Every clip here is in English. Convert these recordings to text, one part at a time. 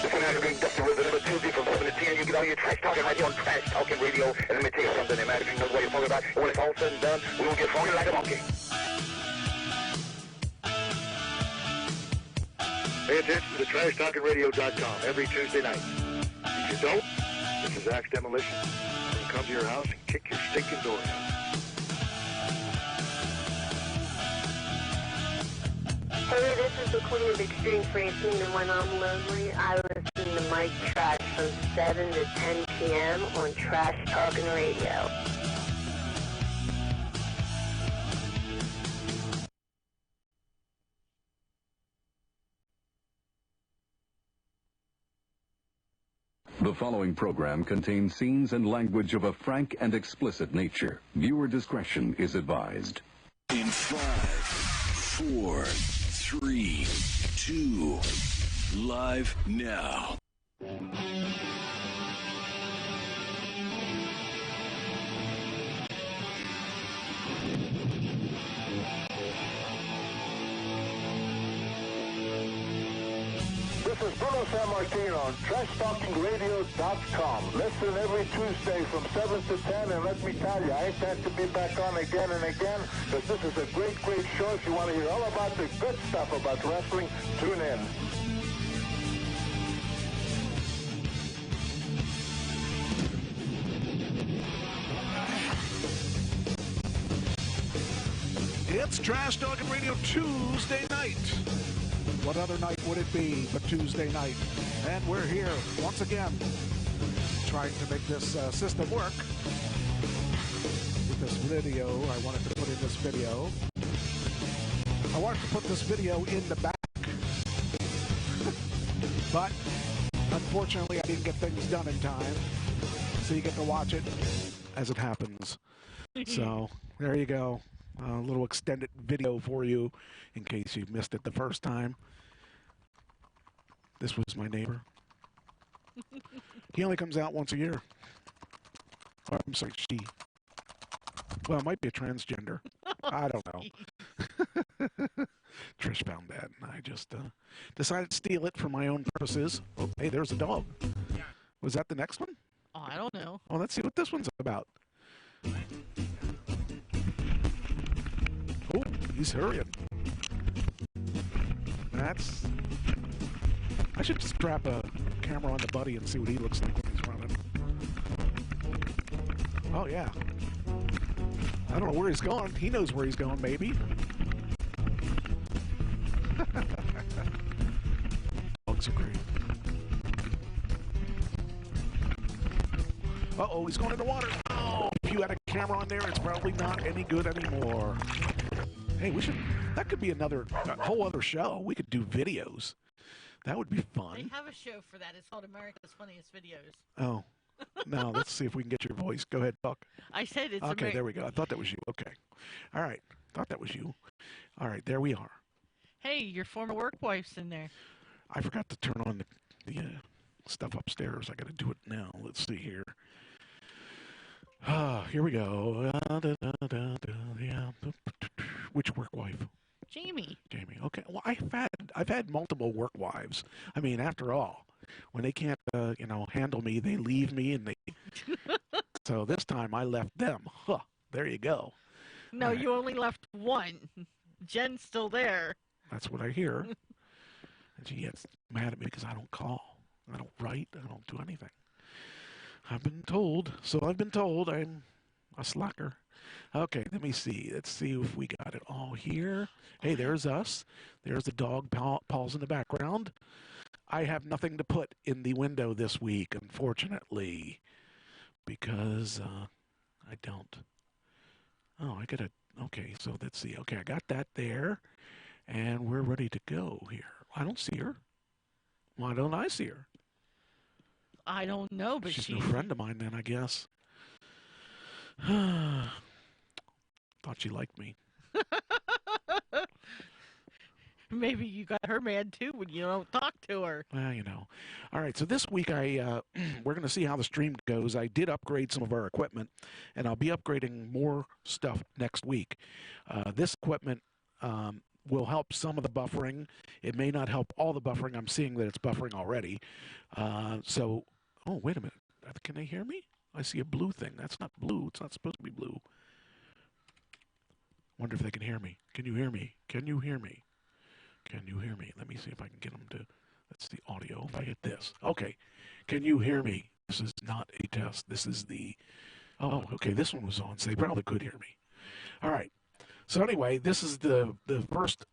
This one has been Dusty with the number Tuesday from 7 to 10. You get all your trash talking right here on Trash Talking Radio. And let me tell you something, no matter if you know what you're talking about, and when it's all said and done, we won't get funky like a monkey. Pay attention to TrashTalkingRadio.com every Tuesday night. If you don't, this is Axe Demolition. We'll come to your house and kick your stinking door down. Hey, this is the Queen of Extreme Francine, and when I'm lonely, I listen to Mike Trash from 7 to 10 p.m. on Trash Talking Radio. The following program contains scenes and language of a frank and explicit nature. Viewer discretion is advised. In 5, 4, 3, 2, live now. This is Bruno Sammartino on TrashTalkingRadio.com. Listen every Tuesday from 7 to 10, and let me tell you, I intend to be back on again and again, because this is a great, great show. If you want to hear all about the good stuff about wrestling, tune in. It's Trash Talking Radio Tuesday night. What other night would it be but Tuesday night? And we're here once again trying to make this system work. With this video, I wanted to put in this video. I wanted to put this video in the back. But unfortunately, I didn't get things done in time. So you get to watch it as it happens. So there you go. A little extended video for you in case you missed it the first time. This was my neighbor. He only comes out once a year. Or, I'm sorry, she. Well, it might be a transgender. I don't know. Trish found that, and I just decided to steal it for my own purposes. Oh, hey, there's a dog. Was that the next one? Oh, I don't know. Oh, let's see what this one's about. Oh, he's hurrying. That's... I should strap a camera on the buddy and see what he looks like when he's running. Oh, yeah. I don't know where he's going. He knows where he's going, maybe. Dogs are great. Uh-oh, he's going in the water. Oh, if you had a camera on there, it's probably not any good anymore. Hey, we should... That could be another... A whole other show. We could do videos. That would be fun. They have a show for that. It's called America's Funniest Videos. Oh. No, let's see if we can get your voice. Go ahead, Buck. I said it's okay, there we go. I thought that was you. Okay. All right. Thought that was you. All right, there we are. Hey, your former work wife's in there. I forgot to turn on the stuff upstairs. I got to do it now. Let's see here. Here we go. Yeah. Which work wife? Jamie. Jamie. Okay. Well, I've had multiple work wives. I mean, after all, when they can't, handle me, they leave me, and they. So this time I left them. Huh. There you go. No, you only left one. Jen's still there. That's what I hear. And she gets mad at me because I don't call, I don't write, I don't do anything. I've been told. So I've been told I'm a slacker. Okay, let me see. Let's see if we got it all here. Hey, there's us. There's the dog. Paul's in the background. I have nothing to put in the window this week, unfortunately, because I don't. Oh, I got to. Okay, so let's see. Okay, I got that there, and we're ready to go here. I don't see her. Why don't I see her? I don't know, but she's no friend of mine then, I guess. Thought she liked me. Maybe you got her mad too when you don't talk to her. Well, All right, so this week we're going to see how the stream goes. I did upgrade some of our equipment, and I'll be upgrading more stuff next week. This equipment will help some of the buffering. It may not help all the buffering. I'm seeing that it's buffering already. Oh, wait a minute. Can they hear me? I see a blue thing. That's not blue. It's not supposed to be blue. Wonder if they can hear me. Can you hear me? Can you hear me? Can you hear me? Let me see if I can get them to... That's the audio. If I hit this. Okay. Can you hear me? This is not a test. This is the... Oh, okay. This one was on, so they probably could hear me. All right. So anyway, this is the first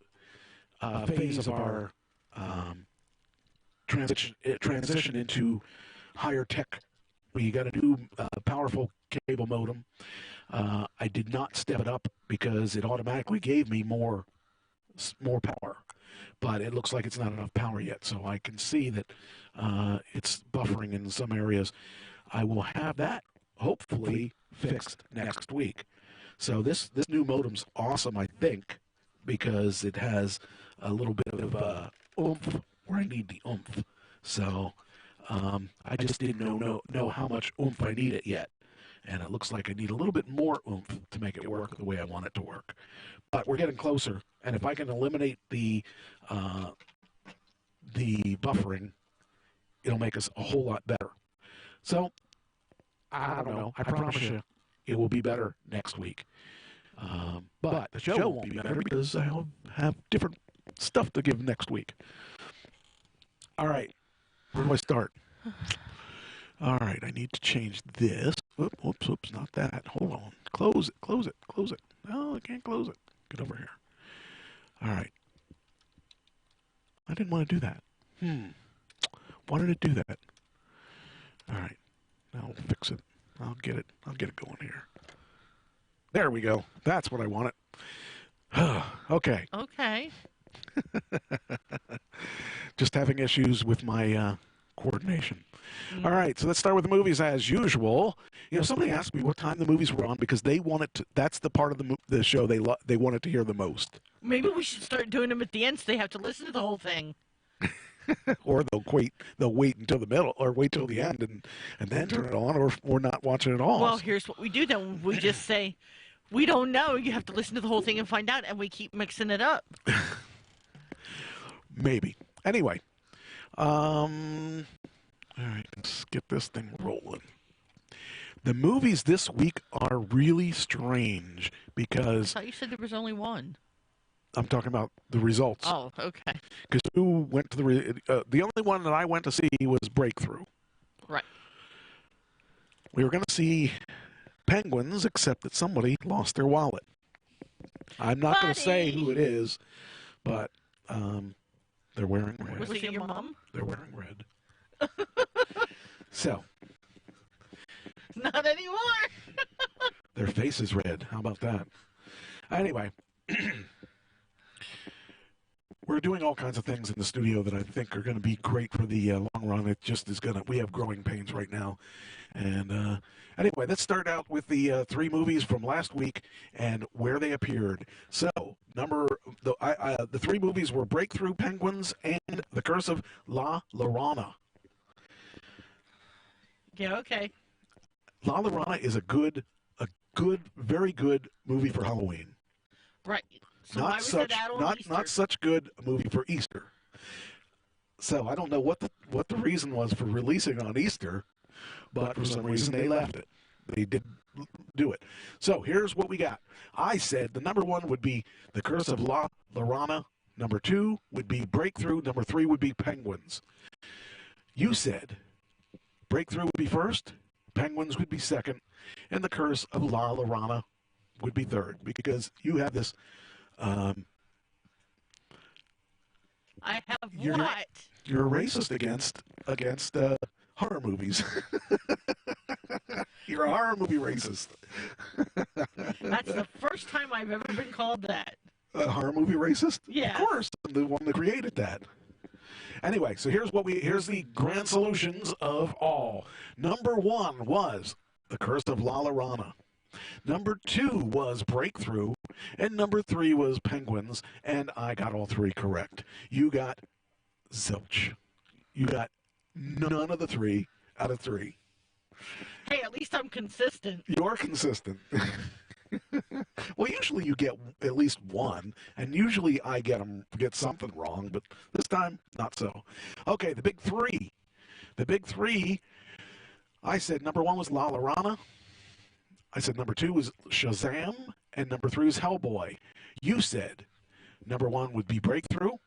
phase of our transition into higher tech. We got a new powerful cable modem. I did not step it up because it automatically gave me more power, but it looks like it's not enough power yet. So I can see that it's buffering in some areas. I will have that hopefully fixed next week. So this new modem's awesome, I think, because it has a little bit of oomph where I need the oomph. So I just didn't know how much oomph I need it yet. And it looks like I need a little bit more oomph to make it work the way I want it to work. But we're getting closer. And if I can eliminate the buffering, it'll make us a whole lot better. So, I don't know. I promise you it will be better next week. But the show won't be better because I'll have different stuff to give next week. All right. Where do I start? All right. I need to change this. Oops, not that. Hold on. Close it. No, I can't close it. Get over here. All right. I didn't want to do that. Why did it do that? All right. Now I'll fix it. I'll get it going here. There we go. That's what I wanted. Okay. Okay. Just having issues with my coordination. All right, so let's start with the movies as usual. You know, somebody asked me what time the movies were on because they wanted to. That's the part of the show they wanted to hear the most. Maybe we should start doing them at the end so they have to listen to the whole thing. Or they'll wait until the middle, or wait till the end and then turn it on, or not watch it at all. Well, here's what we do then. We just say, we don't know. You have to listen to the whole thing and find out, and we keep mixing it up. Maybe. Anyway. All right, let's get this thing rolling. The movies this week are really strange because... I thought you said there was only one. I'm talking about the results. Oh, okay. Because who went to the only one that I went to see was Breakthrough. Right. We were going to see Penguins, except that somebody lost their wallet. I'm not going to say who it is, but they're wearing red. Was it your mom? They're wearing red. So. Not anymore. Their face is red. How about that? Anyway. We're doing all kinds of things in the studio that I think are going to be great for the long run. It just is going to... We have growing pains right now. And anyway, let's start out with the three movies from last week and where they appeared. So, the three movies were Breakthrough, Penguins, and The Curse of La Llorona. Yeah, okay. La Llorona is a very good movie for Halloween. Right. So why was it out on Easter? Not such good a movie for Easter. So I don't know what the reason was for releasing it on Easter, but for some reason they left it. They did do it. So here's what we got. I said the number one would be The Curse of La Llorona. Number two would be Breakthrough. Number three would be Penguins. You said Breakthrough would be first, Penguins would be second, and The Curse of La Llorona would be third, because you have this... I have what? You're racist against horror movies. You're a horror movie racist. That's the first time I've ever been called that. A horror movie racist? Yeah. Of course, I'm the one that created that. Anyway, so here's the grand solutions of all. Number one was The Curse of La Llorona. Number two was Breakthrough, and number three was Penguins, and I got all three correct. You got zilch. You got none of the 3 out of 3. Hey, at least I'm consistent. You're consistent. Well, usually you get at least one, and usually I get something wrong, but this time, not so. Okay, the big three. The big three, I said number one was La Llorona. I said number two was Shazam, and number three was Hellboy. You said number one would be Breakthrough,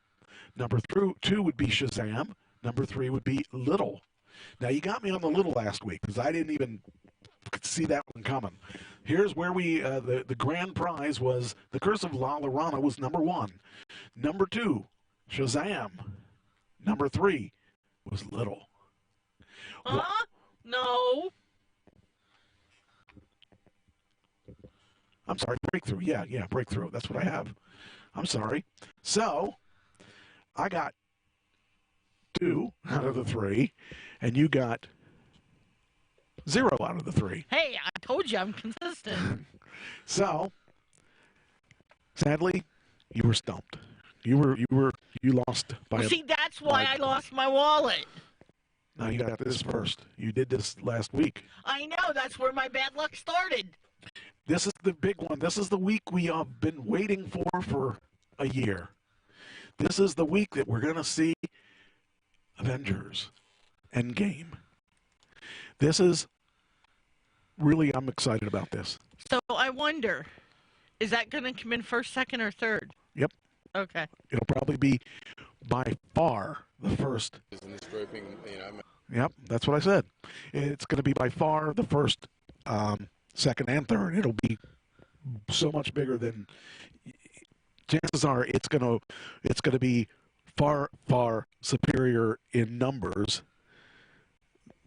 number two would be Shazam, number three would be Little. Now, you got me on the Little last week because I didn't even see that one coming. Here's where the grand prize was The Curse of La Llorona was number one. Number two, Shazam. Number three was Little. No. I'm sorry, Breakthrough. Yeah, Breakthrough. That's what I have. I'm sorry. So, I got 2 out of the 3, and you got 0 out of the 3. Hey, I told you I'm consistent. So, sadly, you were stumped. You lost by See, that's why I lost my wallet. Now you got this first. You did this last week. I know. That's where my bad luck started. This is the big one. This is the week we have been waiting for a year. This is the week that we're going to see Avengers Endgame. This is really, I'm excited about this. So I wonder, is that going to come in first, second, or third? Yep. Okay. It'll probably be by far the first. Yep, that's what I said. It's going to be by far the first, second, and third. It'll be so much bigger than. Chances are it's going to be far superior in numbers.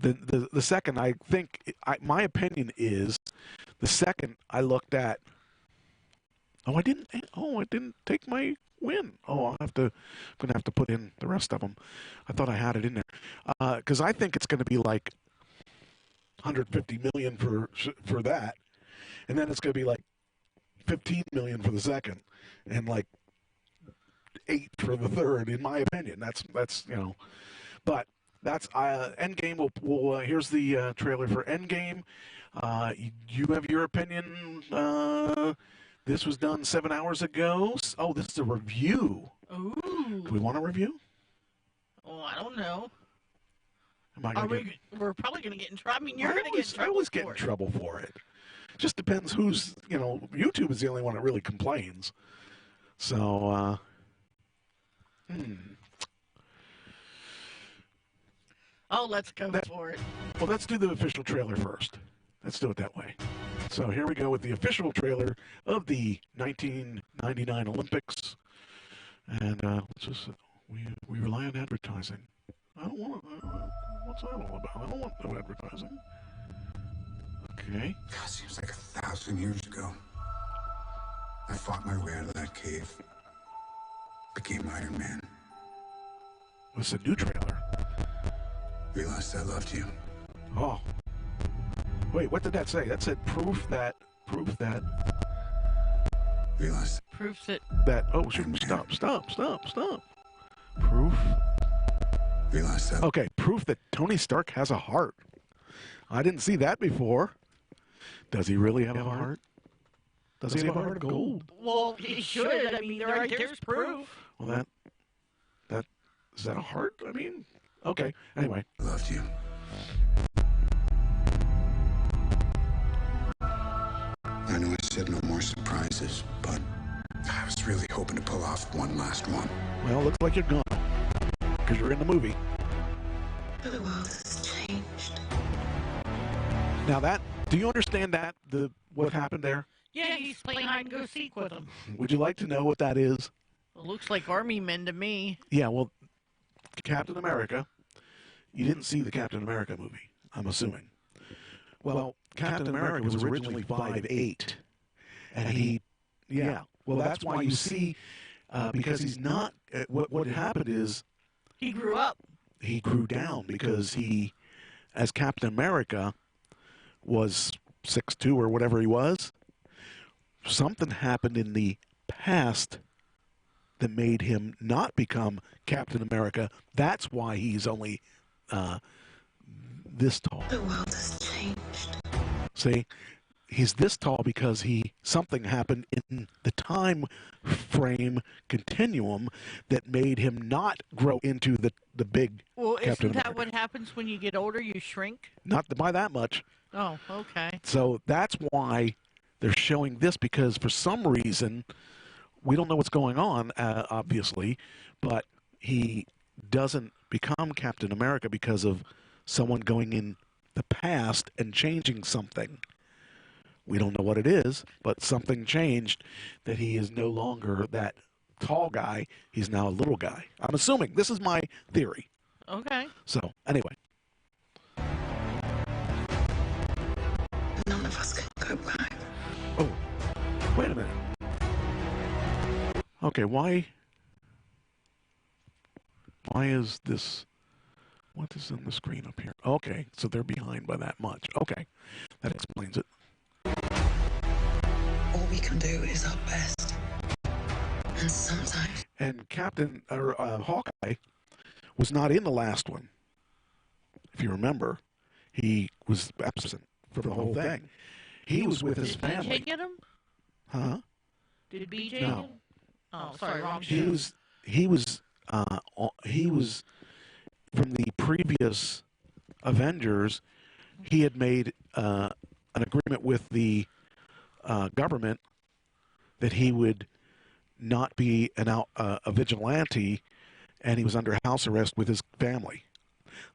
The second, I think, my opinion is, the second I looked at. I didn't take my win. I'm gonna have to put in the rest of them. I thought I had it in there because I think it's going to be like 150 million for that, and then it's going to be like 15 million for the second, and like 8 for the third. In my opinion, that's but that's Endgame. We'll here's the trailer for Endgame. You have your opinion. This was done 7 hours ago. Oh, this is a review. Ooh. Do we want a review? Oh, I don't know. We're probably going to get in trouble. I mean, you're going to get in trouble. I always get in trouble for it. Just depends who's, YouTube is the only one that really complains. So, Oh, let's go for it. Well, let's do the official trailer first. Let's do it that way. So here we go with the official trailer of the 1999 Olympics. And let's just, we rely on advertising. I don't want what's that all about? I don't want no advertising. Okay. God, seems like 1,000 years ago. I fought my way out of that cave. Became Iron Man. What's the new trailer? Realized I loved you. Oh. Wait, what did that say? That said proof that. Realized. Proofs it. That. Oh, shoot, stop. Proof. Realized that. Okay, proof that Tony Stark has a heart. I didn't see that before. Does he really have a heart? Does he have a heart of gold? Well, he should. I mean, there's proof. Well, that is that a heart? I mean, okay. Anyway. I loved you. I know I said no more surprises, but I was really hoping to pull off one last one. Well, looks like you're gone. Because you're in the movie. The world has changed. Now do you understand what happened there? Yeah, he's playing hide and go seek with him. Would you like to know what that is? It looks like army men to me. Yeah, well, Captain America. You didn't see the Captain America movie, I'm assuming. Well, Captain America was originally 5'8", and that's why you see, because he's not. What happened is he grew up. He grew down because he, as Captain America, was 6'2" or whatever he was. Something happened in the past that made him not become Captain America. That's why he's only this tall. The world has changed. See, he's this tall because something happened in the time frame continuum that made him not grow into the big Well, Captain isn't that America. what happens when you get older? You shrink? Not by that much. Oh, okay. So that's why they're showing this, because for some reason, we don't know what's going on, obviously, but he doesn't become Captain America because of someone going in the past and changing something. We don't know what it is, but something changed that he is no longer that tall guy. He's now a little guy. I'm assuming. This is my theory. Okay. So, anyway. None of us can go back. Oh, wait a minute. Okay, why is this... What is on the screen up here? Okay, so they're behind by that much. Okay, that explains it. All we can do is our best. And sometimes... And Hawkeye was not in the last one. If you remember, he was absent for the whole thing. He was with his family. Did BJ get him? Huh? Did BJ No. get him? Oh, sorry, wrong He show. was from the previous Avengers. He had made an agreement with the government that he would not be a vigilante, and he was under house arrest with his family.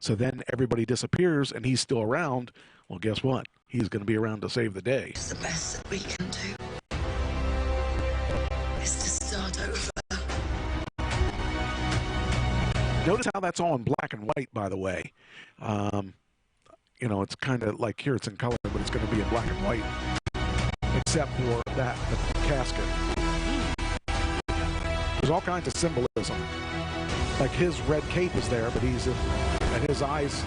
So then everybody disappears, and he's still around. Well, guess what? He's going to be around to save the day. It's the best that we can do. Is to start over. Notice how that's all in black and white, by the way. It's kind of like here it's in color, but it's going to be in black and white, except for the casket. There's all kinds of symbolism. Like his red cape is there, but and his eyes,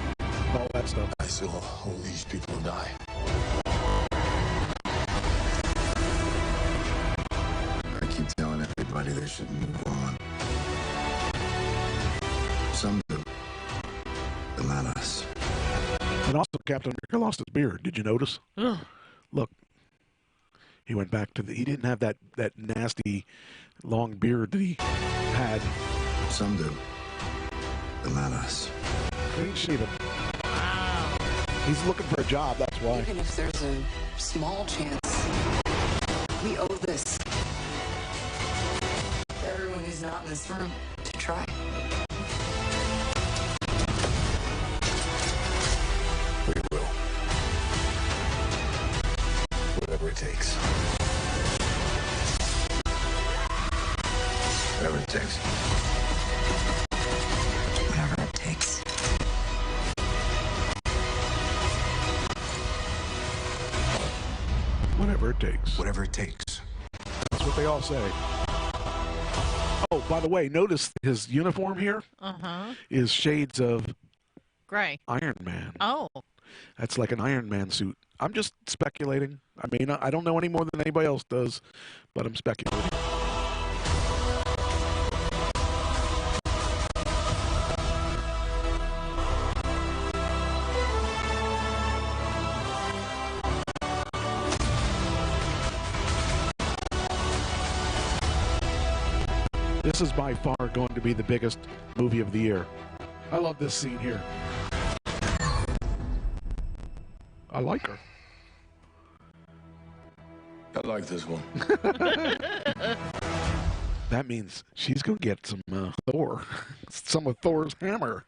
all that stuff. I saw all these people die. I keep telling everybody they should move on. Some do, but not us. And also, Captain America lost his beard. Did you notice? Ugh. Look, he went back to he didn't have that nasty long beard that he had. Some do, but not us. Clean shaven. Wow. He's looking for a job, that's why. Even if there's a small chance, we owe this to everyone who's not in this room to try. We will. Whatever it takes. Whatever it takes. Whatever it takes. Whatever it takes. Whatever it takes. That's what they all say. Oh, by the way, notice his uniform here is shades of Gray. Iron Man. Oh. That's like an Iron Man suit. I'm just speculating. I mean, I don't know any more than anybody else does, but I'm speculating. This is by far going to be the biggest movie of the year. I love this scene here. I like her. I like this one. That means she's going to get some Thor. Some of Thor's hammer.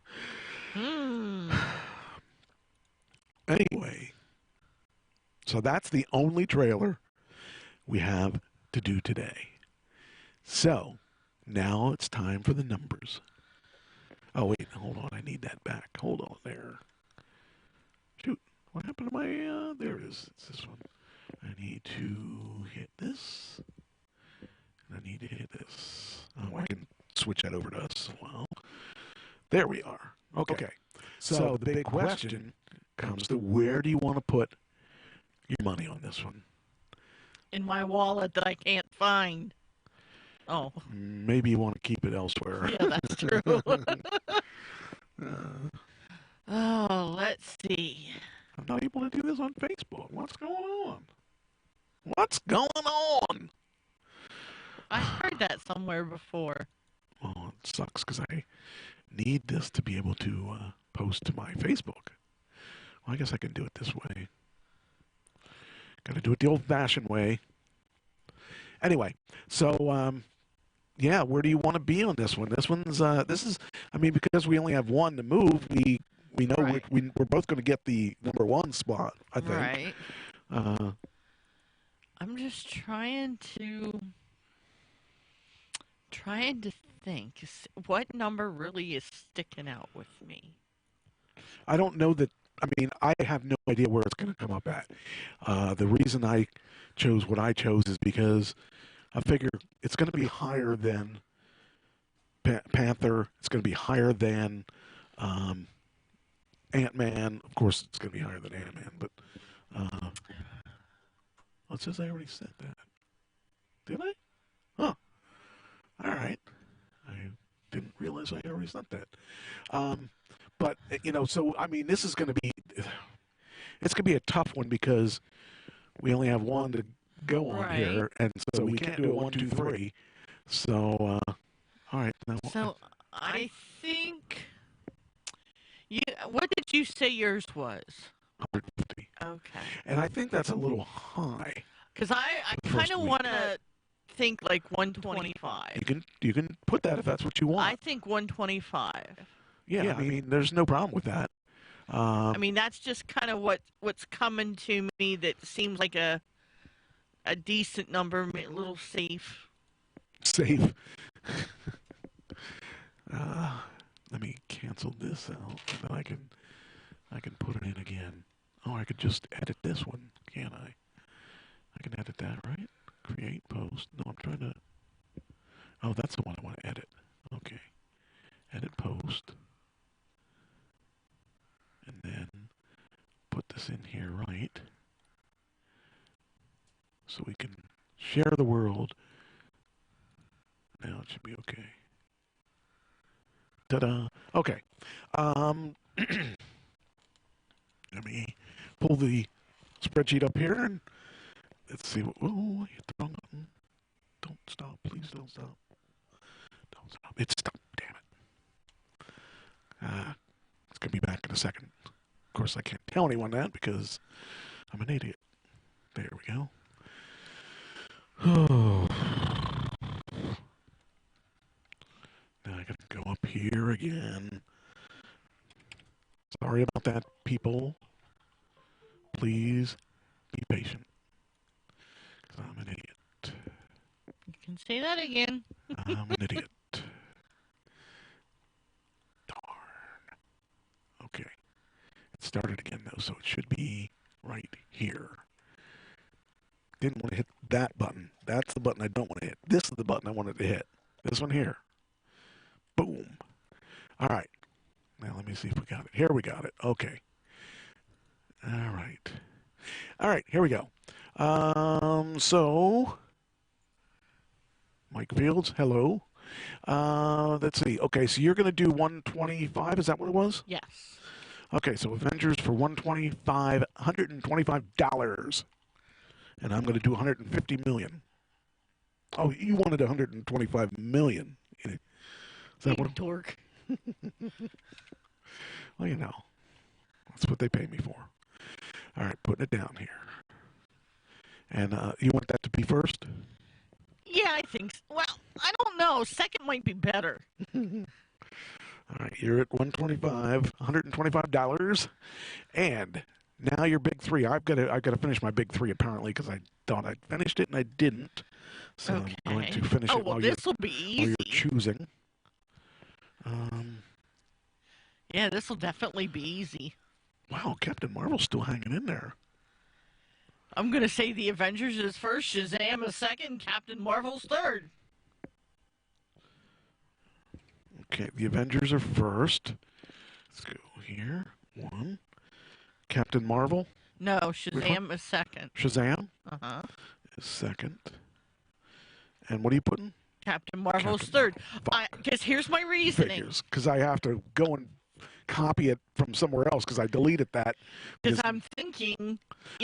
Anyway. So that's the only trailer we have to do today. So, now it's time for the numbers. Oh, wait. Hold on. I need that back. Hold on there. Shoot. What happened to my... there it is. It's this one. I need to hit this. And I need to hit this. Oh, I can switch that over to us as well. There we are. Okay. So the big question comes to where do you want to put your money on this one? In my wallet that I can't find. Oh. Maybe you want to keep it elsewhere. Yeah, that's true. Oh, let's see. I'm not able to do this on Facebook. What's going on? What's going on? I heard that somewhere before. Well, it sucks because I need this to be able to post to my Facebook. Well, I guess I can do it this way. Got to do it the old-fashioned way. Anyway, so yeah, where do you want to be on this one? This one's I mean, because we only have one to move, we know Right. we're both going to get the number one spot, I think. Right. I'm just trying to think what number really is sticking out with me. I don't know that. I mean, I have no idea where it's going to come up at. The reason I chose what I chose is because I figure it's going to be higher than Panther. It's going to be higher than Ant-Man. Of course, it's going to be higher than Ant-Man. But it says I already said that. Did I? Huh. All right. I didn't realize I already said that. But, you know, so, I mean, this is going to be, it's going to be a tough one because we only have one to go on here. And so we can't do a 1, 2, 3. So, all right. Now, So I think what did you say yours was? 150. Okay. And I think that's a little high. Because I the kind first of week. want to think like 125. You can put that if that's what you want. I think 125. Yeah, I mean, there's no problem with that. I mean, that's just kind of what's coming to me that seems like a decent number, a little safe. Safe. Let me cancel this out, and then I can put it in again. Oh, I could just edit this one, can't I? I can edit that, right? Create post. No, I'm trying to. Oh, that's the one I want to edit. Okay. Edit post. And then put this in here, right? So we can share the world. Now it should be okay. Ta-da. Okay. Let me pull the spreadsheet up here and let's see what. Oh, I hit the wrong button. Don't stop. Please don't stop. Don't stop. It stopped. Damn it. It's going to be back in a second. Of course, I can't tell anyone that because I'm an idiot. There we go. Oh. Now I got to go up here again. Sorry about that, people. Please be patient. 'Cause I'm an idiot. You can say that again. I'm an idiot. Darn. Okay. It started again, though, so it should be right here. Didn't want to hit that button. That's the button I don't want to hit. This is the button I wanted to hit. This one here. Boom. All right. Now let me see if we got it. Here we got it. Okay. All right. All right. Here we go. So, Mike Fields, hello. Let's see. Okay, so you're going to do 125. Is that what it was? Yes. Okay, so Avengers for $125. And I'm going to do 150 million. Oh, you wanted 125 million. Is that what? Dork. Well, you know, that's what they pay me for. All right, putting it down here. And you want that to be first? Yeah, I think so. Well, I don't know. Second might be better. All right, you're at $125, and now your big three. I've got to finish my big three apparently because I thought I'd finished it and I didn't. So Okay. I'm going to finish it well, while this will be easy. you're choosing. Yeah, this will definitely be easy. Wow, Captain Marvel's still hanging in there. I'm going to say the Avengers is first, Shazam is second, Captain Marvel's third. Okay, the Avengers are first. Let's go here. 1. Captain Marvel. No, Shazam is second. Shazam Uh-huh. is second. And what are you putting? Captain Marvel's Captain third. Marvel. Because here's my reasoning. Figures, because I have to go and copy it from somewhere else because I deleted that. Because I'm thinking,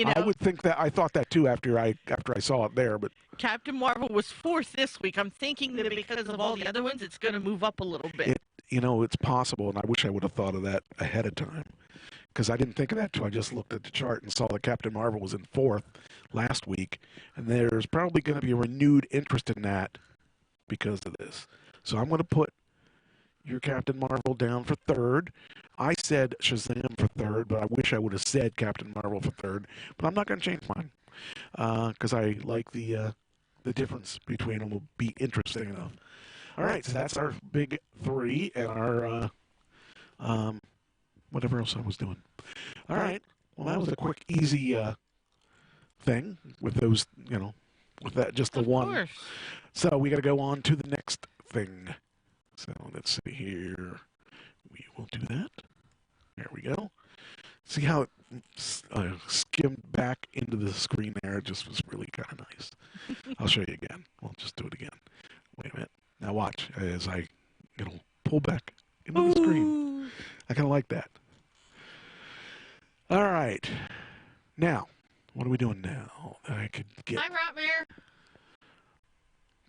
I would think that I thought that too after I saw it there, but Captain Marvel was 4th this week. I'm thinking that because of all the other ones, it's going to move up a little bit. It's possible, and I wish I would have thought of that ahead of time because I didn't think of that until I just looked at the chart and saw that Captain Marvel was in 4th last week, and there's probably going to be a renewed interest in that because of this. So I'm going to put your Captain Marvel down for 3rd. I said Shazam for 3rd, but I wish I would have said Captain Marvel for 3rd. But I'm not going to change mine because I like the difference between them will be interesting enough. All right, so that's our big 3 and our whatever else I was doing. All right, well that was a quick, easy thing with those, with that just the one. Course. So we got to go on to the next thing. So let's see here. We will do that. There we go. See how it skimmed back into the screen there? It just was really kind of nice. I'll show you again. We'll just do it again. Wait a minute. Now watch as I pull back into the screen. I kind of like that. All right. Now, what are we doing now? I could get Hi, Rotmare.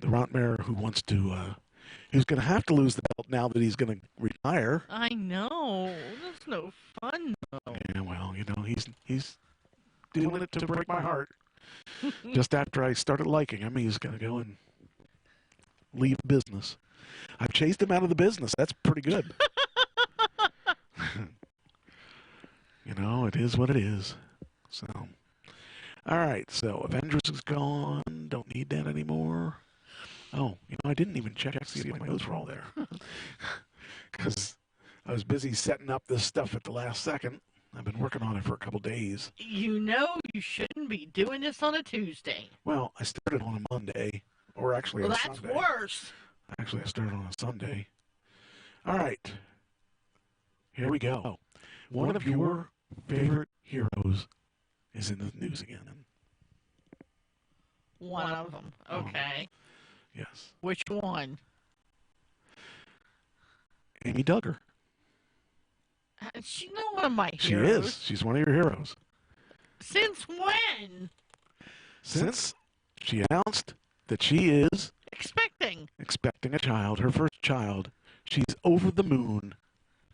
the Rotmare who wants to... He's going to have to lose the belt now that he's going to retire. I know. That's no fun, though. Yeah, well, he's doing it to break my heart. Just after I started liking him, he's going to go and leave business. I've chased him out of the business. That's pretty good. It is what it is. So, all right. So, Avengers is gone. Don't need that anymore. Oh, I didn't even check to see if my notes were all there. Because I was busy setting up this stuff at the last second. I've been working on it for a couple days. You shouldn't be doing this on a Tuesday. Well, I started on a Monday, or actually on a Sunday. Well, that's worse. Actually, I started on a Sunday. All right. Here we go. One of your favorite heroes is in the news again. One of them. Okay. Yes. Which one? Amy Duggar. She's not one of my heroes. She is. She's one of your heroes. Since when? Since she announced that she is expecting a child, her first child. She's over the moon.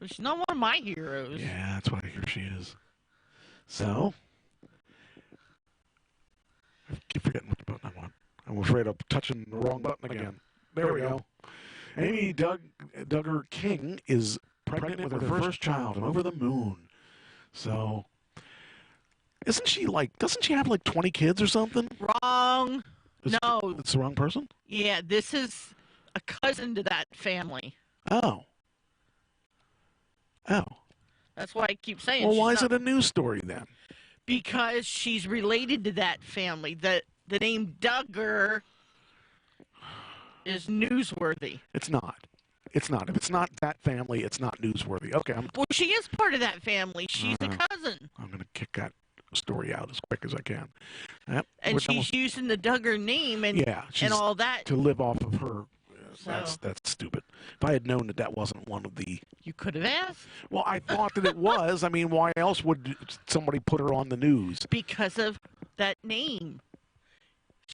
She's not one of my heroes. Yeah, that's what I hear she is. So, I keep forgetting which button I'm on. I'm afraid I'm touching the wrong button again. There we go. Amy Duggar King is pregnant with her first child and over the moon. So, doesn't she have like 20 kids or something? Wrong. No. It's the wrong person? Yeah, this is a cousin to that family. Oh. That's why I keep saying. Well, why is it a news story then? Because she's related to that family. The name Duggar is newsworthy. It's not. If it's not that family, it's not newsworthy. Okay. Well, she is part of that family. She's a cousin. I'm going to kick that story out as quick as I can. Yep, and she's using the Duggar name and all that. To live off of her. So. That's stupid. If I had known that wasn't one of the... You could have asked. Well, I thought that it was. I mean, why else would somebody put her on the news? Because of that name.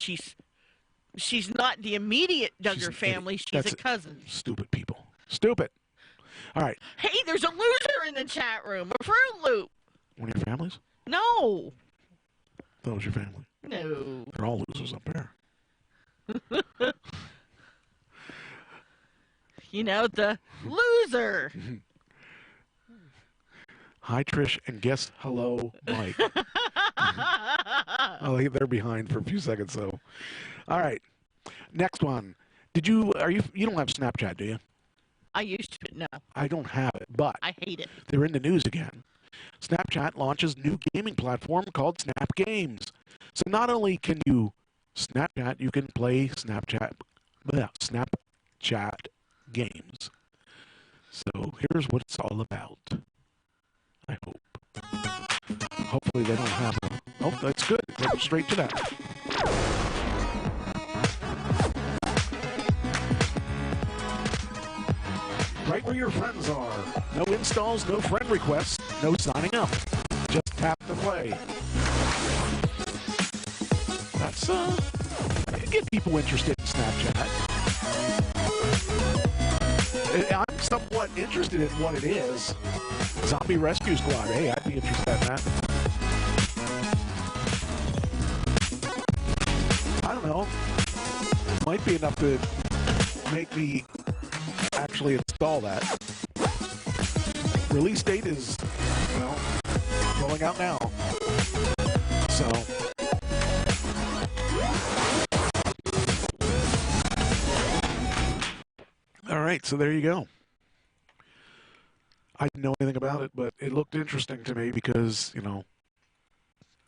She's not the immediate Duggar family. She's a cousin. Stupid people. Stupid. All right. Hey, there's a loser in the chat room. A Fruit Loop. One of your families? No. That was your family. No. They're all losers up there. The loser. Hi, Trish, and guess hello, Mike. Oh, they're behind for a few seconds, so. All right. Next one. You don't have Snapchat, do you? I used to, no. I don't have it, but. I hate it. They're in the news again. Snapchat launches new gaming platform called Snap Games. So not only can you Snapchat, you can play Snapchat games. So here's what it's all about. I hope. Hopefully they don't have a... Oh, that's good. Go straight to that. Right where your friends are. No installs, no friend requests, no signing up. Just tap to play. That's, get people interested in Snapchat. I'm somewhat interested in what it is. Zombie Rescue Squad. Hey, I'd be interested in that. I don't know. Might be enough to make me actually install that. Release date is, well, rolling out now. So. All right, so there you go. I didn't know anything about it, but it looked interesting to me because, you know,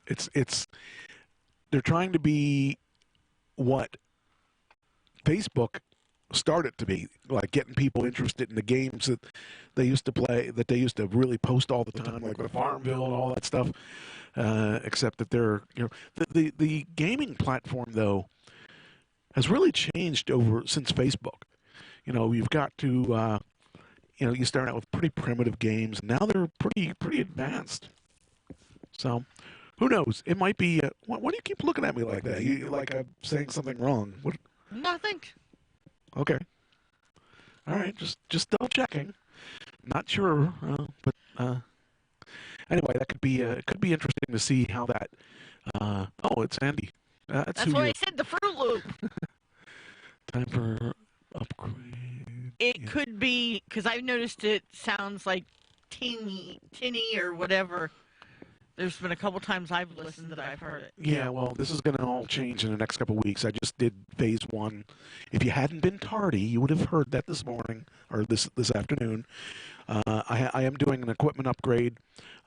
it's they're trying to be what Facebook started to be, like getting people interested in the games that they used to play, that they used to really post all the time, like the Farmville and all that stuff. Except that they're, you know, the gaming platform though has really changed over since Facebook. You know, you've got to, you know, you start out with pretty primitive games, and now they're pretty advanced. So, who knows? It might be. Why do you keep looking at me like that? You like I'm saying something wrong? What? Nothing. Okay. All right, just double checking. Not sure, but anyway, that could be interesting to see how that. Oh, it's Andy. That's why I said the Fruit Loop. Time for upgrade. It could be because I've noticed it sounds like tinny or whatever. There's been a couple times I've listened that I've heard it. Yeah, well, this is going to all change in the next couple of weeks. I just did phase 1. If you hadn't been tardy, you would have heard that this morning or this afternoon. I am doing an equipment upgrade.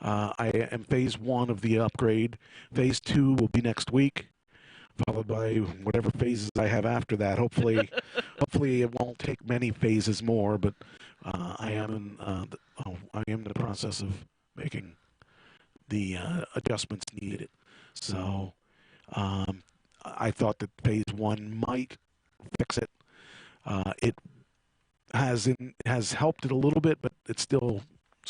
I am phase 1 of the upgrade. Phase 2 will be next week, followed by whatever phases I have after that. Hopefully it won't take many phases more. But I am in the process of making the adjustments needed. So I thought that phase 1 might fix it. It has helped it a little bit, but it's still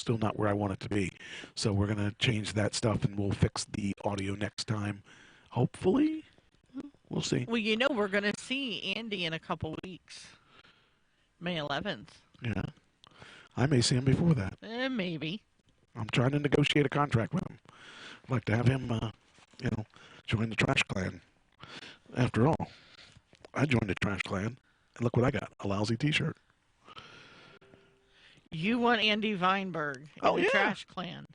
not where I want it to be. So we're going to change that stuff, and we'll fix the audio next time. Hopefully. We'll see. Well, you know, we're going to see Andy in a couple weeks. May 11th. Yeah. I may see him before that. Maybe. I'm trying to negotiate a contract with him. I'd like to have him, you know, join the Trash Clan. After all, I joined the Trash Clan, and look what I got, a lousy T-shirt. You want Andy Weinberg in the Trash Clan.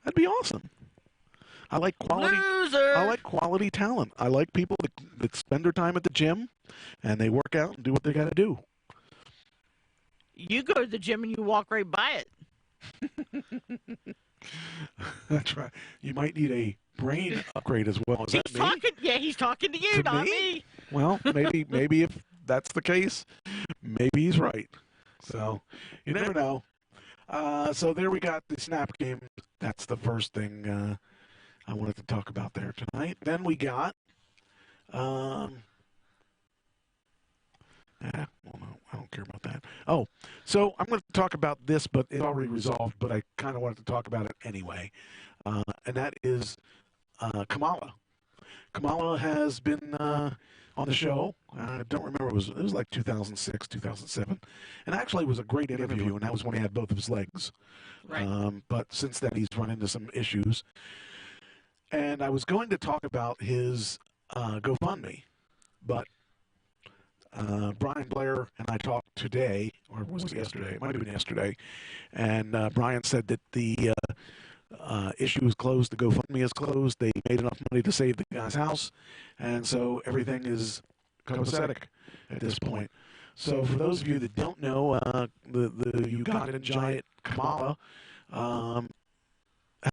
That'd be awesome. I like quality. Loser! I like quality talent. I like people that spend their time at the gym, and they work out and do what they got to do. You go to the gym and you walk right by it. That's right. You might need a brain upgrade as well. Is that me? He's talking to you, not me. Well, maybe if that's the case, maybe he's right. So you never know. So there we got the Snap game. That's the first thing I wanted to talk about there tonight. Then we got well, no, I don't care about that. Oh, so I'm going to talk about this, but it's already resolved, but I kind of wanted to talk about it anyway. And that is Kamala. Kamala has been on the show. I don't remember. It was like 2006, 2007. And actually it was a great interview, and that was when he had both of his legs. Right. But since then, he's run into some issues. And I was going to talk about his GoFundMe, but Brian Blair and I talked today, or was it yesterday? It might have been yesterday. And Brian said that the issue is closed. The GoFundMe is closed. They made enough money to save the guy's house. And so everything is copacetic at this point. So for those of you that don't know, the Ugandan giant Kamala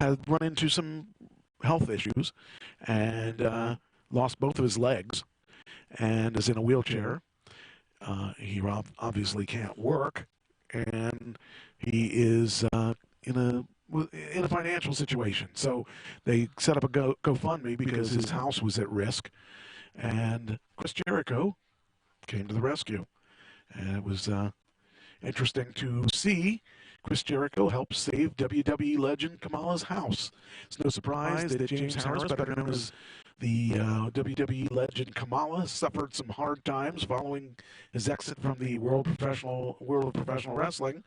had run into some health issues and lost both of his legs and is in a wheelchair. He obviously can't work, and he is in a financial situation. So they set up a GoFundMe because his house was at risk, and Chris Jericho came to the rescue. And interesting to see Chris Jericho help save WWE legend Kamala's house. It's no surprise that James Harris, better known as the WWE legend Kamala, suffered some hard times following his exit from the world of professional wrestling.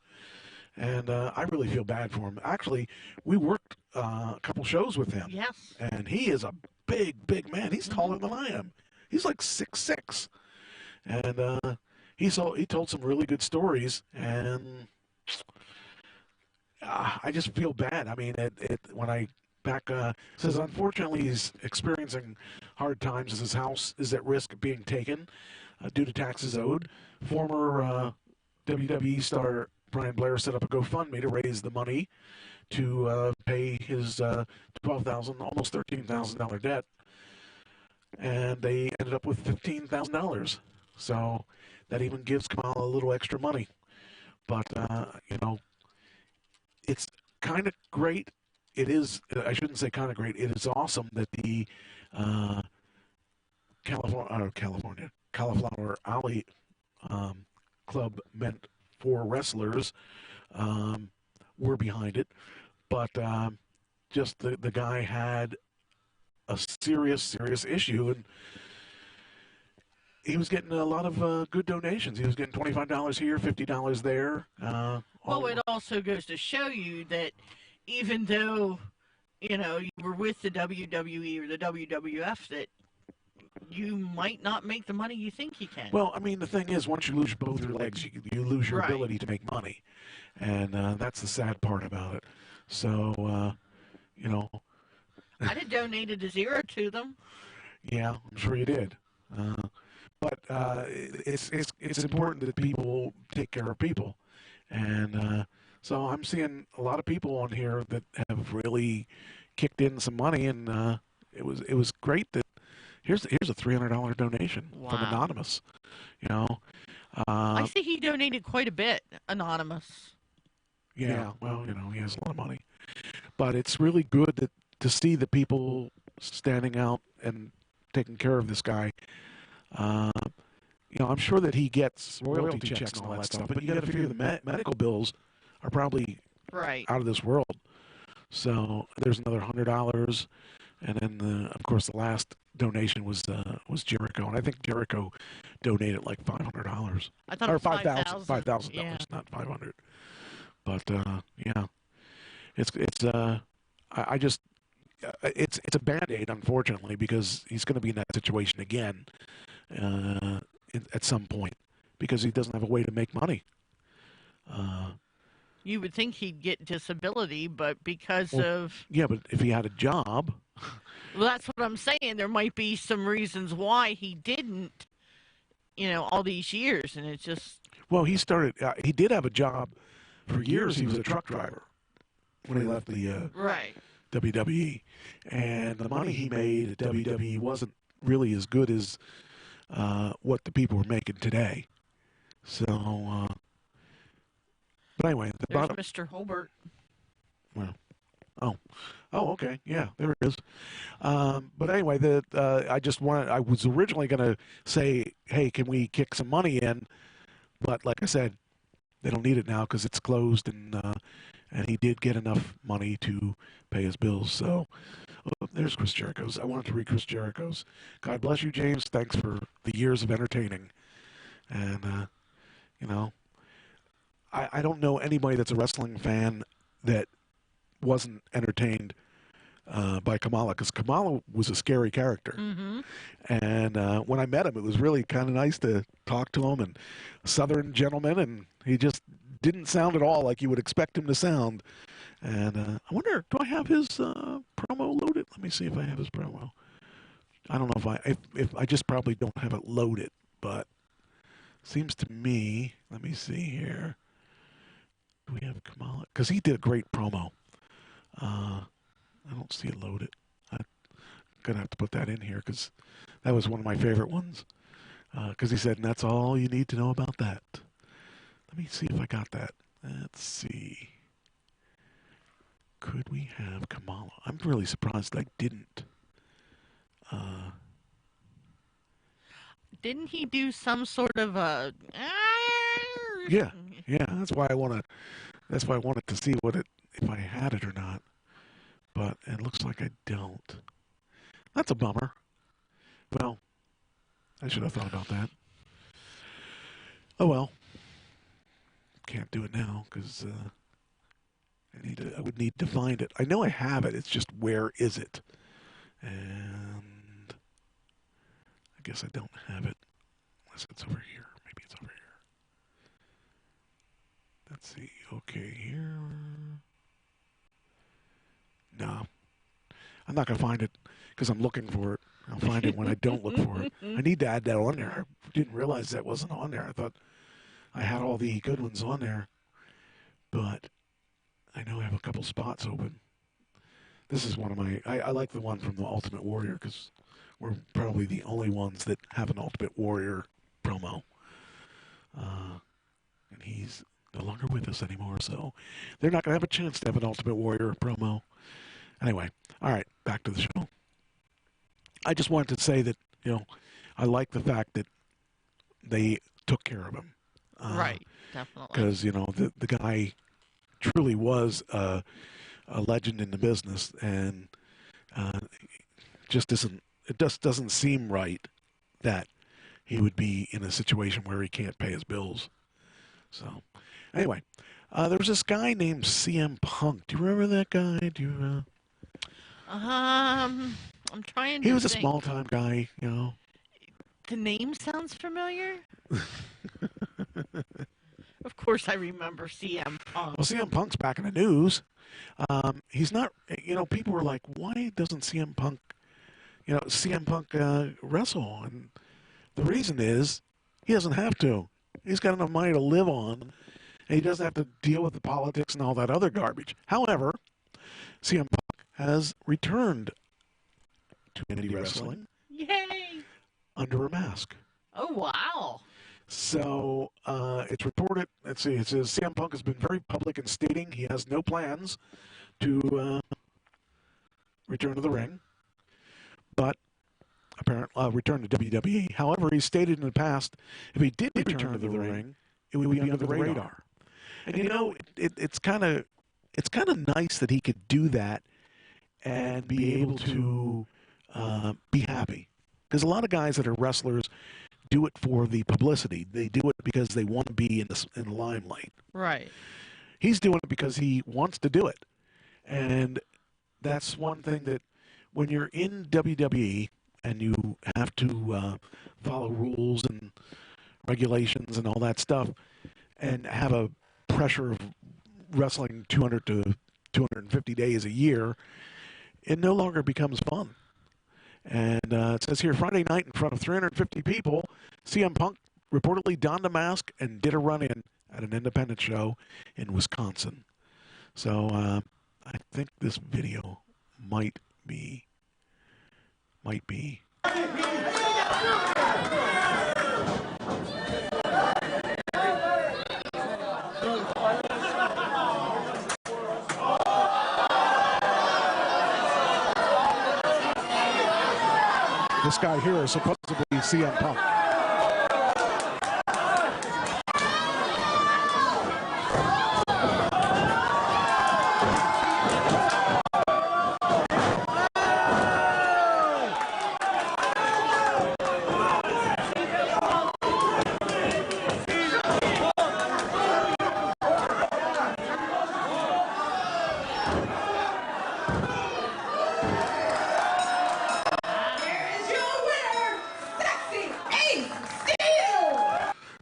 And I really feel bad for him. Actually, we worked a couple shows with him. Yes. And he is a big man. He's taller than I am. He's like 6'6". And he told some really good stories. And I just feel bad. I mean, when I back says, unfortunately, he's experiencing hard times as his house is at risk of being taken due to taxes owed. Former WWE star Brian Blair set up a GoFundMe to raise the money to pay his $12,000, almost $13,000 debt, and they ended up with $15,000. So that even gives Kamala a little extra money. But it's kind of great. It is. I shouldn't say kind of great. It is awesome that the Cauliflower Alley Club meant for wrestlers were behind it, but just the guy had a serious issue, and he was getting a lot of good donations. He was getting $25 here, $50 there. Well, it also goes to show you that even though, you were with the WWE or the WWF, that you might not make the money you think you can. Well, I mean, the thing is, once you lose both your legs, you lose your ability to make money. And that's the sad part about it. So, I'd have donated a zero to them. Yeah, I'm sure you did. But it's important that people take care of people. And so I'm seeing a lot of people on here that have really kicked in some money, and it was great that here's a $300 donation from Anonymous. I see he donated quite a bit, Anonymous. Yeah, well, he has a lot of money, but it's really good to see the people standing out and taking care of this guy. I'm sure that he gets royalty checks and all that stuff, but you got to figure the medical bills are probably out of this world. So there's another $100, and then of course the last donation was Jericho, and I think Jericho donated like $500. I thought it was $5,000, yeah. not $500. But it's a Band-Aid, unfortunately, because he's going to be in that situation again at some point because he doesn't have a way to make money. You would think he'd get disability, but because of... Yeah, but if he had a job... Well, that's what I'm saying. There might be some reasons why he didn't, all these years, and it's just... Well, he did have a job for years. He was a truck driver when he left the WWE. And the money he made at WWE wasn't really as good as what the people were making today. So... But anyway, there's Mr. Holbert. Well, okay, yeah, there it is. But anyway, I was originally going to say, hey, can we kick some money in? But like I said, they don't need it now because it's closed, and he did get enough money to pay his bills. So there's Chris Jericho's. I wanted to read Chris Jericho's. God bless you, James. Thanks for the years of entertaining, and I don't know anybody that's a wrestling fan that wasn't entertained by Kamala, because Kamala was a scary character. Mm-hmm. And when I met him, it was really kind of nice to talk to him, and a Southern gentleman, and he just didn't sound at all like you would expect him to sound. And I wonder, do I have his promo loaded? Let me see if I have his promo. I don't know if I just probably don't have it loaded, but seems to me, let me see here. Do we have Kamala? Because he did a great promo. I don't see it loaded. I'm going to have to put that in here because that was one of my favorite ones. Because he said, and that's all you need to know about that. Let me see if I got that. Let's see. Could we have Kamala? I'm really surprised I didn't. Didn't he do some sort of a... Yeah. Yeah, that's why I wanted to see if I had it or not. But it looks like I don't. That's a bummer. Well, I should have thought about that. Oh well. Can't do it now because I would need to find it. I know I have it. It's just where is it? And I guess I don't have it unless it's over here. Maybe it's over here. Let's see. Okay, here. No. I'm not going to find it because I'm looking for it. I'll find it when I don't look for it. I need to add that on there. I didn't realize that wasn't on there. I thought I had all the good ones on there. But I know I have a couple spots open. This is one of my... I like the one from the Ultimate Warrior because we're probably the only ones that have an Ultimate Warrior promo. And he's no longer with us anymore, so they're not going to have a chance to have an Ultimate Warrior promo. Anyway, all right, back to the show. I just wanted to say that, I like the fact that they took care of him. Right, definitely. Because, the guy truly was a legend in the business, and it just doesn't seem right that he would be in a situation where he can't pay his bills. So, anyway, there was this guy named CM Punk. Do you remember that guy? I'm trying to He was a think. small-time guy, The name sounds familiar. Of course I remember CM Punk. Well, CM Punk's back in the news. He's not, people were like, why doesn't CM Punk wrestle? And the reason is he doesn't have to. He's got enough money to live on, and he doesn't have to deal with the politics and all that other garbage. However, CM Punk has returned to indie wrestling. Yay! Under a mask. Oh, wow. So it's reported, let's see, it says CM Punk has been very public in stating he has no plans to return to the ring, but apparently return to WWE. However, he stated in the past, if he did return to the ring, it would be under the radar. And it's kind of nice that he could do that and be able to be happy. Because a lot of guys that are wrestlers do it for the publicity. They do it because they want to be in the limelight. Right. He's doing it because he wants to do it. And that's one thing that when you're in WWE and you have to follow rules and regulations and all that stuff and have a pressure of wrestling 200 to 250 days a year, it no longer becomes fun. And it says here, Friday night in front of 350 people, CM Punk reportedly donned a mask and did a run-in at an independent show in Wisconsin. So I think this video might be. This guy here is supposedly CM Punk.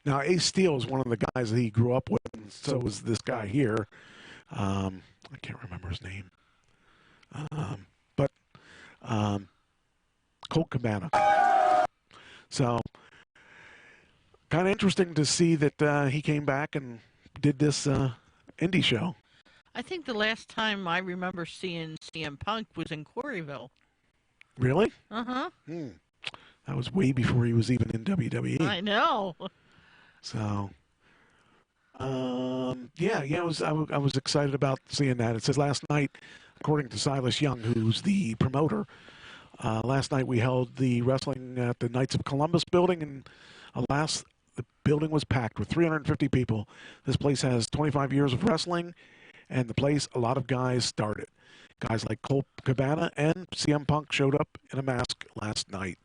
Now, Ace Steel is one of the guys that he grew up with, and so was this guy here. I can't remember his name. But Colt Cabana. So, kind of interesting to see that he came back and did this indie show. I think the last time I remember seeing CM Punk was in Quarryville. Really? Uh-huh. That was way before he was even in WWE. I know. So, I was excited about seeing that. It says last night, according to Silas Young, who's the promoter, last night we held the wrestling at the Knights of Columbus building in The building was packed with 350 people. This place has 25 years of wrestling, and the place a lot of guys started. Guys like Colt Cabana and CM Punk showed up in a mask last night.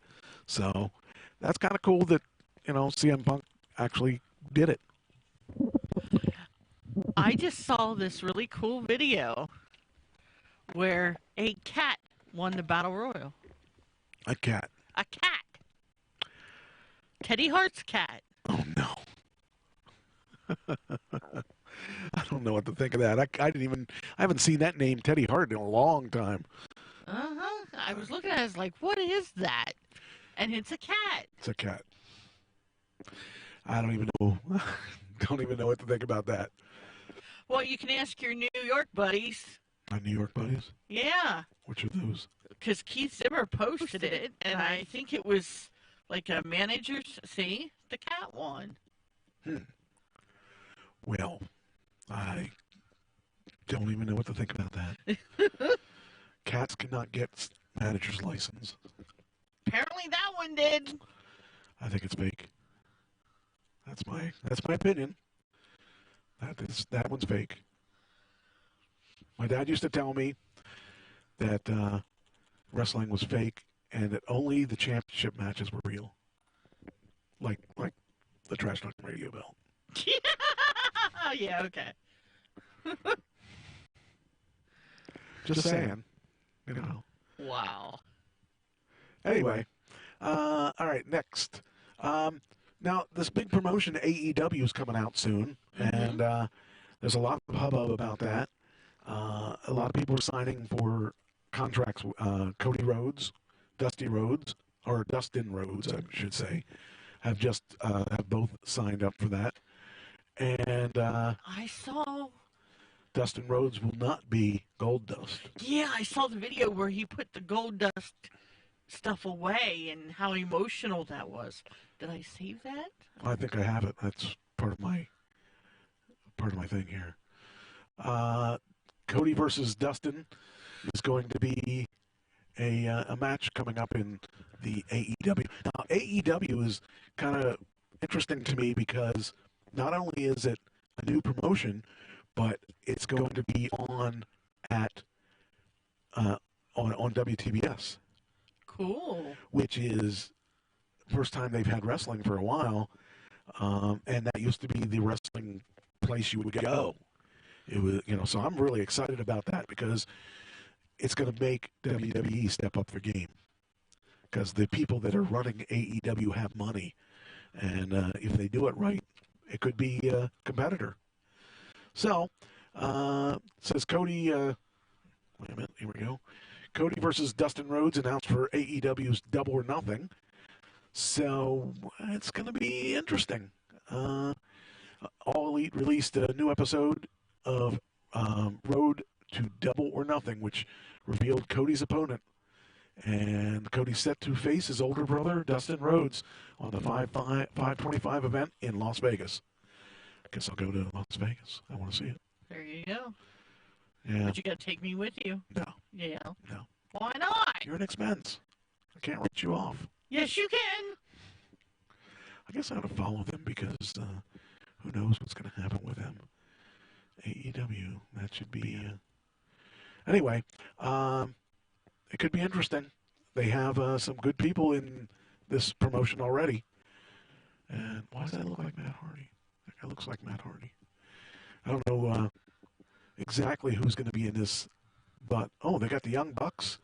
So that's kind of cool that, CM Punk actually did it. I just saw this really cool video where a cat won the Battle Royal. A cat. A cat. Teddy Hart's cat. Oh, no. I don't know what to think of that. I haven't seen that name Teddy Hart in a long time. Uh-huh. I was looking at it, I was like, what is that? And it's a cat. It's a cat. I don't even know. Don't even know what to think about that. Well, you can ask your New York buddies. My New York buddies? Yeah. Which are those? Because Keith Zimmer posted it, and I think it was like a manager's. See? The cat won. Well, I don't even know what to think about that. Cats cannot get manager's license. Apparently that one did. I think it's fake. That's my opinion. That one's fake. My dad used to tell me that wrestling was fake and that only the championship matches were real. Like the Trash Talk Radio belt. Yeah, okay. Just saying. Wow. Anyway, all right, next. Now, this big promotion, AEW, is coming out soon, and there's a lot of hubbub about that. A lot of people are signing for contracts. Cody Rhodes, Dustin Rhodes, I should say, have both signed up for that. And I saw Dustin Rhodes will not be Goldust. Yeah, I saw the video where he put the Goldust stuff away and how emotional that was. Did I save that? I think I have it. That's part of my thing here. Cody versus Dustin is going to be a match coming up in the AEW. Now, AEW is kind of interesting to me because not only is it a new promotion, but it's going to be on WTBS. Cool. Which is the first time they've had wrestling for a while, and that used to be the wrestling place you would go. It was, so I'm really excited about that because it's going to make WWE step up their game. Because the people that are running AEW have money, and if they do it right, it could be a competitor. So, says Cody. Wait a minute. Here we go. Cody versus Dustin Rhodes announced for AEW's Double or Nothing. So it's going to be interesting. All Elite released a new episode of Road to Double or Nothing, which revealed Cody's opponent. And Cody's set to face his older brother, Dustin Rhodes, on the 525 event in Las Vegas. I guess I'll go to Las Vegas. I want to see it. There you go. Yeah. But you got to take me with you. No. Yeah. No. Why not? You're an expense. I can't write you off. Yes, you can. I guess I ought to follow them because who knows what's going to happen with them. AEW, that should be... Anyway, it could be interesting. They have some good people in this promotion already. And why does that look like Matt Hardy? That guy looks like Matt Hardy. I don't know exactly who's going to be in this, but they got the Young Bucks.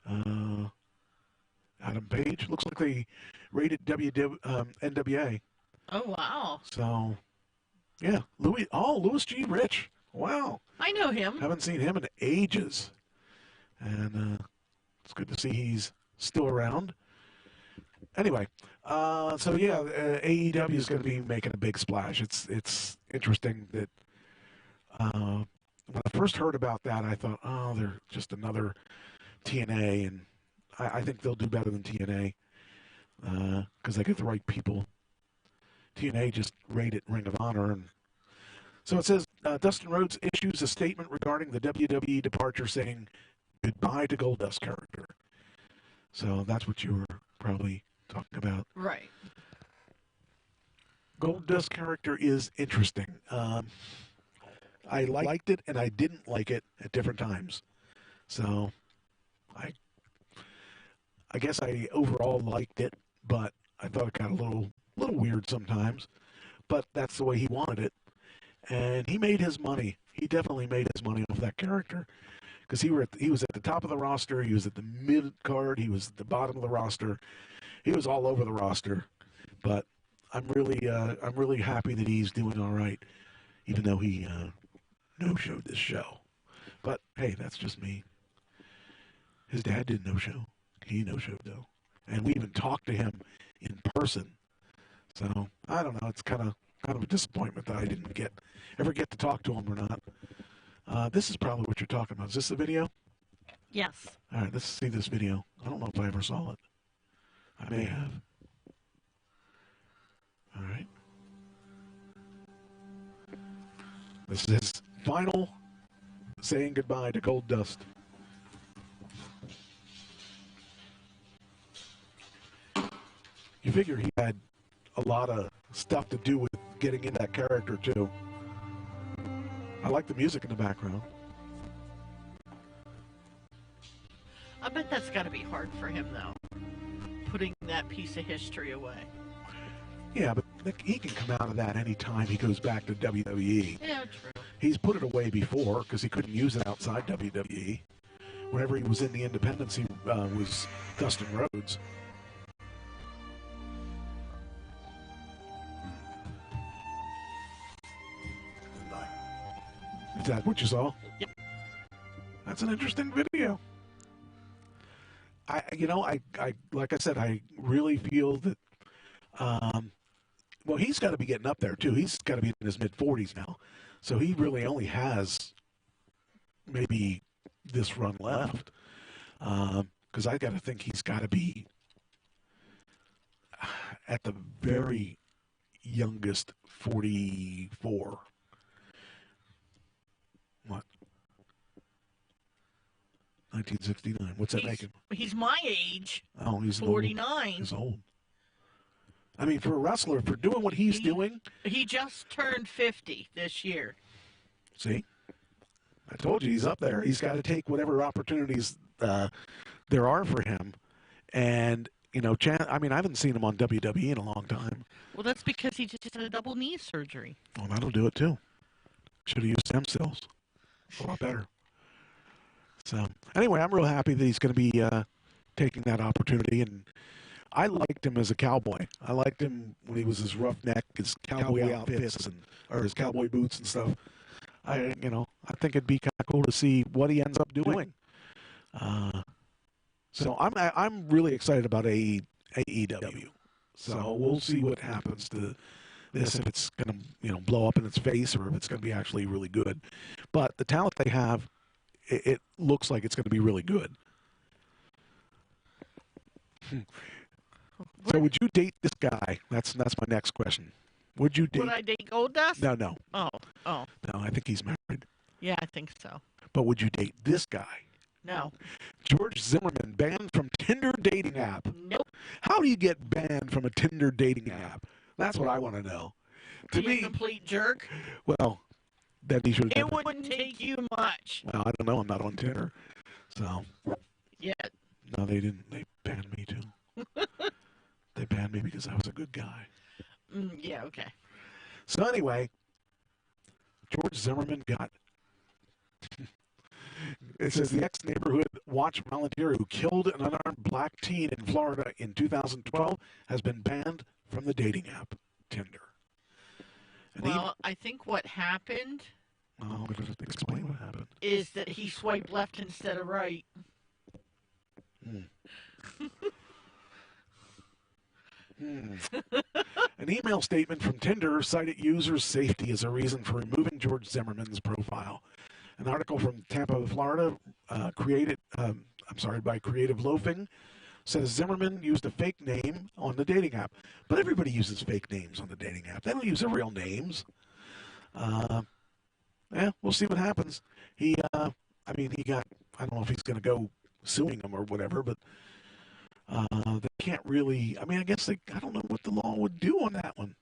Adam Page. Looks like they rated NWA. Oh, wow. So, yeah. Louis G. Rich. Wow. I know him. Haven't seen him in ages. And it's good to see he's still around. Anyway, AEW is going to be making a big splash. It's interesting that when I first heard about that, I thought, they're just another TNA, and I think they'll do better than TNA because they get the right people. TNA just rated Ring of Honor. And so it says, Dustin Rhodes issues a statement regarding the WWE departure saying goodbye to Goldust character. So that's what you were probably talking about. Right. Goldust character is interesting. I liked it and I didn't like it at different times. So I guess I overall liked it, but I thought it got a little weird sometimes. But that's the way he wanted it. And he made his money. He definitely made his money off that character. Because he was at the top of the roster, he was at the mid card, he was at the bottom of the roster. He was all over the roster. But I'm really happy that he's doing all right, even though he no-showed this show. But hey, that's just me. His dad did no-show. He no-showed though, and we even talked to him in person. So I don't know. It's kind of a disappointment that I didn't ever get to talk to him or not. This is probably what you're talking about. Is this the video? Yes. All right, let's see this video. I don't know if I ever saw it. I may have. All right. This is his final saying goodbye to Goldust. You figure he had a lot of stuff to do with getting in that character, too. I like the music in the background. I bet that's got to be hard for him, though, putting that piece of history away. Yeah, but he can come out of that anytime he goes back to WWE. Yeah, true. He's put it away before because he couldn't use it outside WWE. Whenever he was in the independents, he was Dustin Rhodes. Is that what you saw? Yep. That's an interesting video. I like I said, I really feel that. Well, he's got to be getting up there too. He's got to be in his mid-40s now, so he really only has maybe this run left. Because I got to think he's got to be at the very youngest 44. What? 1969. What's that make him? He's my age. Oh, he's 49. He's old. I mean, for a wrestler, for doing what he's doing. He just turned 50 this year. See? I told you he's up there. He's got to take whatever opportunities there are for him. And, I haven't seen him on WWE in a long time. Well, that's because he just had a double knee surgery. Well, that'll do it, too. Should have used stem cells. A lot better. So, anyway, I'm real happy that he's going to be taking that opportunity. And I liked him as a cowboy. I liked him when he was his roughneck, his cowboy outfits, or his cowboy boots and stuff. I think it'd be kind of cool to see what he ends up doing. So I'm really excited about AEW. So we'll see what happens to this, if it's going to blow up in its face or if it's going to be actually really good. But the talent they have, it looks like it's going to be really good. So would you date this guy? That's my next question. Would you date? Would I date Goldust? No. Oh. No, I think he's married. Yeah, I think so. But would you date this guy? No. George Zimmerman, banned from Tinder dating app. Nope. How do you get banned from a Tinder dating app? That's what I want to know. To me, a complete jerk. Well, then he should. It wouldn't take you much. Well, I don't know. I'm not on Tinder, so. Yet. No, they didn't. They banned me too. They banned me because I was a good guy. Yeah. Okay. So anyway, George Zimmerman got. It says the ex-neighborhood watch volunteer who killed an unarmed black teen in Florida in 2012 has been banned from the dating app Tinder. And I think what happened. Oh, explain what happened. Is that he swiped left instead of right. An email statement from Tinder cited users' safety as a reason for removing George Zimmerman's profile. An article from Tampa, Florida, by Creative Loafing, says Zimmerman used a fake name on the dating app. But everybody uses fake names on the dating app. They don't use their real names. We'll see what happens. He got, I don't know if he's going to go suing them or whatever, but they can't really, I guess I don't know what the law would do on that one.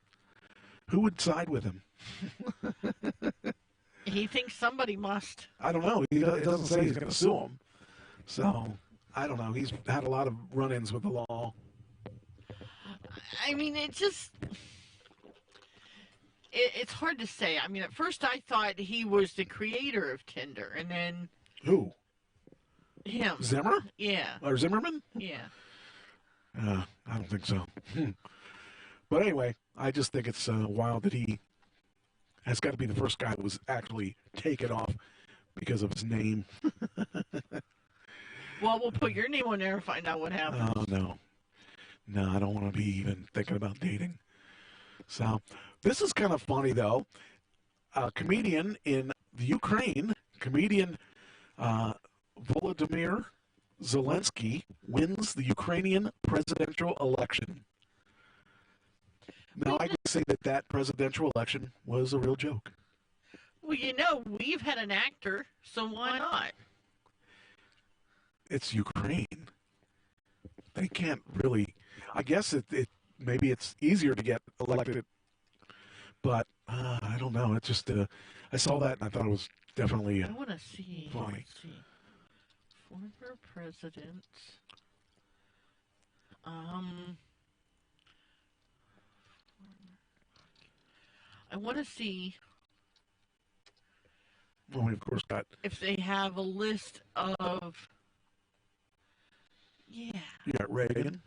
Who would side with him? He thinks somebody must. I don't know. It doesn't say he's going to sue him. So, I don't know. He's had a lot of run-ins with the law. I mean, it's hard to say. I mean, at first I thought he was the creator of Tinder, and then... Who? Him. Zimmer? Yeah. Or Zimmerman? Yeah. I don't think so. But anyway, I just think it's wild that he has got to be the first guy that was actually taken off because of his name. Well, we'll put your name on there and find out what happens. Oh, no. No, I don't want to be even thinking about dating. So, this is kind of funny, though. A comedian in the Ukraine, comedian Volodymyr Zelensky wins the Ukrainian presidential election. Now, I can say that presidential election was a real joke. Well, you know, we've had an actor, so why not? It's Ukraine. They can't really... I guess maybe it's easier to get elected, but I don't know. It's just... I saw that and I thought it was definitely I want to see. funny. Let's see. Former president. I want to see Well, we of course got... if they have a list of... Yeah. You got Reagan.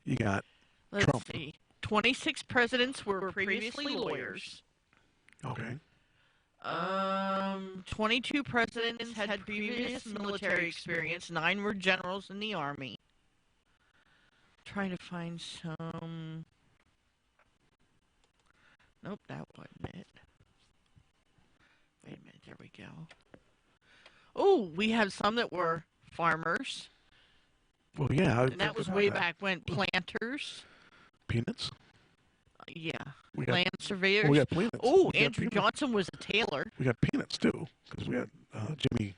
You got Let's Trump. see. 26 presidents were previously lawyers. Okay. 22 presidents had previous military experience. 9 were generals in the army. Trying to find some... Nope, that wasn't it. Wait a minute, there we go. Oh, we have some that were farmers. Well, yeah. And that was way back when. Planters. Peanuts? Yeah. We got- Land surveyors. Well, we got Peanuts. Oh, We got Andrew Peanuts. Johnson was a tailor. We got Peanuts, too, because we had Jimmy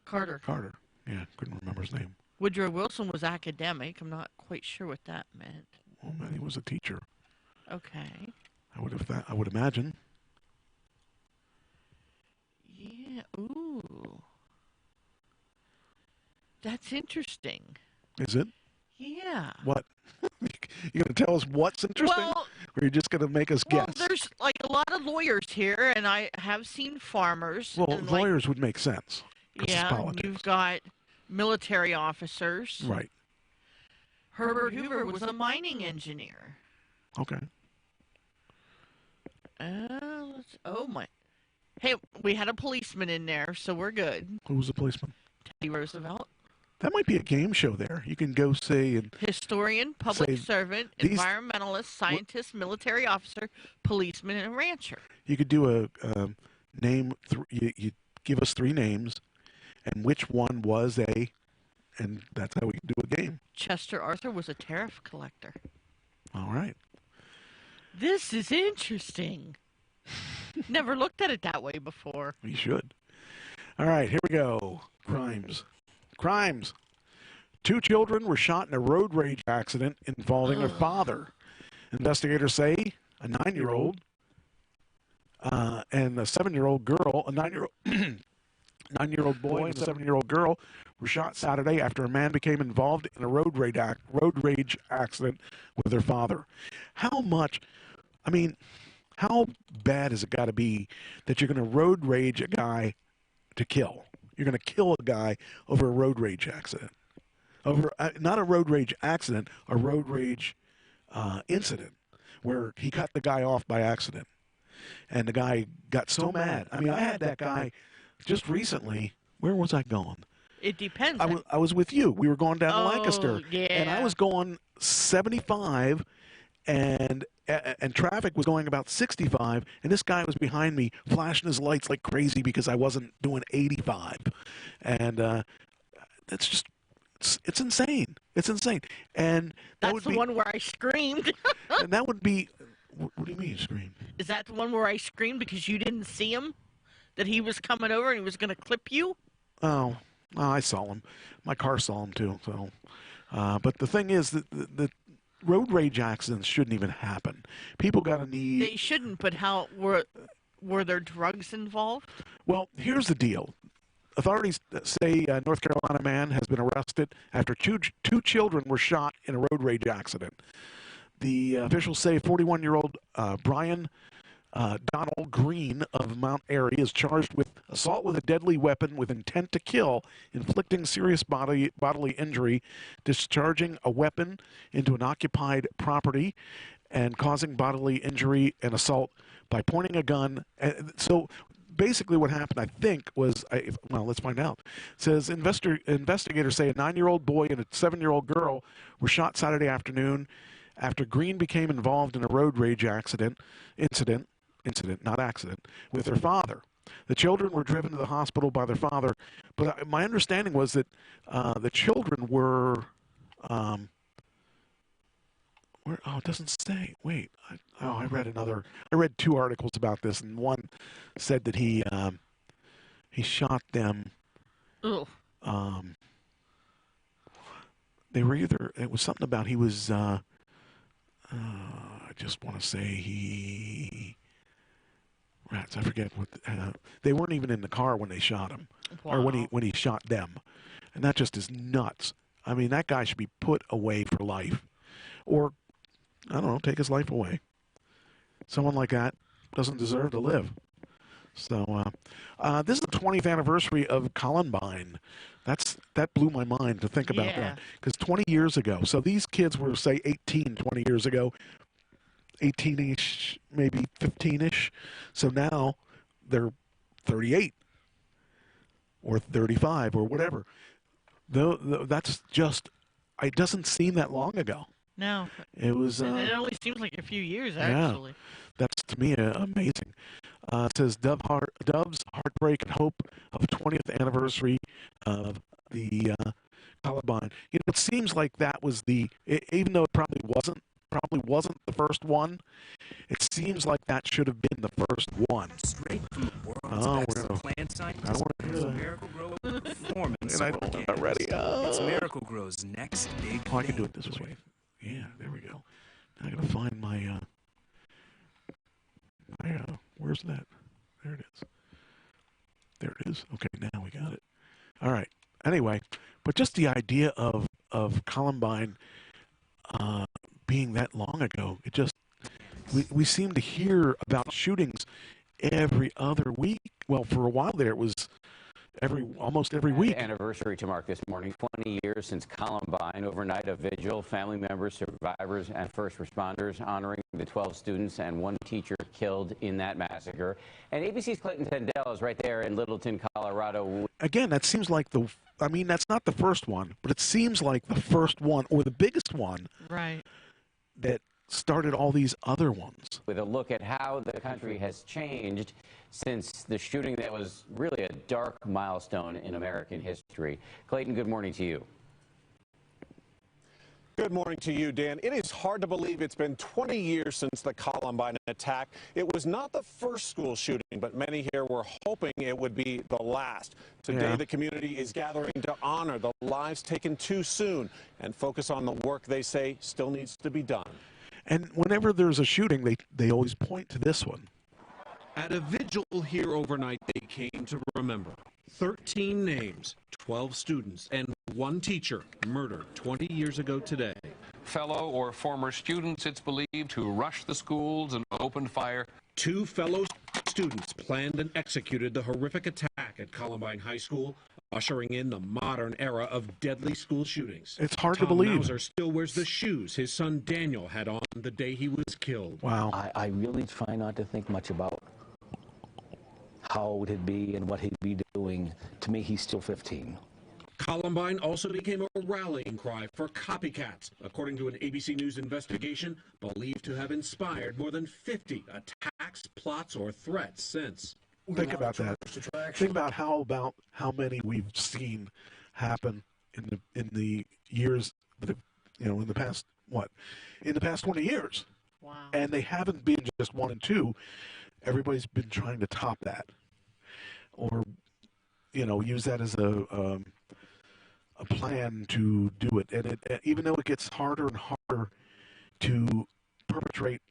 Carter. Carter. Yeah, couldn't remember his name. Woodrow Wilson was academic. I'm not quite sure what that meant. Oh, man, he was a teacher. Okay. I would imagine. Yeah. Ooh. That's interesting. Is it? Yeah. What? You going to tell us what's interesting? Well, or are you just going to make us well, guess? there's like a lot of lawyers here, and I have seen farmers. Well, and, like, lawyers would make sense. 'Cause yeah, it's politics. you've got military officers. Right. Herbert Hoover was a mining engineer. Okay. Oh my. Hey, we had a policeman in there, so we're good. Who was the policeman? Teddy Roosevelt. That might be a game show there. You can go say and Historian, public Say, servant, these- environmentalist, scientist, military officer, policeman, and rancher. you could do a name. You give us 3 names, and which one was a, and that's how we can do a game. Chester Arthur was a tariff collector. All right. This is interesting. Never looked at it that way before. We should. All right, here we go. Crimes. 2 children were shot in a road rage accident involving their father. Investigators say a 9-year-old and a 7-year-old girl, a 9-year-old boy and a 7-year-old girl were shot Saturday after a man became involved in a road rage accident with their father. How bad has it got to be that you're going to road rage a guy to kill? You're going to kill a guy over a road rage accident. Over not a road rage accident, a road rage incident where he cut the guy off by accident. And the guy got so mad. I mean, I had that guy just recently. Where was I going? It depends. I was with you. We were going down to Lancaster. Yeah. And I was going 75 and traffic was going about 65, and this guy was behind me flashing his lights like crazy because I wasn't doing 85. And it's just, it's insane. It's insane. And that That's would the be, one where I screamed. and that would be, what do you mean scream? Is that the one where I screamed because you didn't see him? That he was coming over and he was going to clip you? Oh, I saw him. My car saw him too. So, but the thing is that road rage accidents shouldn't even happen. People got to need. They shouldn't, but how were there drugs involved? Well, here's the deal. Authorities say a North Carolina man has been arrested after two children were shot in a road rage accident. The officials say 41-year-old Brian Donald Green of Mount Airy is charged with assault with a deadly weapon with intent to kill, inflicting serious bodily injury, discharging a weapon into an occupied property, and causing bodily injury and assault by pointing a gun. So basically what happened, I think, was, well, let's find out. It says investigators say a 9-year-old boy and a 7-year-old girl were shot Saturday afternoon after Green became involved in a road rage incident, not accident, with their father. The children were driven to the hospital by their father, but my understanding was that the children were, it doesn't say. Wait, I read 2 articles about this, and one said that he shot them. Oh. They were it was something about he was, I just want to say rats, I forget what, they weren't even in the car when they shot him, or when he shot them. And that just is nuts. I mean, that guy should be put away for life. Or, I don't know, take his life away. Someone like that doesn't deserve to live. So, this is the 20th anniversary of Columbine. That blew my mind to think about that. Because 20 years ago, so these kids were, say, 18 20 years ago. 18-ish, maybe 15-ish. So now they're 38 or 35 or whatever. That's just, it doesn't seem that long ago. No. It was. It only seems like a few years, actually. Yeah, that's, to me, amazing. It says Dove's heartbreak and hope of the 20th anniversary of the Columbine. You know, it seems like that was even though it probably wasn't the first one, it seems like that should have been the first one. Straight from the world's best plant scientist, Miracle-Gro Performance. And I don't know already. It's Miracle-Gro's next big I can do it this way. Yeah, there we go. Now I gotta find my where's that? There it is. There it is. Okay, now we got it. All right. Anyway, but just the idea of Columbine being that long ago, it just, we seem to hear about shootings every other week. Well, for a while there, it was almost every week. Anniversary to mark this morning, 20 years since Columbine. Overnight, a vigil, family members, survivors, and first responders honoring the 12 students and 1 teacher killed in that massacre. And ABC's Clayton Tendell is right there in Littleton, Colorado. Again, that seems like that's not the first one, but it seems like the first one, or the biggest one, right, that started all these other ones. With a look at how the country has changed since the shooting that was really a dark milestone in American history. Clayton, good morning to you. Good morning to you, Dan. It is hard to believe it's been 20 years since the Columbine attack. It was not the first school shooting, but many here were hoping it would be the last. Today, the community is gathering to honor the lives taken too soon and focus on the work they say still needs to be done. And whenever there's a shooting, they always point to this one. At a vigil here overnight, they came to remember 13 names, 12 students, and 1 teacher murdered 20 years ago today. Fellow or former students, it's believed, who rushed the schools and opened fire. 2 fellow students planned and executed the horrific attack at Columbine High School, ushering in the modern era of deadly school shootings. It's hard to believe. Tom Mauser still wears the shoes his son Daniel had on the day he was killed. Wow. I really try not to think much about how would it be and what he'd be doing. To me, he's still 15. Columbine also became a rallying cry for copycats, according to an ABC News investigation believed to have inspired more than 50 attacks, plots, or threats since. Think about that. Think about how many we've seen happen in the years that have, in the past 20 years. Wow. And they haven't been just 1 and 2. Everybody's been trying to top that, or use that as a plan to do it. And even though it gets harder and harder to perpetrate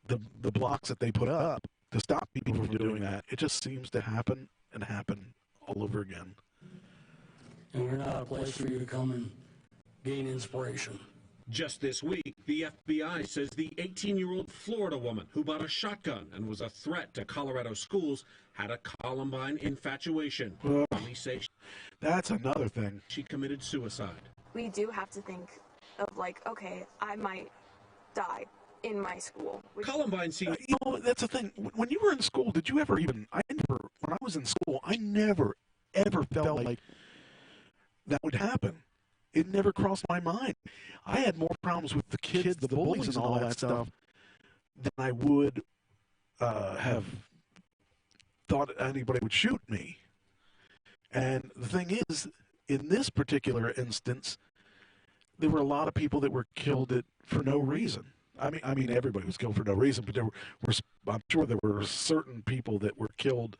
the blocks that they put up to stop people from doing that. It just seems to happen and happen all over again. And we're not a place for you to come and gain inspiration. Just this week, the FBI says the 18-year-old Florida woman who bought a shotgun and was a threat to Colorado schools had a Columbine infatuation. Police say that's another thing. She committed suicide. We do have to think of, like, okay, I might die in my school. Columbine seems... You know, that's the thing. When you were in school, did you ever even... when I was in school, I never, ever felt like that would happen. It never crossed my mind. I had more problems with the kids, the bullies, and all that stuff than I would have thought anybody would shoot me. And the thing is, in this particular instance, there were a lot of people that were killed for no reason. I mean, everybody was killed for no reason, but I'm sure there were certain people that were killed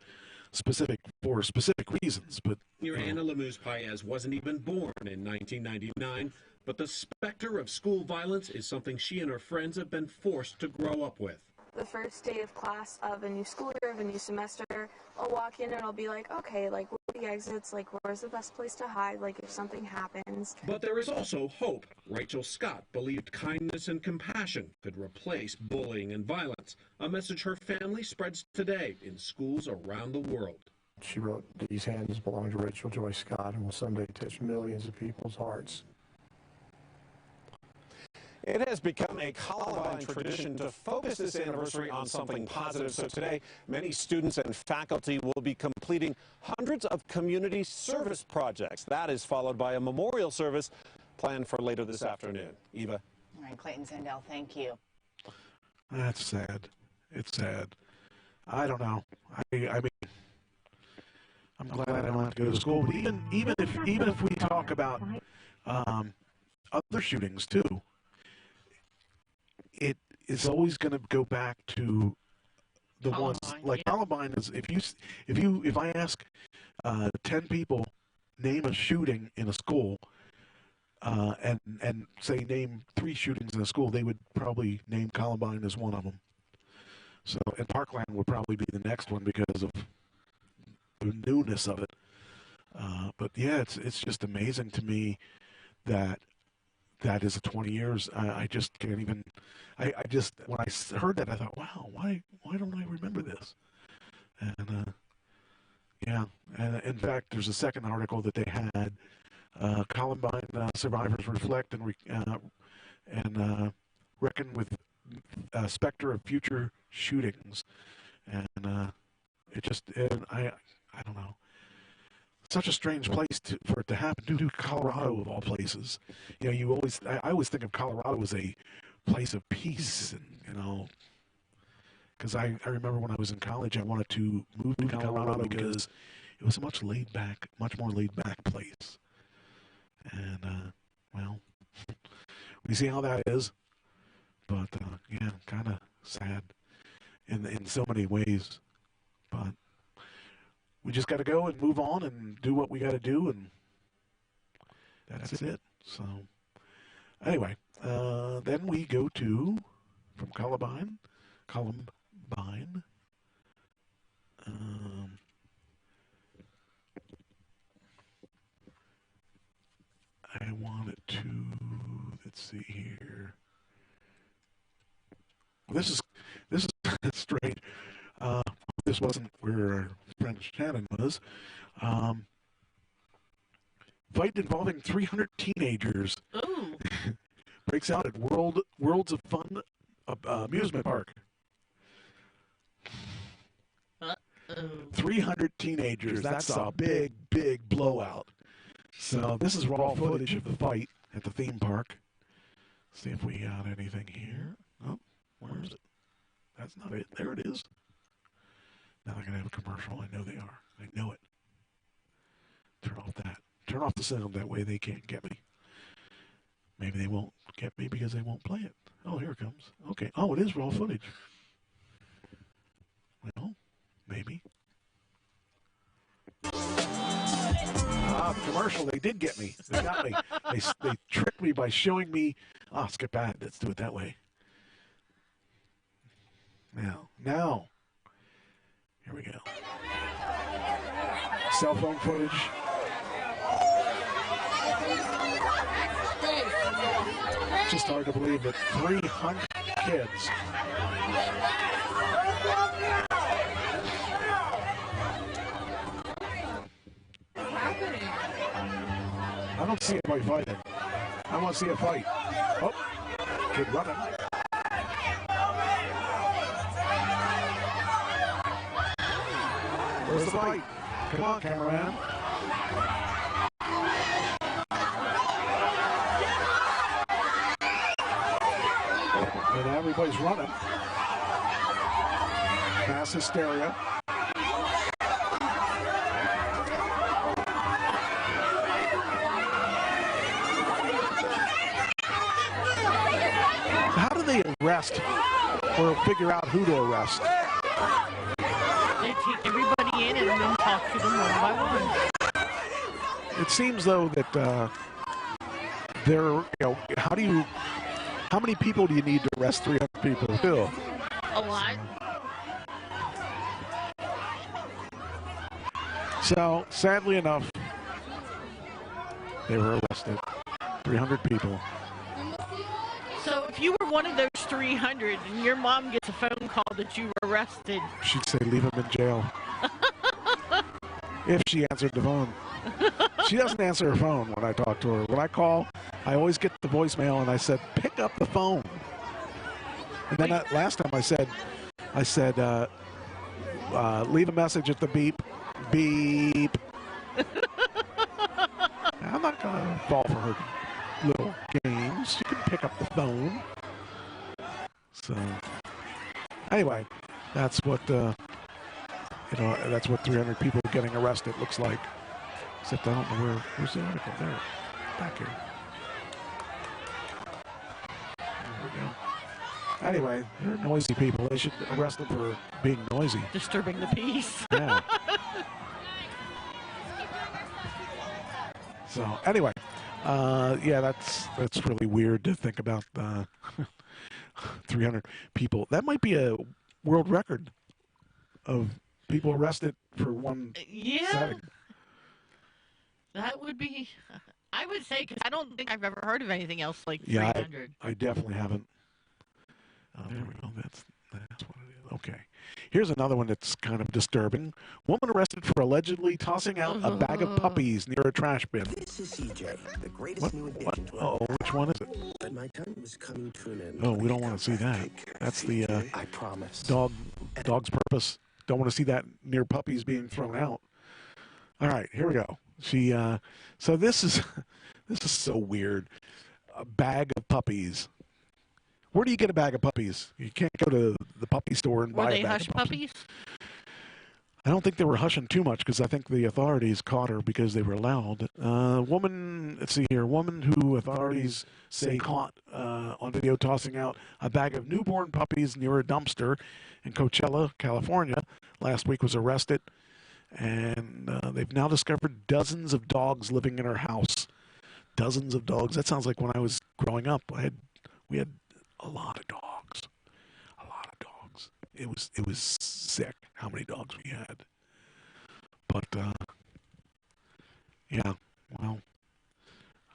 for specific reasons. But Anna Lemus-Paez wasn't even born in 1999, but the specter of school violence is something she and her friends have been forced to grow up with. The first day of class of a new school year, of a new semester, I'll walk in and I'll be like, okay, like, where are the exits? Like, where's the best place to hide? Like, if something happens. But there is also hope. Rachel Scott believed kindness and compassion could replace bullying and violence, a message her family spreads today in schools around the world. She wrote, "These hands belong to Rachel Joy Scott and will someday touch millions of people's hearts." It has become a Columbine tradition to focus this anniversary on something positive. So today, many students and faculty will be completing hundreds of community service projects. That is followed by a memorial service planned for later this afternoon. Eva. All right, Clayton Sandell, thank you. That's sad. It's sad. I don't know. I mean, I'm glad I don't have to go to school. But even if we talk about other shootings too, it is always going to go back to the ones like Columbine. Is if I ask 10 people name a shooting in a school and say name 3 shootings in a school, they would probably name Columbine as one of them. So, and Parkland would probably be the next one because of the newness of it. But yeah, it's just amazing to me that is 20 years. I just can't even. I just when I heard that, I thought, wow, why don't I remember this? And yeah, and in fact, there's a second article that they had. Columbine survivors reflect and reckon with specter of future shootings, and I don't know. Such a strange place for it to happen to Colorado of all places. You know, I always think of Colorado as a place of peace, and because I remember when I was in college, I wanted to move to Colorado because it was a much more laid back place. And well, we see how that is. But yeah, kind of sad in so many ways. But we just got to go and move on and do what we got to do, and that's it. So anyway, then we go to from Columbine. I wanted to. Let's see here. This is strange. This wasn't where our friend Shannon was. Fight involving 300 teenagers breaks out at Worlds of Fun amusement park. 300 teenagers. That's a big blowout. So this is raw footage of the fight at the theme park. See if we got anything here. Oh, where is it? That's not it. There it is. Now they're going to have a commercial. I know they are. I know it. Turn off that. Turn off the sound. That way they can't get me. Maybe they won't get me because they won't play it. Oh, here it comes. Okay. Oh, it is raw footage. Well, maybe. commercial. They did get me. They got me. They tricked me by showing me. Oh, skip that. Let's do it that way. Now. Here we go. Cell phone footage. It's just hard to believe that 300 kids. I don't see anybody fighting. I want to see a fight. Oh, kid running. Where's the fight? Come on, cameraman. And everybody's running. Mass hysteria. How do they arrest or figure out who to arrest? They take everybody in and then talk to them one by one. It seems though that how many people do you need to arrest 300 people? Still, a lot. So sadly enough, they were arrested. 300 people. So if you were one of those 300 and your mom gets a phone call that you were arrested, She'd say, leave him in jail. If she answered the phone. She doesn't answer her phone when I talk to her. When I call, I always get the voicemail, and I said, pick up the phone. And then last time I said, leave a message at the beep, beep. I'm not going to fall for her little games. You can pick up the phone. So, anyway, that's what that's what 300 people getting arrested looks like. Except I don't know where's the article there. Back here. There we go. Anyway, they're noisy people. They should arrest them for being noisy. disturbing the peace. Yeah. So anyway, yeah, that's really weird to think about. 300 people. That might be a world record of people arrested for one setting. That would be, I would say, because I don't think I've ever heard of anything else like 300. 300. I definitely haven't. There we go. That's what it is. Okay. Here's another one that's kind of disturbing. Woman arrested for allegedly tossing out a bag of puppies near a trash bin. This is CJ, the greatest new addition to Oh, which one is it? But my time was coming to an end. Oh, we don't want to see that. That's the I promise. Dog's purpose. Don't want to see that near puppies being thrown out. All right, here we go. She so this is so weird. A bag of puppies. Where do you get a bag of puppies? You can't go to the puppy store and buy a bag of puppies. Were they hush puppies? I don't think they were hushing too much because I think the authorities caught her because they were loud. Woman, let's see here. Woman who authorities say caught on video tossing out a bag of newborn puppies near a dumpster in Coachella, California, last week was arrested. And they've now discovered dozens of dogs living in her house. Dozens of dogs. That sounds like when I was growing up. We had a lot of dogs. A lot of dogs. It was sick how many dogs we had. But yeah, well,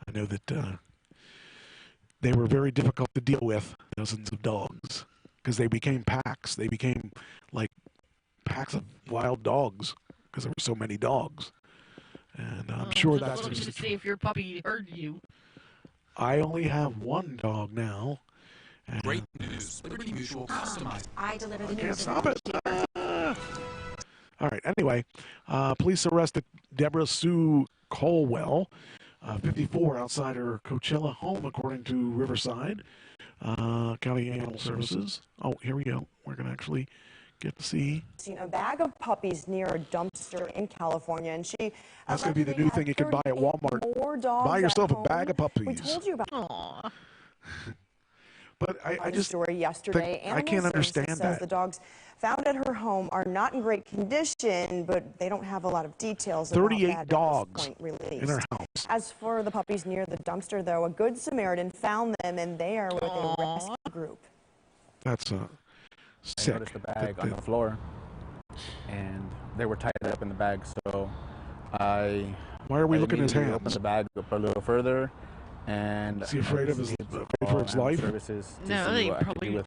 I know that they were very difficult to deal with, dozens of dogs, because they became packs. They became like packs of wild dogs because there were so many dogs. And I'm sure that's looking to see if your puppy heard you. I only have one dog now. Great news. Liberty Mutual customized. I deliver the Can't news. stop it. All right. Anyway, police arrested Deborah Sue Colwell, 54, outside her Coachella home, according to Riverside County Animal Services. Oh, here we go. We're going to actually get to see. Seen a bag of puppies near a dumpster in California, and she. That's going to be the new thing you can buy at Walmart. Buy yourself a bag of puppies. We told you about. Aww. But I just story yesterday. I can't understand says that. The dogs found at her home are not in great condition, but they don't have a lot of details. 38 about that dogs at this point released. in her house. As for the puppies near the dumpster, though, a good Samaritan found them, and they are with a rescue group. That's sick. I noticed the bag on the floor, and they were tied up in the bag. So Why are we looking at his hands? Opened the bag up a little further, and is he afraid of for his life? No, they probably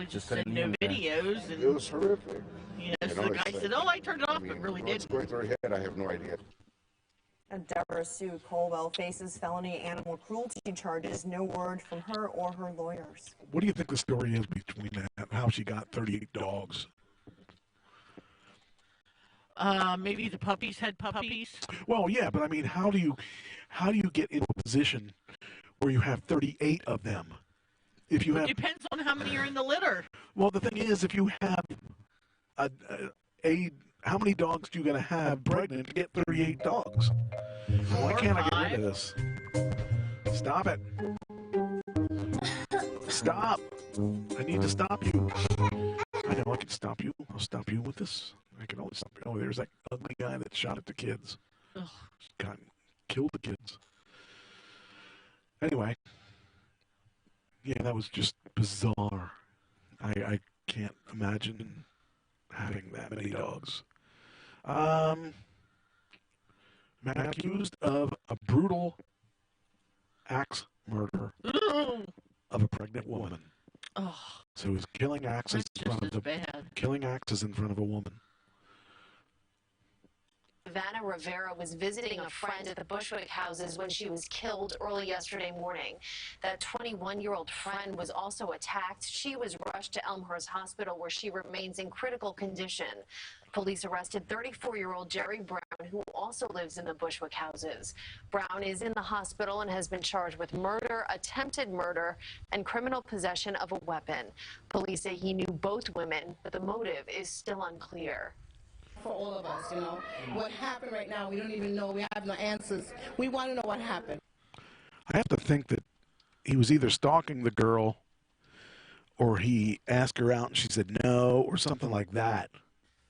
just said no videos. And it was horrific. So the guy said, "Oh, I turned it off," but really didn't. What's going through her head? I have no idea. And Deborah Sue Colwell faces felony animal cruelty charges. No word from her or her lawyers. What do you think the story is between that? How she got 38 dogs? Maybe the puppies had puppies. Well, yeah, but I mean, how do you get into a position where you have 38 of them? If you It have, depends on how many are in the litter. well, the thing is, if you have how many dogs do you gotta have pregnant to get 38 dogs? Why can't I get rid of this? Stop it! Stop! I need to stop you. I know I can stop you. I'll stop you with this. I can only stop you. Oh, there's that ugly guy that shot at the kids. God, killed the kids. Anyway, yeah, that was just bizarre. I can't imagine having that many dogs. Man accused of a brutal axe murder of a pregnant woman. So he's killing axes killing axes in front of a woman. Vanna Rivera was visiting a friend at the Bushwick houses when she was killed early yesterday morning. That 21-year-old friend was also attacked. She was rushed to Elmhurst Hospital, where she remains in critical condition. Police arrested 34-year-old Jerry Brown, who also lives in the Bushwick houses. Brown is in the hospital and has been charged with murder, attempted murder, and criminal possession of a weapon. Police say he knew both women, but the motive is still unclear. For all of us, you know, what happened right now, we don't even know. We have no answers. We want to know what happened. I have to think that he was either stalking the girl or he asked her out and she said no or something like that.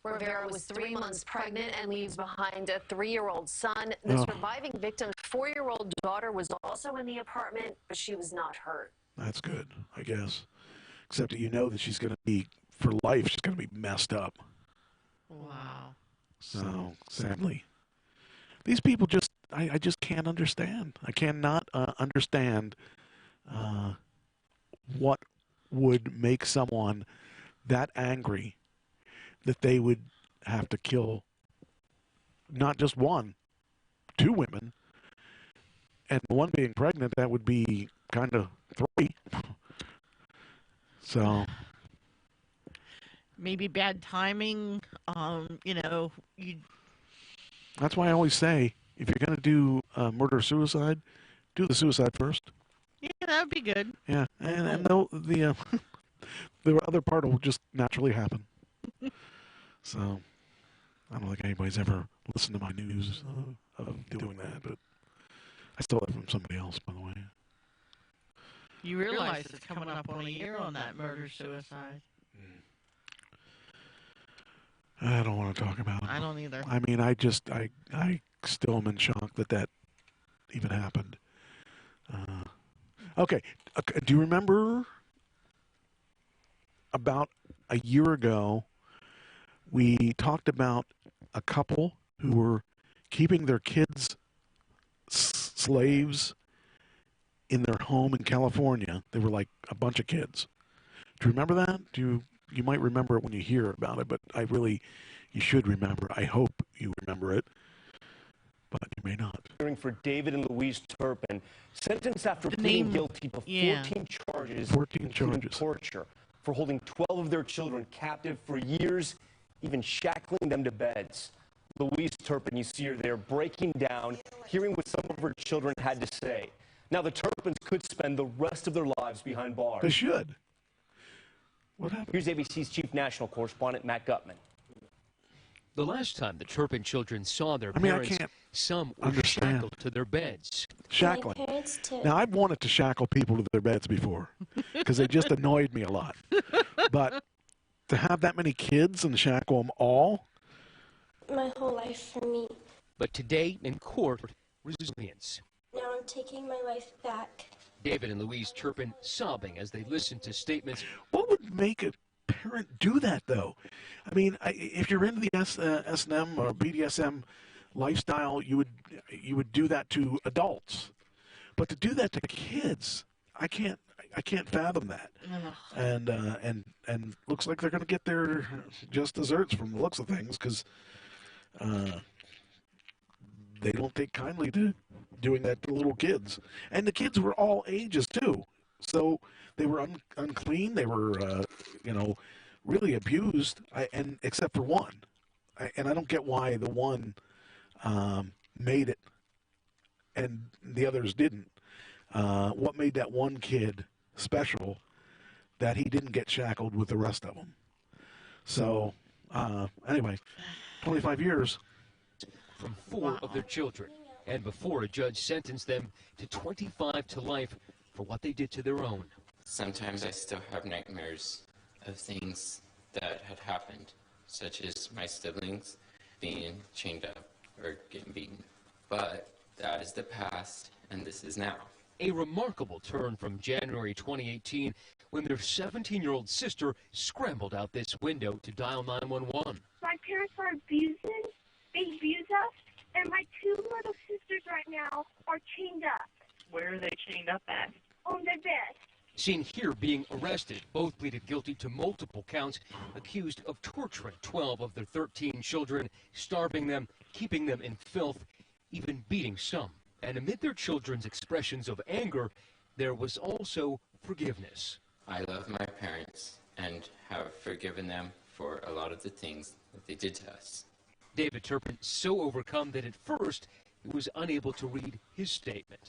Rivera was 3 months pregnant and leaves behind a 3-year-old son. The surviving victim's 4-year-old daughter was also in the apartment, but she was not hurt. That's good, I guess. Except that you know that she's going to be, for life, she's going to be messed up. Wow. So, sadly. These people just, I just can't understand. I cannot understand what would make someone that angry that they would have to kill not just one, 2 women, and one being pregnant, that would be kind of 3. So maybe bad timing. You know, that's why I always say, if you're going to do murder suicide, do the suicide first. Yeah, that would be good. Yeah, and the other part will just naturally happen. So, I don't think anybody's ever listened to my news of doing that, but I stole that from somebody else, by the way. You realize it's coming up on a year on that murder-suicide. I don't want to talk about it. I don't either. I mean, I still am in shock that even happened. Okay, do you remember about a year ago, we talked about a couple who were keeping their kids slaves in their home in California? They were like a bunch of kids. Do you remember that? You might remember it when you hear about it, but you should remember. I hope you remember it, but you may not. Hearing for David and Louise Turpin, sentenced after pleading guilty to 14 charges, including torture, for holding 12 of their children captive for years, even shackling them to beds. Louise Turpin, you see her there breaking down, hearing what some of her children had to say. Now the Turpins could spend the rest of their lives behind bars. They should. What happened? Here's ABC's chief national correspondent, Matt Gutman. The last time the Turpin children saw their I parents, can't some were understand. shackled to their beds. Shackling. Now, I've wanted to shackle people to their beds before because they just annoyed me a lot. But to have that many kids and shackle them all? My whole life for me. But today in court, resilience. Now I'm taking my life back. David and Louise Turpin sobbing as they listened to statements. What would make a parent do that, though? I mean, if you're into the S&M or BDSM lifestyle, you would do that to adults, but to do that to kids, I can't fathom that. And looks like they're going to get their just desserts from the looks of things because they don't take kindly to doing that to little kids, and the kids were all ages too, so they were unclean. They were really abused, and except for one, and I don't get why the one made it and the others didn't. What made that one kid special that he didn't get shackled with the rest of them? So anyway, 25 years. From 4 of their children, and before a judge sentenced them to 25 to life for what they did to their own. Sometimes I still have nightmares of things that had happened, such as my siblings being chained up or getting beaten. But that is the past, and this is now. A remarkable turn from January 2018 when their 17-year-old sister scrambled out this window to dial 911. My parents are abusing. They abuse us, and my 2 little sisters right now are chained up. Where are they chained up at? On their bed. Seen here being arrested, both pleaded guilty to multiple counts, accused of torturing 12 of their 13 children, starving them, keeping them in filth, even beating some. And amid their children's expressions of anger, there was also forgiveness. I love my parents and have forgiven them for a lot of the things that they did to us. David Turpin so overcome that at first he was unable to read his statement.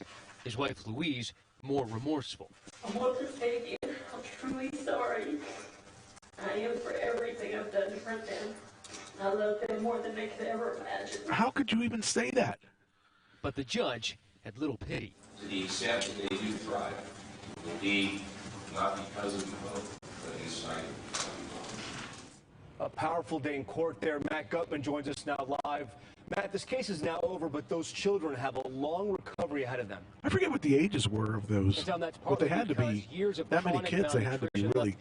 His wife Louise more remorseful. I want to say to you, I'm truly sorry. I am for everything I've done for them. I love them more than they could ever imagine. How could you even say that? But the judge had little pity. He accept that they do thrive. Indeed, not because of the vote, but in spite of the A powerful day in court there. Matt Gutman joins us now live. Matt, this case is now over, but those children have a long recovery ahead of them. I forget what the ages were of those, but they had to be, that many kids, they had to be really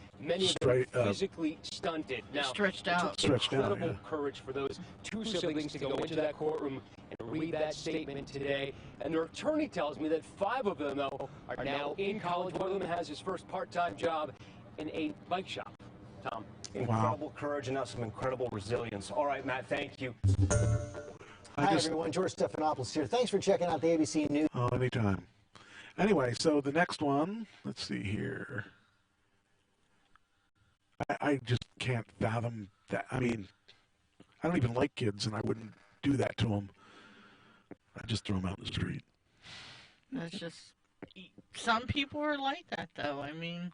physically stunted. Now, stretched out. Incredible courage for those 2 siblings to go into that courtroom and read that statement today. And their attorney tells me that 5 of them, though, are now in college. One of them has his first part-time job in a bike shop. Tom. Incredible courage and now some incredible resilience. All right, Matt, thank you. Hi, everyone. George Stephanopoulos here. Thanks for checking out the ABC News. Oh, anytime. Anyway, so the next one, let's see here. I just can't fathom that. I mean, I don't even like kids, and I wouldn't do that to them. I'd just throw them out in the street. That's just... Some people are like that, though. I mean...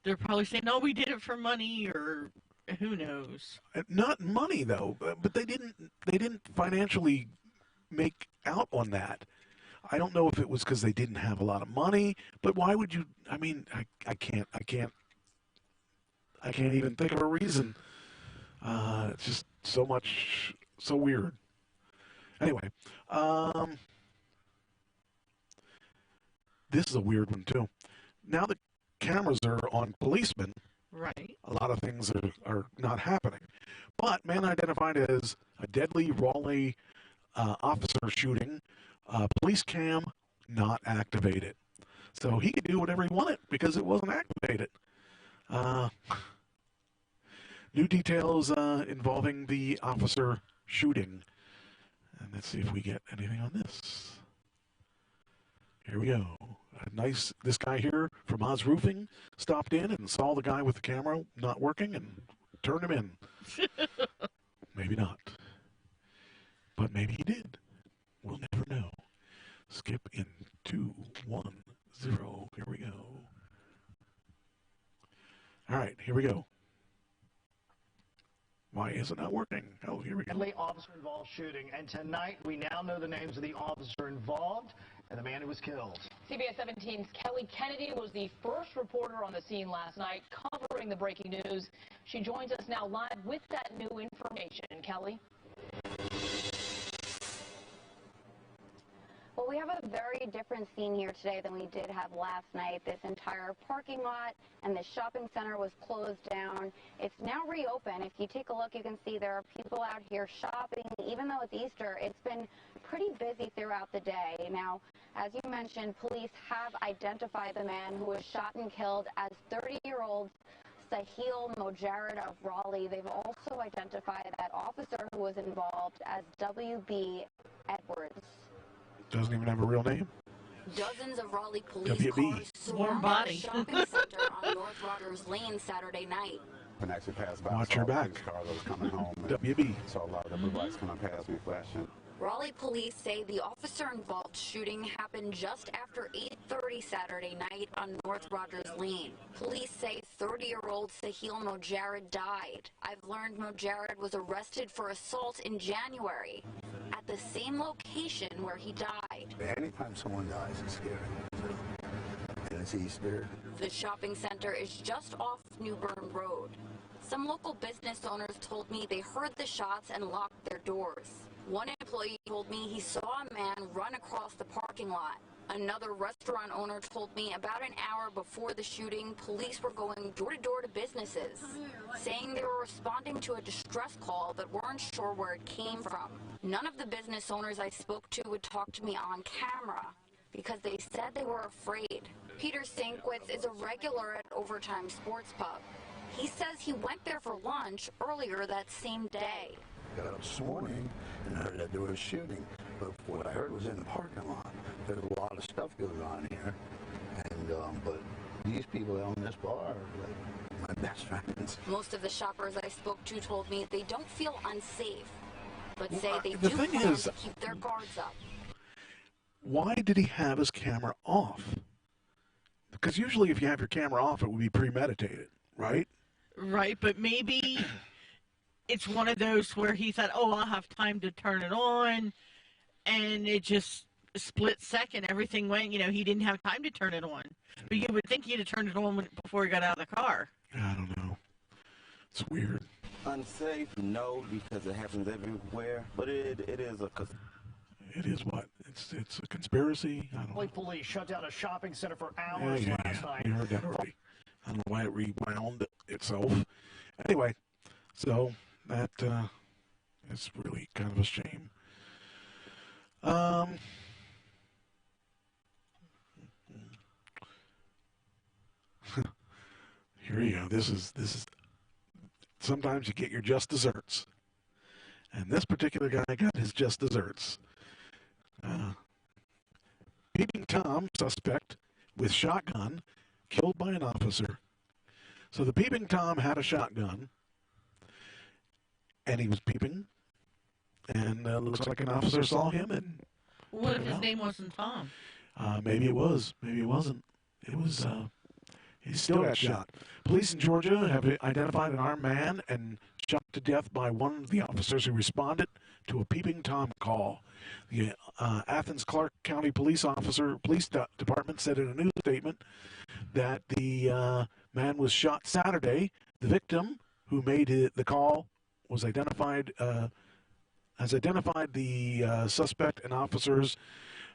They're probably saying, no, we did it for money, or who knows. Not money, though, but they didn't financially make out on that. I don't know if it was because they didn't have a lot of money, but why would you, I mean, I can't even think of a reason. It's just so weird. Anyway, this is a weird one, too. Now the cameras are on policemen. Right. A lot of things are not happening. But man identified as a deadly Raleigh officer shooting, police cam not activated. So he could do whatever he wanted because it wasn't activated. New details involving the officer shooting. And let's see if we get anything on this. Here we go. This guy here from Oz Roofing stopped in and saw the guy with the camera not working and turned him in. Maybe not. But maybe he did. We'll never know. Skip in 2, 1, 0. Here we go. All right, here we go. is it not working? Oh, here we go. Deadly officer-involved shooting, and tonight we now know the names of the officer involved and the man who was killed. CBS 17's Kelly Kennedy was the first reporter on the scene last night covering the breaking news. She joins us now live with that new information. Kelly? Well, we have a very different scene here today than we did have last night. This entire parking lot and the shopping center was closed down. It's now reopened. If you take a look, you can see there are people out here shopping. Even though it's Easter, it's been pretty busy throughout the day. Now, as you mentioned, police have identified the man who was shot and killed as 30-year-old Sahil Mojarrad of Raleigh. They've also identified that officer who was involved as W.B. Edwards. Doesn't even have a real name. Dozens of Raleigh police WB. cars surrounded a shopping center on North Rogers Lane Saturday night. When I actually passed by, Watch I saw your a back. police car that was coming home. WB. Saw a lot of the blue lights coming past me flashing. Raleigh police say the officer-involved shooting happened just after 8:30 Saturday night on North Rogers Lane. Police say 30-year-old Sahil Mojarrad died. I've learned Mojarrad was arrested for assault in January at the same location where he died. Anytime someone dies, it's scary. And it's Easter. The shopping center is just off New Bern Road. Some local business owners told me they heard the shots and locked their doors. One employee told me he saw a man run across the parking lot. Another restaurant owner told me about an hour before the shooting, police were going door to door to businesses, saying they were responding to a distress call but weren't sure where it came from. None of the business owners I spoke to would talk to me on camera because they said they were afraid. Peter Sinkwitz is a regular at Overtime Sports Pub. He says he went there for lunch earlier that same day. Got up this morning and heard that there was a shooting. But what I heard was in the parking lot. There's a lot of stuff goes on here. And, but these people that own this bar are like my best friends. Most of the shoppers I spoke to told me they don't feel unsafe, but say they the do thing plan is, to keep their guards up. Why did he have his camera off? Because usually if you have your camera off, it would be premeditated, right? Right, but maybe it's one of those where he thought, oh, I'll have time to turn it on, and it just split second, everything went, he didn't have time to turn it on. But you would think he'd have turned it on before he got out of the car. I don't know. It's weird. Unsafe? No, because it happens everywhere. But it is a... It is what? It's a conspiracy? I don't know. Raleigh police shut down a shopping center for hours Yeah, last night. you heard that already. I don't know why it rewound itself. Anyway, so that is really kind of a shame. Here you go. This is. Sometimes you get your just desserts, and this particular guy got his just desserts. Peeping Tom, suspect with shotgun, killed by an officer. So the Peeping Tom had a shotgun, and he was peeping, and looks like an officer saw him and. What if his name wasn't Tom? Maybe it was. Maybe it wasn't. It was. He still got shot. Police in Georgia have identified an armed man and shot to death by one of the officers who responded to a Peeping Tom call. The Athens Clarke County Police Department said in a news statement that the man was shot Saturday. The victim, who made the call, was identified. Has identified the suspect and officers,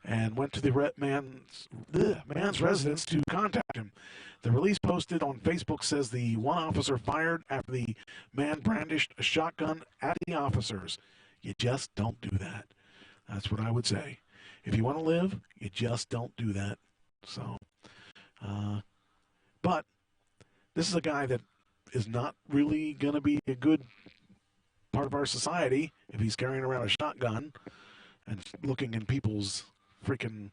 and went to the man's residence to contact him. The release posted on Facebook says the one officer fired after the man brandished a shotgun at the officers. You just don't do that. That's what I would say. If you want to live, you just don't do that. So, but this is a guy that is not really going to be a good part of our society if he's carrying around a shotgun and looking in people's freaking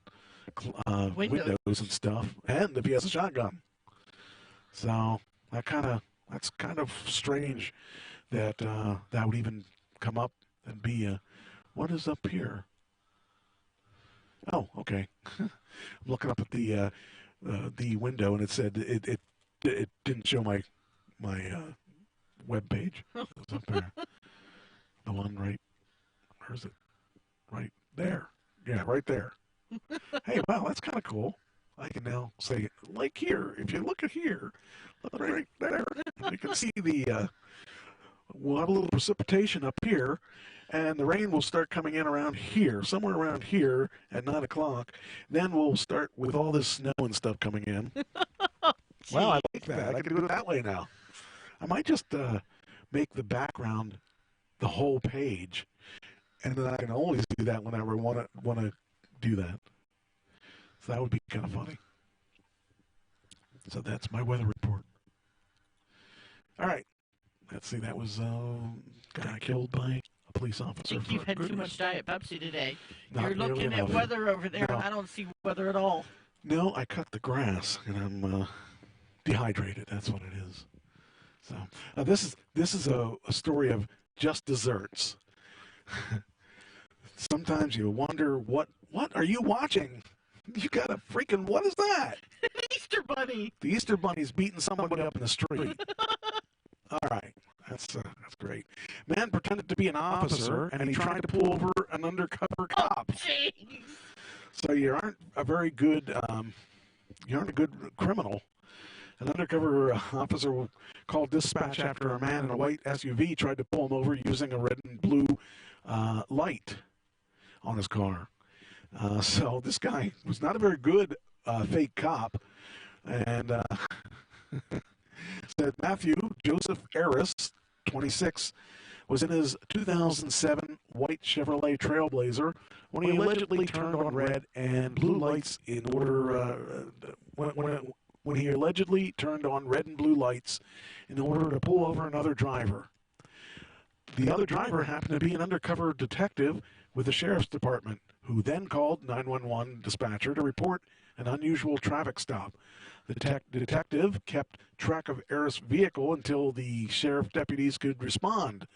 windows and stuff, and if he has a shotgun. So that's kind of strange that that would even come up and be a. What is up here? Oh, okay. I'm looking up at the window, and it said it didn't show my web page. It was up there. The one right, where's it? Right there. Yeah, right there. Hey, wow, that's kind of cool. I can now say, like here, if you look at here, look right there, you can see we'll have a little precipitation up here, and the rain will start coming in around here, somewhere around here at 9 o'clock. Then we'll start with all this snow and stuff coming in. Wow, I like that. I can do it that way now. I might just make the background the whole page, and then I can always do that whenever I want to do that. So that would be kind of funny. So that's my weather report. All right. Let's see. That was a guy killed by a police officer. I think you've had too much Diet Pepsi today. Not You're looking nearly at enough. weather over there, No. and I don't see weather at all. No, I cut the grass, and I'm dehydrated. That's what it is. So this is a story of just desserts. Sometimes you wonder what are you watching? You got a freaking, what is that? Easter Bunny. The Easter Bunny's beating somebody up in the street. All right, that's great. Man pretended to be an officer, and he tried to pull over an undercover cop. Jeez. So you aren't a very good, you aren't a good criminal. An undercover officer called dispatch after a man in a white SUV tried to pull him over using a red and blue light on his car. So this guy was not a very good fake cop, and said Matthew Joseph Harris, 26, was in his 2007 white Chevrolet Trailblazer when he allegedly turned on red and blue lights in order when he allegedly turned on red and blue lights in order to pull over another driver. The other driver happened to be an undercover detective with the sheriff's department, who then called 911 dispatcher to report an unusual traffic stop. The detective kept track of Harris' vehicle until the sheriff deputies could respond.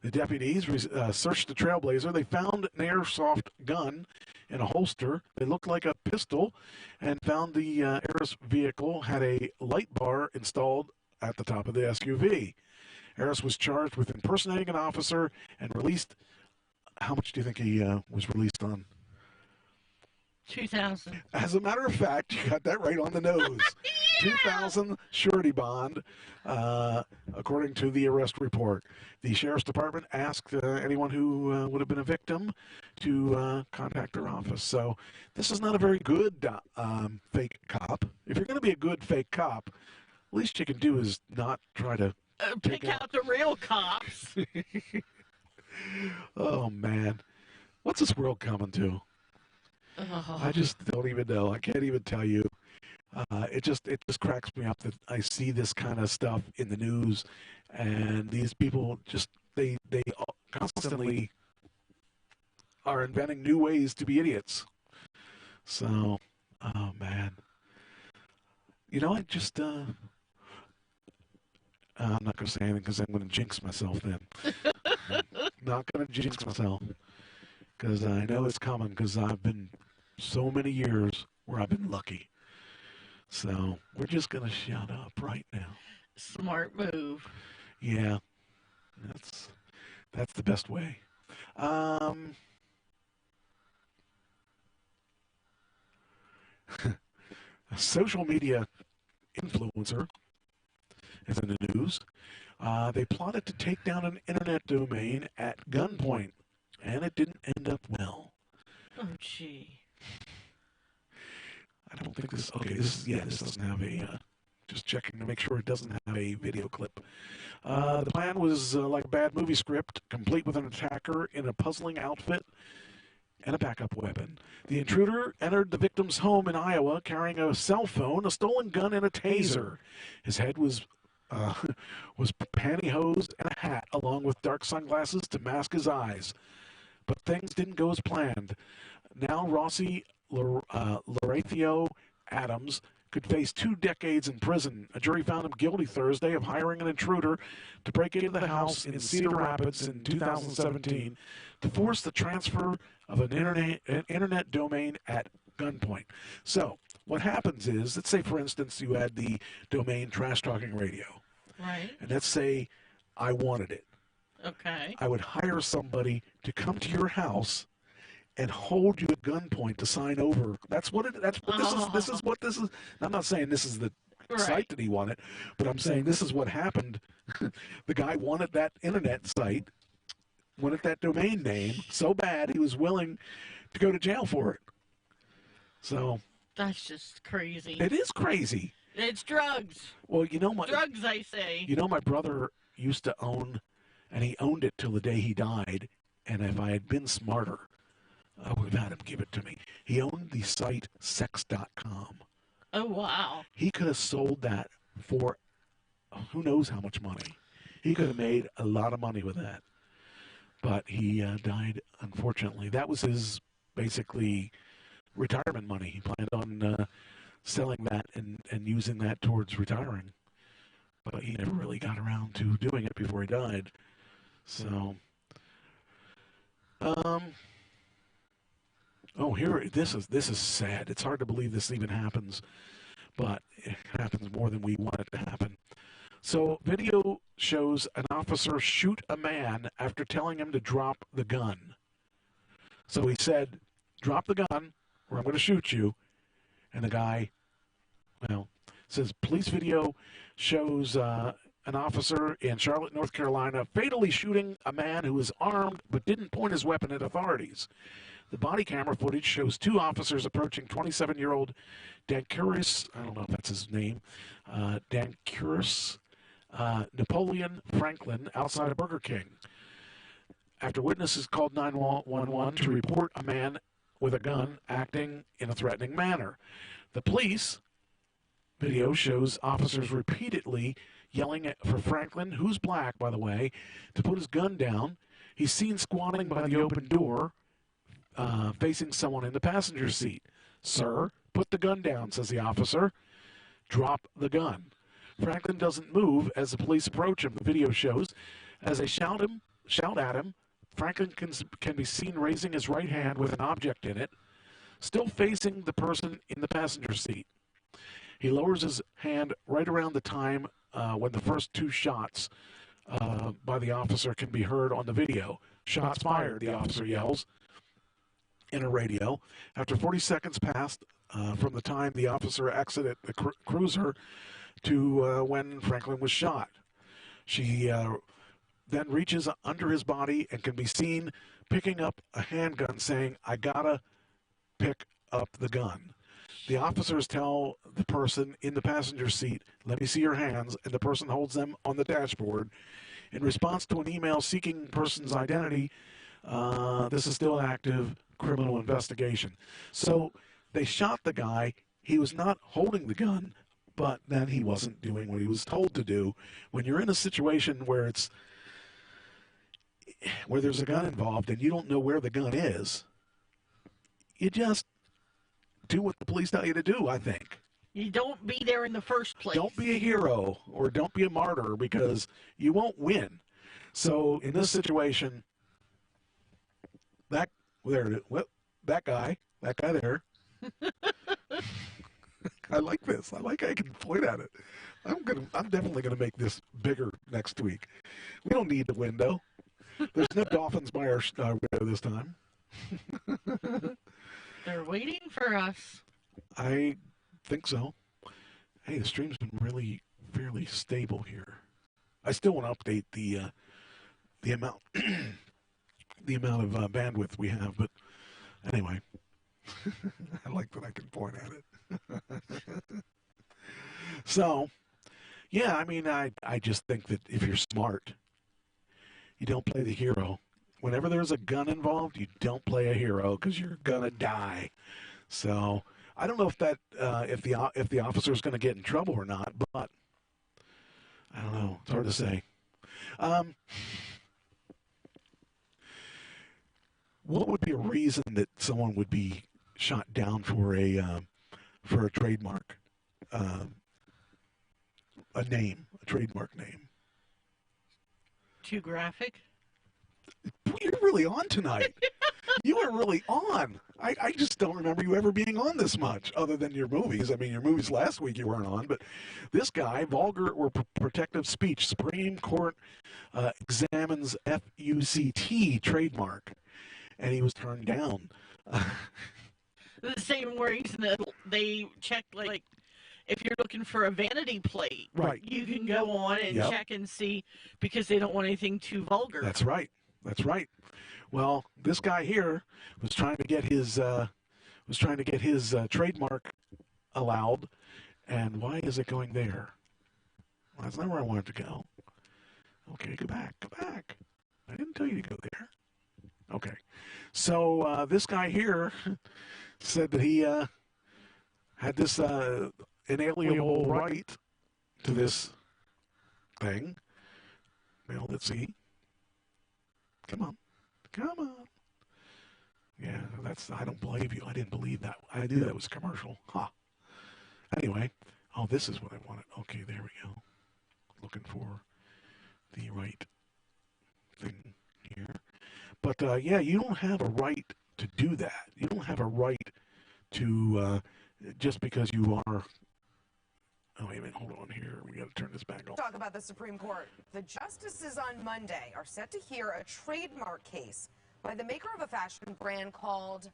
The deputies searched the Trailblazer. They found an airsoft gun in a holster. It looked like a pistol, and found the Harris vehicle had a light bar installed at the top of the SUV. Harris was charged with impersonating an officer and released. How much do you think he was released on? 2,000. As a matter of fact, you got that right on the nose. 2,000 surety bond, according to the arrest report. The sheriff's department asked anyone who would have been a victim to contact their office. So this is not a very good fake cop. If you're going to be a good fake cop, least you can do is not try to pick out the real cops. Oh man, what's this world coming to? Oh. I just don't even know. I can't even tell you. It just cracks me up that I see this kind of stuff in the news, and these people just they constantly are inventing new ways to be idiots. So, oh man, you know, I just I'm not going to say anything because I'm going to jinx myself then. Not going to jinx myself because I know it's coming because I've been so many years where I've been lucky. So we're just going to shut up right now. Smart move. Yeah, that's the best way. A social media influencer is in the news. They plotted to take down an internet domain at gunpoint, and it didn't end up well. Oh, gee. I don't think this. Okay, this doesn't have a. Just checking to make sure it doesn't have a video clip. The plan was like a bad movie script, complete with an attacker in a puzzling outfit and a backup weapon. The intruder entered the victim's home in Iowa carrying a cell phone, a stolen gun, and a taser. His head was pantyhosed and a hat, along with dark sunglasses to mask his eyes. But things didn't go as planned. Now Rossi Lorathio Adams could face 2 decades in prison. A jury found him guilty Thursday of hiring an intruder to break into the house in Cedar Rapids in 2017 to force the transfer of an internet domain at gunpoint. So what happens is, let's say, for instance, you had the domain Trash Talking Radio. Right. And let's say I wanted it. Okay. I would hire somebody to come to your house and hold you at gunpoint to sign over. That's what this is. This is what this is. I'm not saying this is the site that he wanted, but I'm saying this is what happened. The guy wanted that internet site, wanted that domain name so bad he was willing to go to jail for it. So that's just crazy. It is crazy. It's drugs. Well, you know drugs, I say. You know, my brother used to own, and he owned it till the day he died. And if I had been smarter, I would have had him give it to me. He owned the site sex.com. Oh, wow. He could have sold that for who knows how much money. He could have made a lot of money with that. But he died, unfortunately. That was his, basically, retirement money. He planned on selling that and using that towards retiring. But he never really got around to doing it before he died. So, oh, here, this is sad. It's hard to believe this even happens, but it happens more than we want it to happen. So, video shows an officer shoot a man after telling him to drop the gun. So he said, "Drop the gun, or I'm going to shoot you." And the guy, well, says police video shows an officer in Charlotte, North Carolina, fatally shooting a man who was armed but didn't point his weapon at authorities. The body camera footage shows two officers approaching 27-year-old Dancuris, I don't know if that's his name, Dancuris Napoleon Franklin outside a Burger King. After witnesses called 911 to report a man with a gun acting in a threatening manner. The police video shows officers repeatedly yelling for Franklin, who's black, by the way, to put his gun down. He's seen squatting by the open door, facing someone in the passenger seat. "Sir, put the gun down," says the officer. "Drop the gun." Franklin doesn't move as the police approach him. The video shows as they shout at him, Franklin can be seen raising his right hand with an object in it, still facing the person in the passenger seat. He lowers his hand right around the time when the first two shots by the officer can be heard on the video. "Shots fired," the officer yells in a radio. After 40 seconds passed from the time the officer exited the cruiser to when Franklin was shot. She then reaches under his body and can be seen picking up a handgun, saying, "I gotta pick up the gun." The officers tell the person in the passenger seat, "Let me see your hands," and the person holds them on the dashboard. In response to an email seeking person's identity, this is still an active criminal investigation. So they shot the guy. He was not holding the gun, but then he wasn't doing what he was told to do. When you're in a situation where there's a gun involved and you don't know where the gun is, you just do what the police tell you to do, I think. You don't be there in the first place. Don't be a hero or don't be a martyr because you won't win. So in this situation, that guy there. I like this. I like I can point at it. I'm definitely gonna make this bigger next week. We don't need the window. There's no dolphins by our window this time. They're waiting for us. I think so. Hey, the stream's been really fairly stable here. I still want to update the amount the amount of bandwidth we have, but anyway, I like that I can point at it. So, yeah, I mean, I just think that if you're smart, you don't play the hero. Whenever there's a gun involved, you don't play a hero because you're gonna die. So I don't know if that if the officer is going to get in trouble or not, but I don't know. It's hard to say. What would be a reason that someone would be shot down for a trademark, a trademark name? Too graphic? You're really on tonight. You were really on. I just don't remember you ever being on this much, other than your movies. I mean, your movies last week you weren't on, but this guy, vulgar or protective speech, Supreme Court examines FUCT trademark, and he was turned down. The same reason that they check, like, if you're looking for a vanity plate, right? You can go on and check and see, because they don't want anything too vulgar. That's right. That's right. Well, this guy here was trying to get his trademark allowed, and why is it going there? Well, that's not where I wanted to go. Okay, go back. Go back. I didn't tell you to go there. Okay. So this guy here said that he had this inalienable right to this thing. Well, let's see. Come on. Come on. Yeah, I don't believe you. I didn't believe that. I knew that was commercial. Huh. Anyway. Oh, this is what I wanted. Okay, there we go. Looking for the right thing here. But, yeah, you don't have a right to do that. You don't have a right to, just because you are... Oh, wait a minute. Hold on here. We got to turn this back on. Talk about the Supreme Court. The justices on Monday are set to hear a trademark case by the maker of a fashion brand called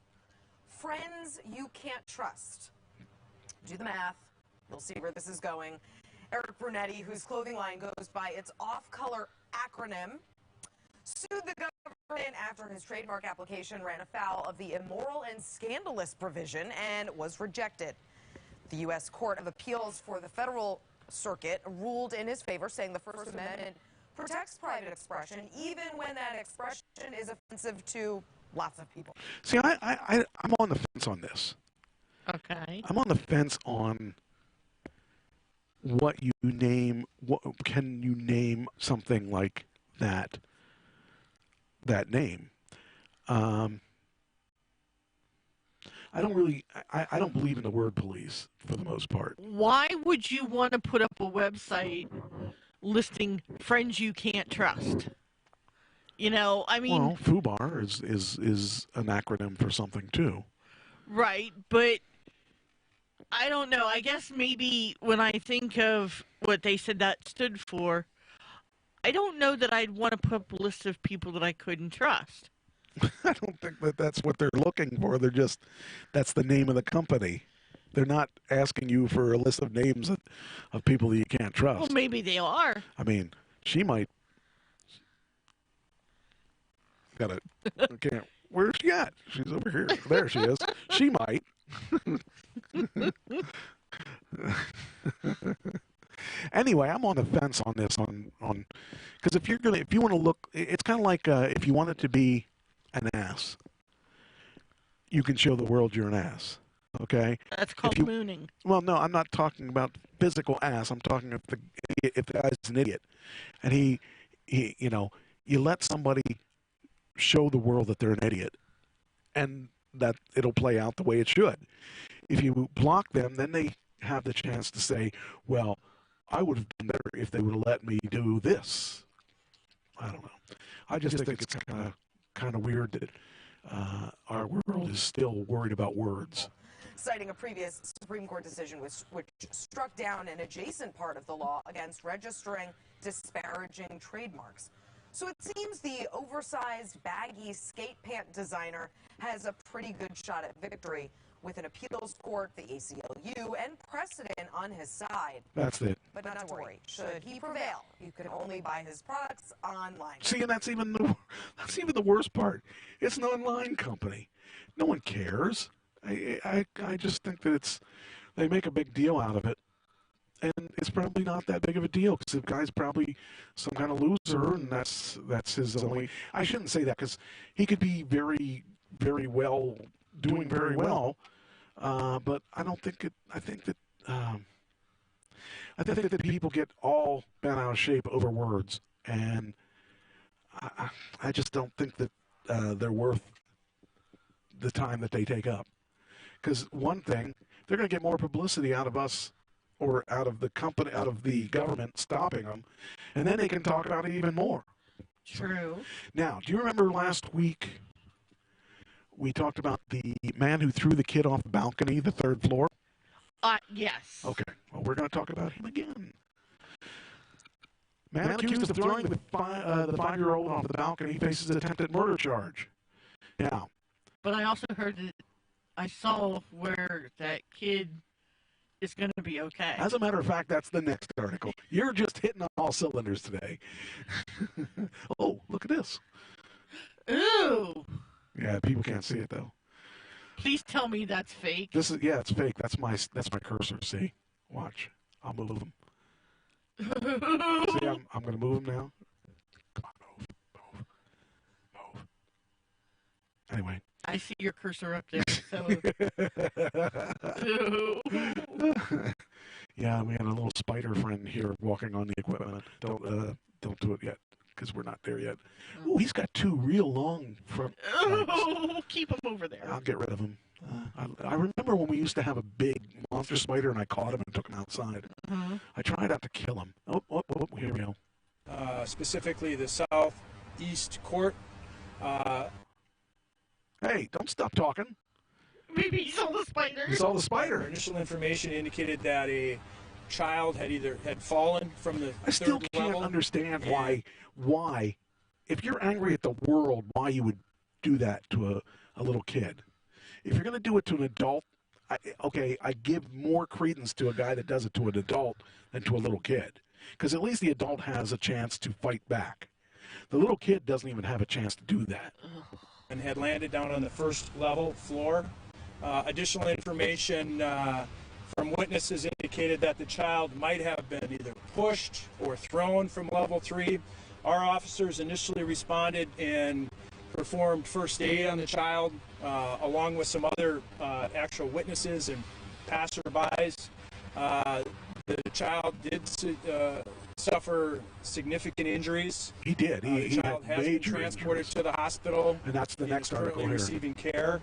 Friends You Can't Trust. Do the math. You'll see where this is going. Eric Brunetti, whose clothing line goes by its off-color acronym, sued the government after his trademark application ran afoul of the immoral and scandalous provision and was rejected. The U.S. Court of Appeals for the Federal Circuit ruled in his favor, saying the First Amendment protects private expression, even when that expression is offensive to lots of people. See, I'm on the fence on this. Okay. I'm on the fence on what you name. What can you name something like that? That name. I don't really. I don't believe in the word police for the most part. Why would you want to put up a website listing friends you can't trust? You know, I mean. Well, FUBAR is an acronym for something too. Right, but I don't know. I guess maybe when I think of what they said that stood for, I don't know that I'd want to put up a list of people that I couldn't trust. I don't think that that's what they're looking for. They're just, that's the name of the company. They're not asking you for a list of names of people that you can't trust. Well, maybe they are. I mean, she might. Got it. Okay. Where's she at? She's over here. There she is. She might. Anyway, I'm on the fence on this. Because if you want to look, it's kind of like if you want it to be an ass, you can show the world you're an ass. Okay. That's called mooning. Well, no, I'm not talking about physical ass. I'm talking if the guy's an idiot, and he you let somebody show the world that they're an idiot, and that it'll play out the way it should. If you block them, then they have the chance to say, well, I would have done better if they would have let me do this. I don't know. I just think it's kind of weird that our world is still worried about words. Citing a previous Supreme Court decision which struck down an adjacent part of the law against registering disparaging trademarks. So it seems the oversized, baggy skate pant designer has a pretty good shot at victory, with an appeals court, the ACLU, and precedent on his side. That's it. But not to worry. Should he prevail, you can only buy his products online. See, and that's even the worst part. It's an online company. No one cares. I just think that they make a big deal out of it, and it's probably not that big of a deal because the guy's probably some kind of loser, and that's his only. I shouldn't say that because he could be very, very well. Doing very well, but I don't think it. I think that people get all bent out of shape over words, and I just don't think that they're worth the time that they take up. Because one thing, they're going to get more publicity out of us, or out of the company, out of the government stopping them, and then they can talk about it even more. True. Now, do you remember last week? we talked about the man who threw the kid off the balcony, the 3rd floor. Yes. Okay. Well, we're going to talk about him again. Man accused of throwing the 5-year-old off the balcony faces attempted murder charge. Now. But I also heard that I saw where that kid is going to be okay. As a matter of fact, that's the next article. You're just hitting on all cylinders today. Oh, look at this. Ooh. Yeah, people can't see it though. Please tell me that's fake. This is it's fake. That's my cursor. See, watch. I'll move them. See, I'm going to move them now. Come on, move. Anyway. I see your cursor up there. So. Yeah, we had a little spider friend here walking on the equipment. Don't do it yet because we're not there yet. Oh, he's got 2 real long front legs. Oh, keep him over there. I'll get rid of him. I remember when we used to have a big monster spider and I caught him and took him outside. I tried not to kill him. Oh, here we go. Specifically the southeast court. Hey, don't stop talking. Maybe he saw the spider. He saw the spider. Initial information indicated that a child had fallen from the I still 3rd can't level. understand why, if you're angry at the world, why you would do that to a little kid. If you're going to do it to an adult, I give more credence to a guy that does it to an adult than to a little kid. Because at least the adult has a chance to fight back. The little kid doesn't even have a chance to do that. And had landed down on the 1st level floor. Additional information from witnesses indicated that the child might have been either pushed or thrown from level 3. Our officers initially responded and performed first aid on the child, along with some other actual witnesses and passerbys. The child did suffer significant injuries. He did. The child has been transported to the hospital. And that's the next article here. Receiving care.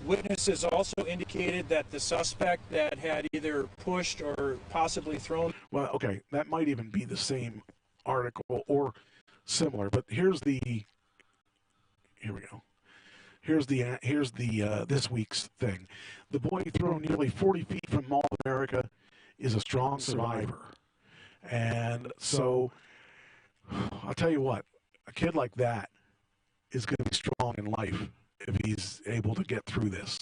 Witnesses also indicated that the suspect that had either pushed or possibly thrown. Well, okay, that might even be the same article or similar, but here we go. Here's the this week's thing. The boy thrown nearly 40 feet from Mall of America is a strong survivor. And so I'll tell you what, a kid like that is going to be strong in life if he's able to get through this.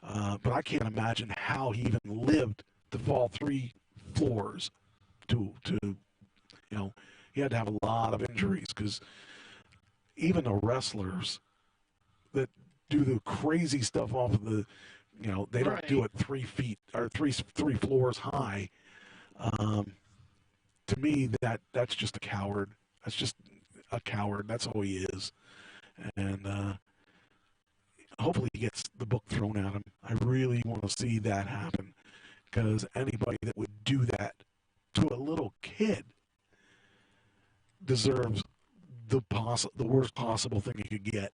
But I can't imagine how he even lived to fall 3 floors to he had to have a lot of injuries, because even the wrestlers that do the crazy stuff off of the, they don't do it 3 feet or three floors high. To me, that's just a coward. That's just a coward. That's all he is. And hopefully he gets the book thrown at him. I really want to see that happen, because anybody that would do that to a little kid deserves the worst possible thing he could get.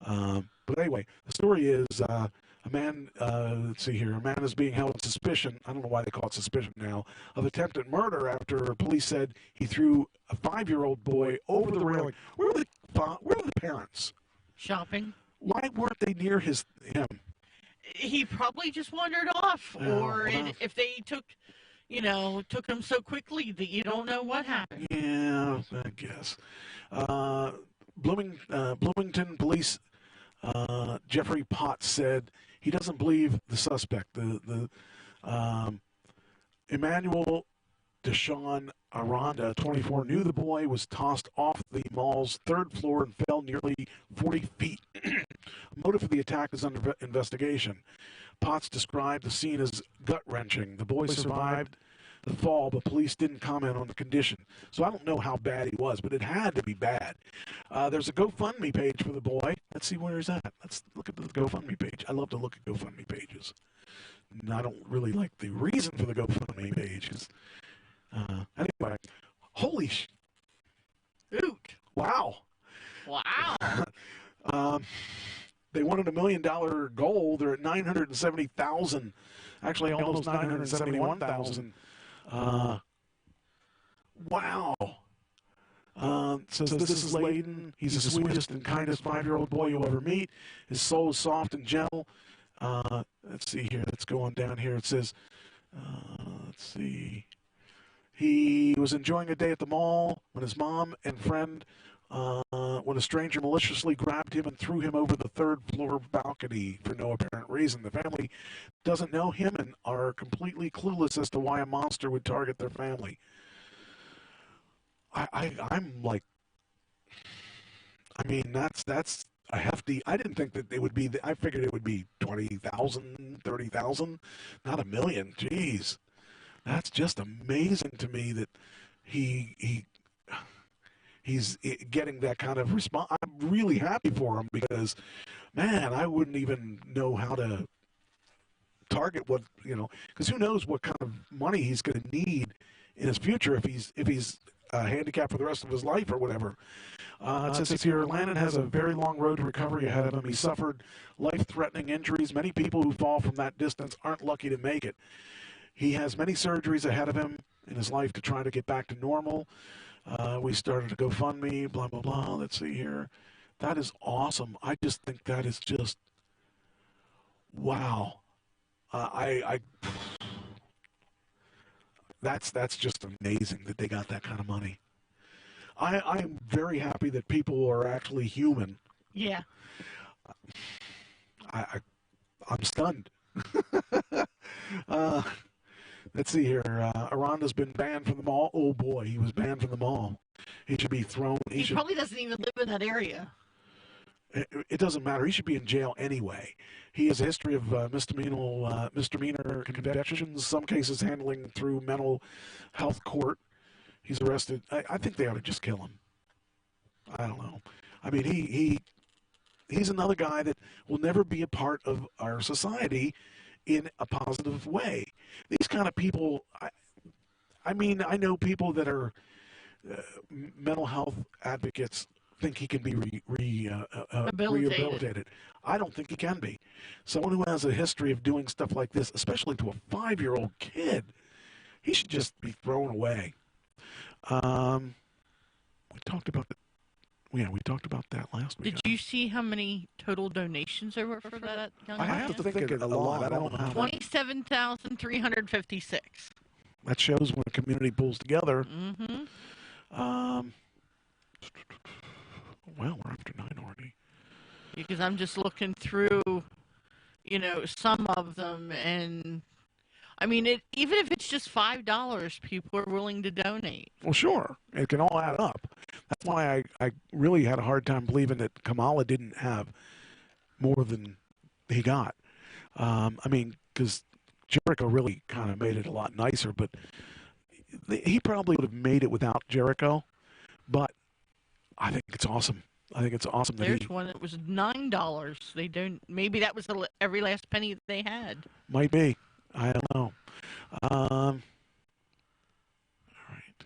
But anyway, the story is a man, let's see here, a man is being held in suspicion, I don't know why they call it suspicion now, of attempted murder after police said he threw a 5-year-old boy over the railing. Where were the parents? Shopping. Why weren't they near him? He probably just wandered off, if they took him so quickly that you don't know what happened. Yeah, I guess. Bloomington police, Jeffrey Potts said he doesn't believe the suspect. The Emmanuel Deshawn Aranda, 24, knew the boy was tossed off the mall's 3rd floor and fell nearly 40 feet. Motive for the attack is under investigation. Potts described the scene as gut-wrenching. The boy survived the fall, but police didn't comment on the condition. So I don't know how bad he was, but it had to be bad. There's a GoFundMe page for the boy. Let's see where he's at. Let's look at the GoFundMe page. I love to look at GoFundMe pages. And I don't really like the reason for the GoFundMe page. Anyway, holy Hoot. Wow. Wow. They wanted $1 million goal. They're at 970,000. Actually, almost 971,000. Wow. Says, this is Layden. He's the sweetest and kindest 5-year-old boy you'll ever meet. His soul is soft and gentle. Let's see here. Let's go on down here. It says, let's see. He was enjoying a day at the mall when his mom and friend, when a stranger maliciously grabbed him and threw him over the 3rd floor balcony for no apparent reason. The family doesn't know him and are completely clueless as to why a monster would target their family. I'm like, I mean, that's a hefty. I didn't think that it would be. I figured it would be 20,000, 30,000, not $1 million. Jeez, that's just amazing to me that he's getting that kind of response. I'm really happy for him because, man, I wouldn't even know how to target what, because who knows what kind of money he's going to need in his future if he's handicapped for the rest of his life or whatever. It says here, Landon has a very long road to recovery ahead of him. He suffered life-threatening injuries. Many people who fall from that distance aren't lucky to make it. He has many surgeries ahead of him in his life to try to get back to normal. We started a GoFundMe, blah, blah, blah. Let's see here. That is awesome. I just think that is just, wow. That's just amazing that they got that kind of money. I'm very happy that people are actually human. Yeah. I'm stunned. Let's see here. Aranda's been banned from the mall. Oh boy, he was banned from the mall. He should be thrown. He probably doesn't even live in that area. It doesn't matter. He should be in jail anyway. He has a history of misdemeanor convictions, some cases handling through mental health court. He's arrested. I think they ought to just kill him. I don't know. I mean, he's another guy that will never be a part of our society in a positive way. These kind of people, I mean, I know people that are mental health advocates think he can be rehabilitated. I don't think he can be. Someone who has a history of doing stuff like this, especially to a 5-year-old kid, he should just be thrown away. We talked about it. Yeah, we talked about that last week. Did you see how many total donations there were for that young man? I have to think a lot. I don't know how. 27,356. That shows when a community pulls together. Mm-hmm. Well, we're after 9 already. Because I'm just looking through, some of them, and I mean, even if it's just $5, people are willing to donate. Well, sure. It can all add up. That's why I really had a hard time believing that Kamala didn't have more than he got. I mean, because Jericho really kind of made it a lot nicer, but he probably would have made it without Jericho. But I think it's awesome. I think it's awesome that There's one that was $9. They don't. Maybe that was every last penny they had. Might be. I don't know. All right.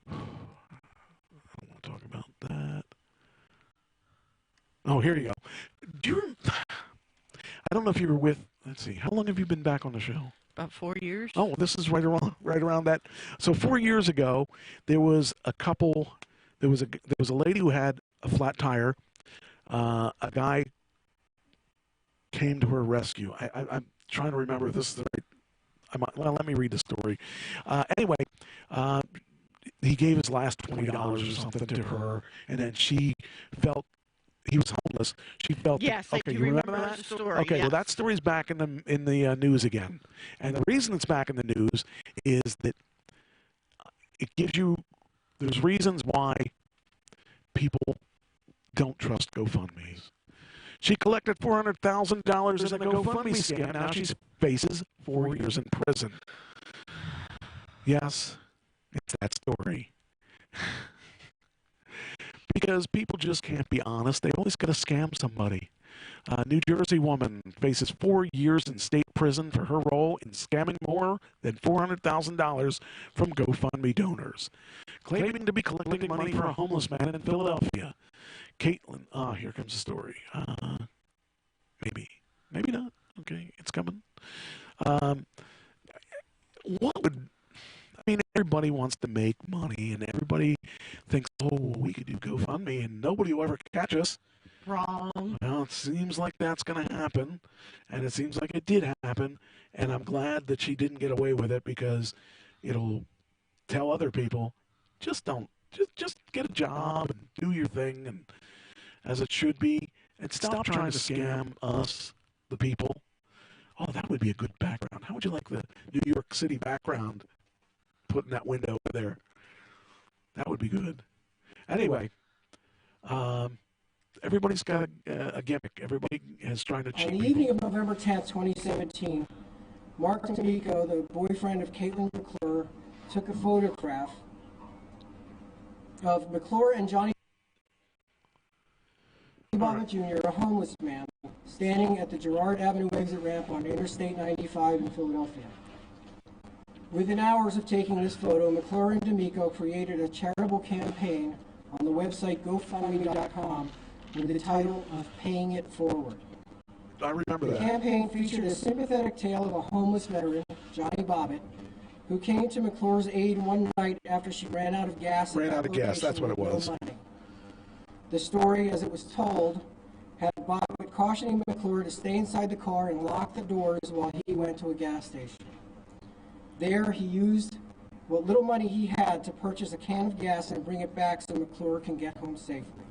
I don't want to talk about that. Oh, here you go. I don't know if you were with. Let's see. How long have you been back on the show? About 4 years. Oh, this is right around that. So 4 years ago, there was a couple. There was a lady who had a flat tire. A guy came to her rescue. I'm trying to remember if this is the right. Well, let me read the story. Anyway, he gave his last $20 or something to her, and then she felt he was homeless. She felt yes. Okay, you remember that story? Okay, yes. Well, that story's back in the news again, and the reason it's back in the news is that it gives you. There's reasons why people don't trust GoFundMes. She collected $400,000 in a GoFundMe scam. Now she faces 4 years in prison. Yes, it's that story. Because people just can't be honest. They always got to scam somebody. A New Jersey woman faces 4 years in state prison for her role in scamming more than $400,000 from GoFundMe donors, claiming to be collecting money for a homeless man in Philadelphia. Caitlin, here comes the story. Maybe not. Okay, it's coming. mean, everybody wants to make money, and everybody thinks, oh, well, we could do GoFundMe, and nobody will ever catch us. Wrong. Well, it seems like that's going to happen, and it seems like it did happen, and I'm glad that she didn't get away with it because it'll tell other people, just get a job and do your thing, and as it should be, and stop trying to scam us, the people. Oh, that would be a good background. How would you like the New York City background put in that window over there? That would be good. Anyway, everybody's got a gimmick. Everybody is trying to cheat On the people. evening of November 10th, 2017, Mark D'Amico, the boyfriend of Caitlin McClure, took a photograph of McClure and Johnny Bobbitt Jr., a homeless man, standing at the Girard Avenue exit ramp on Interstate 95 in Philadelphia. Within hours of taking this photo, McClure and D'Amico created a charitable campaign on the website GoFundMe.com with the title of Paying It Forward. I remember that. The campaign featured a sympathetic tale of a homeless veteran, Johnny Bobbitt, who came to McClure's aid one night after she ran out of gas. Ran out of gas, that's what it was. The story, as it was told, had Bobbitt cautioning McClure to stay inside the car and lock the doors while he went to a gas station. There, he used what little money he had to purchase a can of gas and bring it back so McClure can get home safely.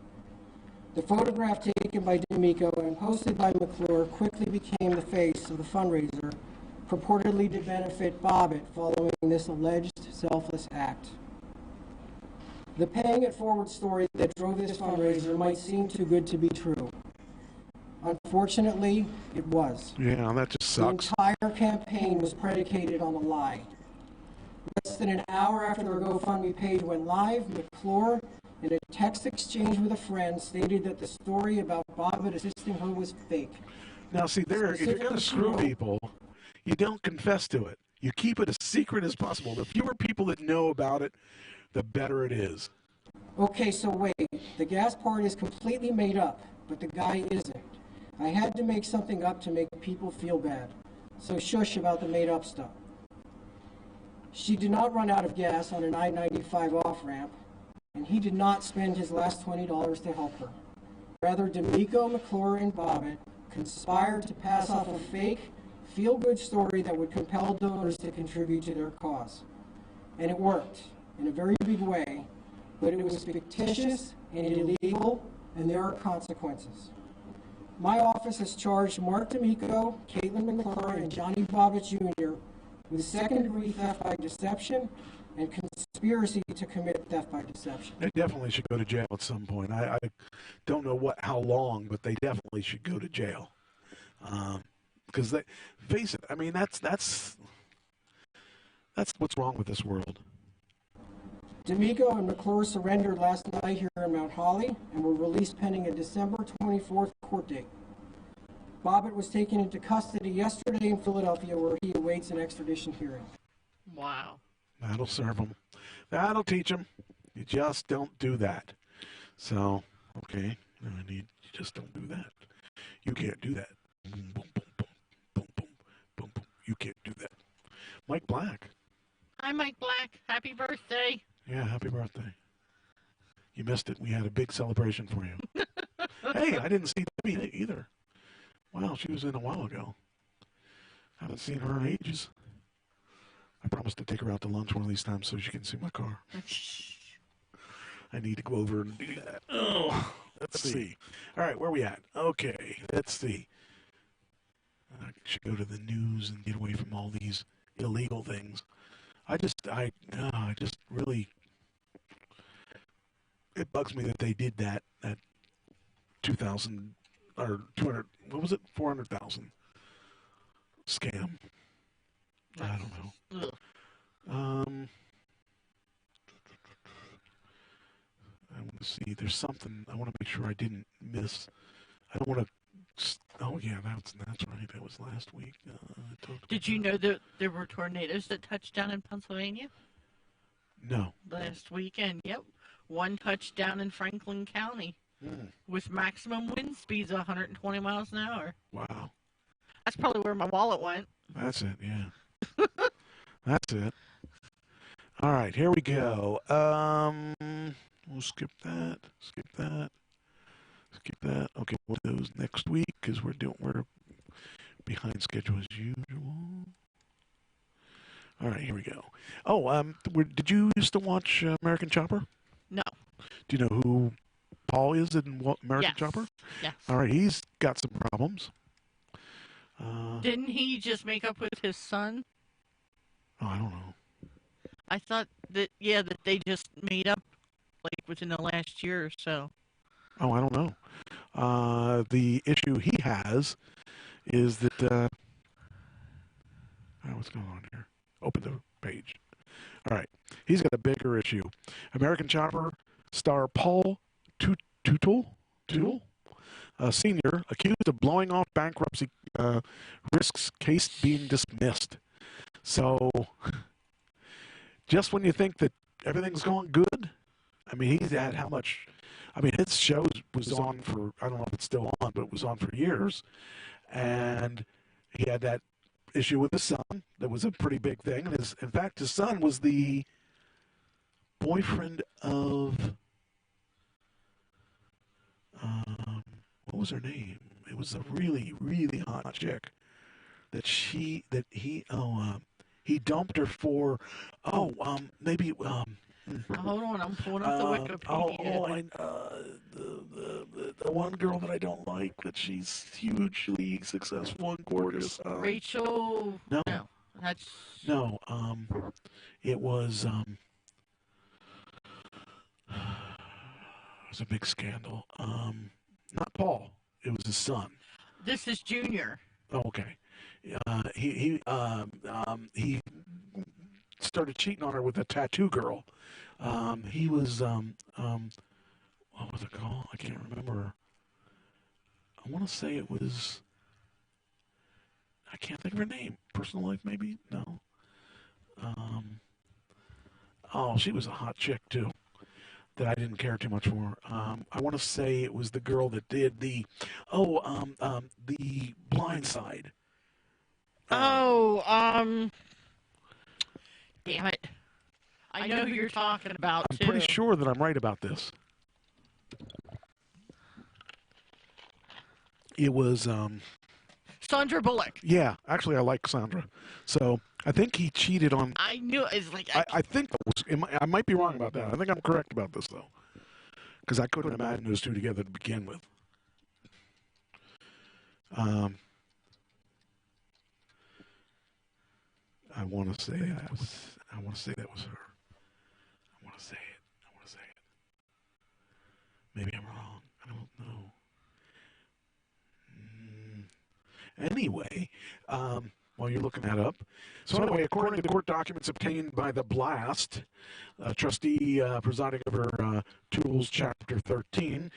The photograph taken by D'Amico and posted by McClure quickly became the face of the fundraiser purportedly to benefit Bobbitt following this alleged selfless act. The Paying It Forward story that drove this fundraiser might seem too good to be true. Unfortunately, it was. Yeah, that just sucks. The entire campaign was predicated on a lie. Less than an hour after their GoFundMe page went live, McClure, in a text exchange with a friend, stated that the story about Bobbitt assisting her was fake. Now, see, if you're going to screw people, you don't confess to it. You keep it as secret as possible. The fewer people that know about it, the better it is. Okay, so wait. The gas part is completely made up, but the guy isn't. I had to make something up to make people feel bad. So shush about the made-up stuff. She did not run out of gas on an I-95 off-ramp, and he did not spend his last $20 to help her. Rather, D'Amico, McClure, and Bobbitt conspired to pass off a fake, feel-good story that would compel donors to contribute to their cause. And it worked, in a very big way, but it was fictitious and illegal, and there are consequences. My office has charged Mark D'Amico, Caitlin McClure, and Johnny Bobbitt Jr. with second-degree theft by deception and conspiracy to commit theft by deception. They definitely should go to jail at some point. I don't know how long, but they definitely should go to jail. Because face it, I mean that's what's wrong with this world. D'Amico and McClure surrendered last night here in Mount Holly and were released pending a December 24th court date. Bobbitt was taken into custody yesterday in Philadelphia, where he awaits an extradition hearing. Wow. That'll serve them. That'll teach them. You just don't do that. So, okay, you just don't do that. You can't do that. Boom, boom, boom, boom, boom, boom, boom, boom. You can't do that. Mike Black. Hi, Mike Black. Happy birthday. Yeah, happy birthday. You missed it. We had a big celebration for you. Hey, I didn't see Debbie either. Wow, she was in a while ago. Haven't seen her in ages. I promised to take her out to lunch one of these times so she can see my car. I need to go over and do that. Oh, let's see. All right, where are we at? Okay, let's see. I should go to the news and get away from all these illegal things. I just really, it bugs me that they did that 2,000 or 200, what was it, 400,000 scam. I don't know. I want to see. There's something I want to make sure I didn't miss. I don't want to. Oh yeah, that's right. That was last week. Did you know that there were tornadoes that touched down in Pennsylvania? No. Last weekend, yep. One touched down in Franklin County with maximum wind speeds of 120 miles an hour. Wow. That's probably where my wallet went. That's it, yeah. That's it. All right, here we go. We'll skip that. Skip that. Skip that. Okay, we'll do those next week because we're behind schedule as usual. All right, here we go. Oh, did you used to watch American Chopper? No. Do you know who Paul is in American Yes. Chopper? Yes. All right, he's got some problems. Didn't he just make up with his son? Oh, I don't know. I thought that, that they just made up, like, within the last year or so. Oh, I don't know. The issue he has is that... what's going on here? Open the page. All right. He's got a bigger issue. American Chopper star Paul Tootle, Sr., accused of blowing off bankruptcy risks case being dismissed. So, just when you think that everything's going good, I mean, he's had how much... I mean, his show was on for, I don't know if it's still on, but it was on for years. And he had that issue with his son. That was a pretty big thing. And in fact, his son was the boyfriend of, what was her name? It was a really, really hot chick that he dumped her for, maybe, Hold on, I'm pulling up the Wikipedia. The one girl that I don't like, that she's hugely successful and gorgeous. Rachel. No. That's... No. It was a big scandal. Not Paul. It was his son. This is Junior. Oh, okay. He started cheating on her with a tattoo girl. He was what was it called? I can't remember. I want to say it was. I can't think of her name. Personal Life, maybe? No. She was a hot chick too, that I didn't care too much for. I want to say it was the girl that did the Blind Side. Damn it. I know who you're talking about, I'm too. pretty sure that I'm right about this. It was, Sandra Bullock. yeah, actually I like Sandra. So, I think he cheated on... I knew it was like... I think that was... I might be wrong about that. I think I'm correct about this, though. Because I couldn't imagine those two together to begin with. I want to say that was her. I want to say it. Maybe I'm wrong. I don't know. Anyway, while you're looking that up. So anyway, according to court documents obtained by The Blast, a trustee presiding over Tools Chapter 13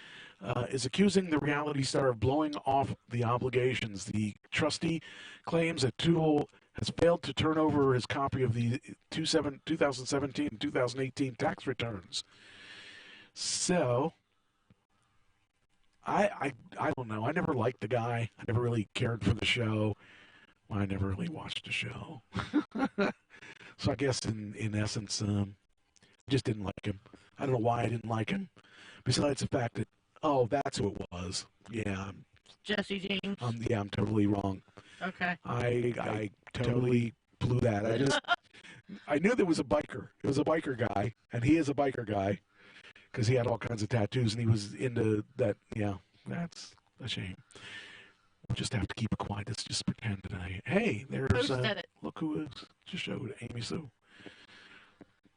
is accusing the reality star of blowing off the obligations. The trustee claims that Toole has failed to turn over his copy of the 2017 and 2018 tax returns. So, I don't know. I never liked the guy. I never really cared for the show. Well, I never really watched the show. So I guess in essence, I just didn't like him. I don't know why I didn't like him. Besides the fact that, that's who it was. Yeah. Jesse James. Yeah, I'm totally wrong. Okay. I totally blew that. I knew there was a biker. It was a biker guy, and he is a biker guy because he had all kinds of tattoos, and he was into that. Yeah, that's a shame. We'll just have to keep it quiet. Let's just pretend today. Hey, there's look who just showed Amy Sue.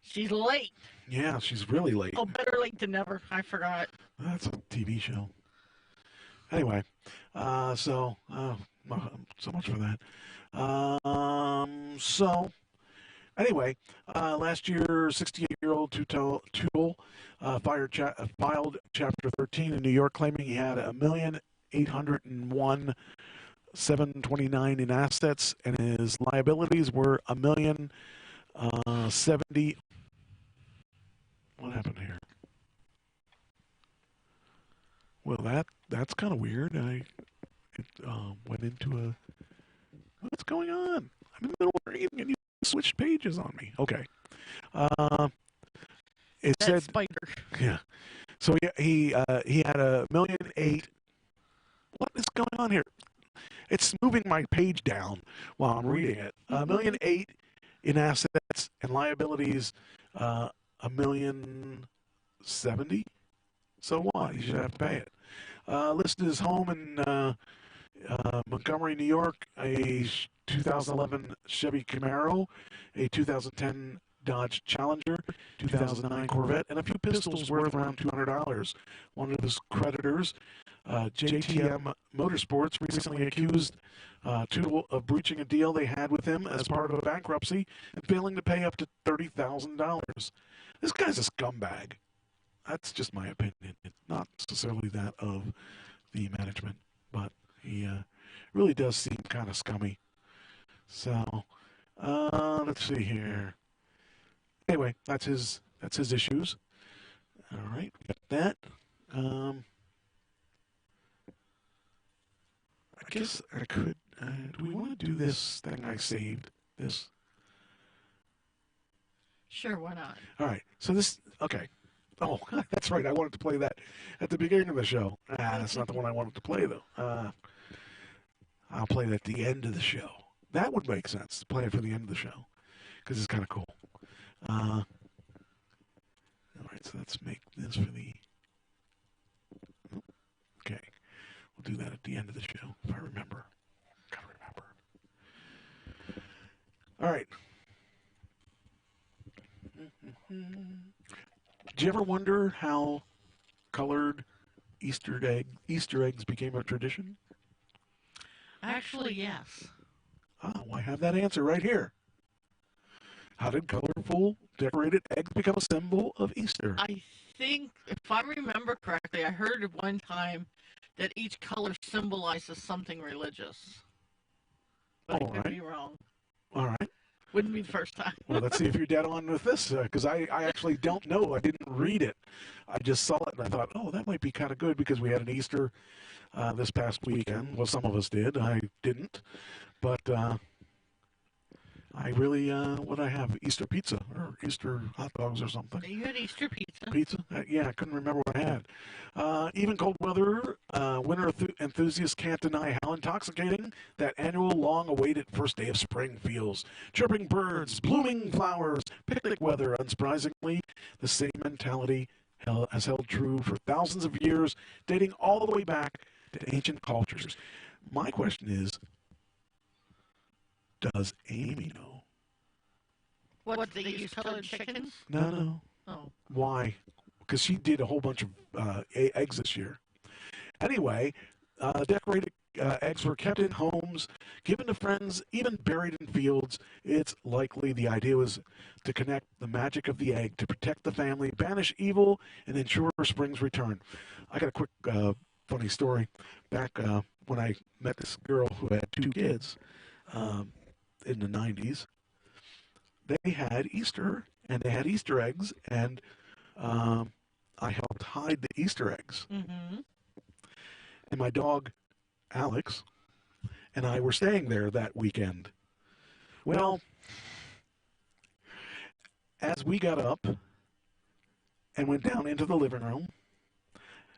She's late. Yeah, she's really late. Oh, better late than never. I forgot. That's a TV show. Anyway, so much for that. Anyway, last year, 68-year-old Tootle filed Chapter 13 in New York, claiming he had $1,801,729 in assets, and his liabilities were $1,070,000. What happened here? Well, that's kind of weird. It went into a... What's going on? I'm in the middle of reading and you switched pages on me. Okay. It That said spider. Yeah. So he had $1.8 million. What is going on here? It's moving my page down while I'm reading it. $1.8 million in assets and liabilities. $1.070 million. So what? You should have to pay it. Listed his home in Montgomery, New York. A 2011 Chevy Camaro, a 2010 Dodge Challenger, 2009 Corvette, and a few pistols worth around $200. One of his creditors, JTM Motorsports, recently accused Tootle of breaching a deal they had with him as part of a bankruptcy and failing to pay up to $30,000. This guy's a scumbag. That's just my opinion. It's not necessarily that of the management, but he really does seem kind of scummy. So, let's see here. Anyway, that's his issues. All right, we got that. I guess I could. Do we want to do this thing I saved? This. Sure, why not? All right. So this. Okay. Oh, that's right. I wanted to play that at the beginning of the show. That's not the one I wanted to play though. I'll play it at the end of the show. That would make sense to play it for the end of the show because it's kind of cool. All right, so let's make this for the. Okay, we'll do that at the end of the show if I remember. Gotta remember. All right. Did you ever wonder how colored Easter eggs became a tradition? Actually, yes. Oh, I have that answer right here. How did colorful, decorated eggs become a symbol of Easter? I think, if I remember correctly, I heard at one time that each color symbolizes something religious. But I could be wrong. All right. Wouldn't be the first time. Well, let's see if you're dead on with this, because I actually don't know. I didn't read it. I just saw it, and I thought, oh, that might be kind of good, because we had an Easter this past weekend. Well, some of us did. I didn't. But I really, what did I have? Easter pizza or Easter hot dogs or something. You had Easter pizza. Pizza? Yeah, I couldn't remember what I had. Even cold weather, winter enthusiasts can't deny how intoxicating that annual long-awaited first day of spring feels. Chirping birds, blooming flowers, picnic weather. Unsurprisingly, the same mentality has held true for thousands of years, dating all the way back to ancient cultures. My question is, does Amy know? What, they use colored chickens? No. Oh. Why? Because she did a whole bunch of eggs this year. Anyway, decorated eggs were kept in homes, given to friends, even buried in fields. It's likely the idea was to connect the magic of the egg to protect the family, banish evil, and ensure spring's return. I got a quick funny story. Back when I met this girl who had 2 kids, in the 90s, they had Easter, and they had Easter eggs, and I helped hide the Easter eggs. Mm-hmm. And my dog, Alex, and I were staying there that weekend. Well, as we got up and went down into the living room,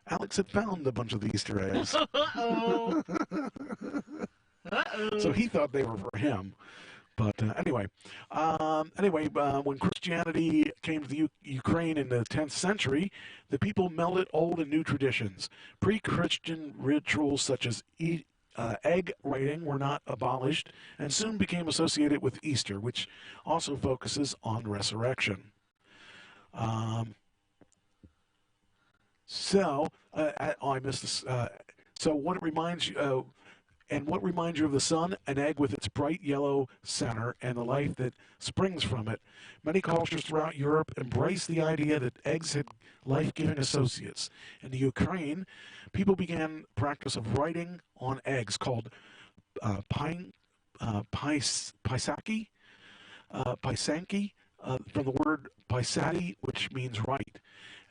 Alex had found a bunch of the Easter eggs. Uh-oh. So he thought they were for him. But anyway, when Christianity came to the Ukraine in the 10th century, the people melded old and new traditions. Pre-Christian rituals such as egg writing were not abolished and soon became associated with Easter, which also focuses on resurrection. I missed this. So what it reminds you... And what reminds you of the sun? An egg with its bright yellow center and the life that springs from it. Many cultures throughout Europe embraced the idea that eggs had life-giving associates. In the Ukraine, people began practice of writing on eggs called paisanki, from the word paisati, which means write.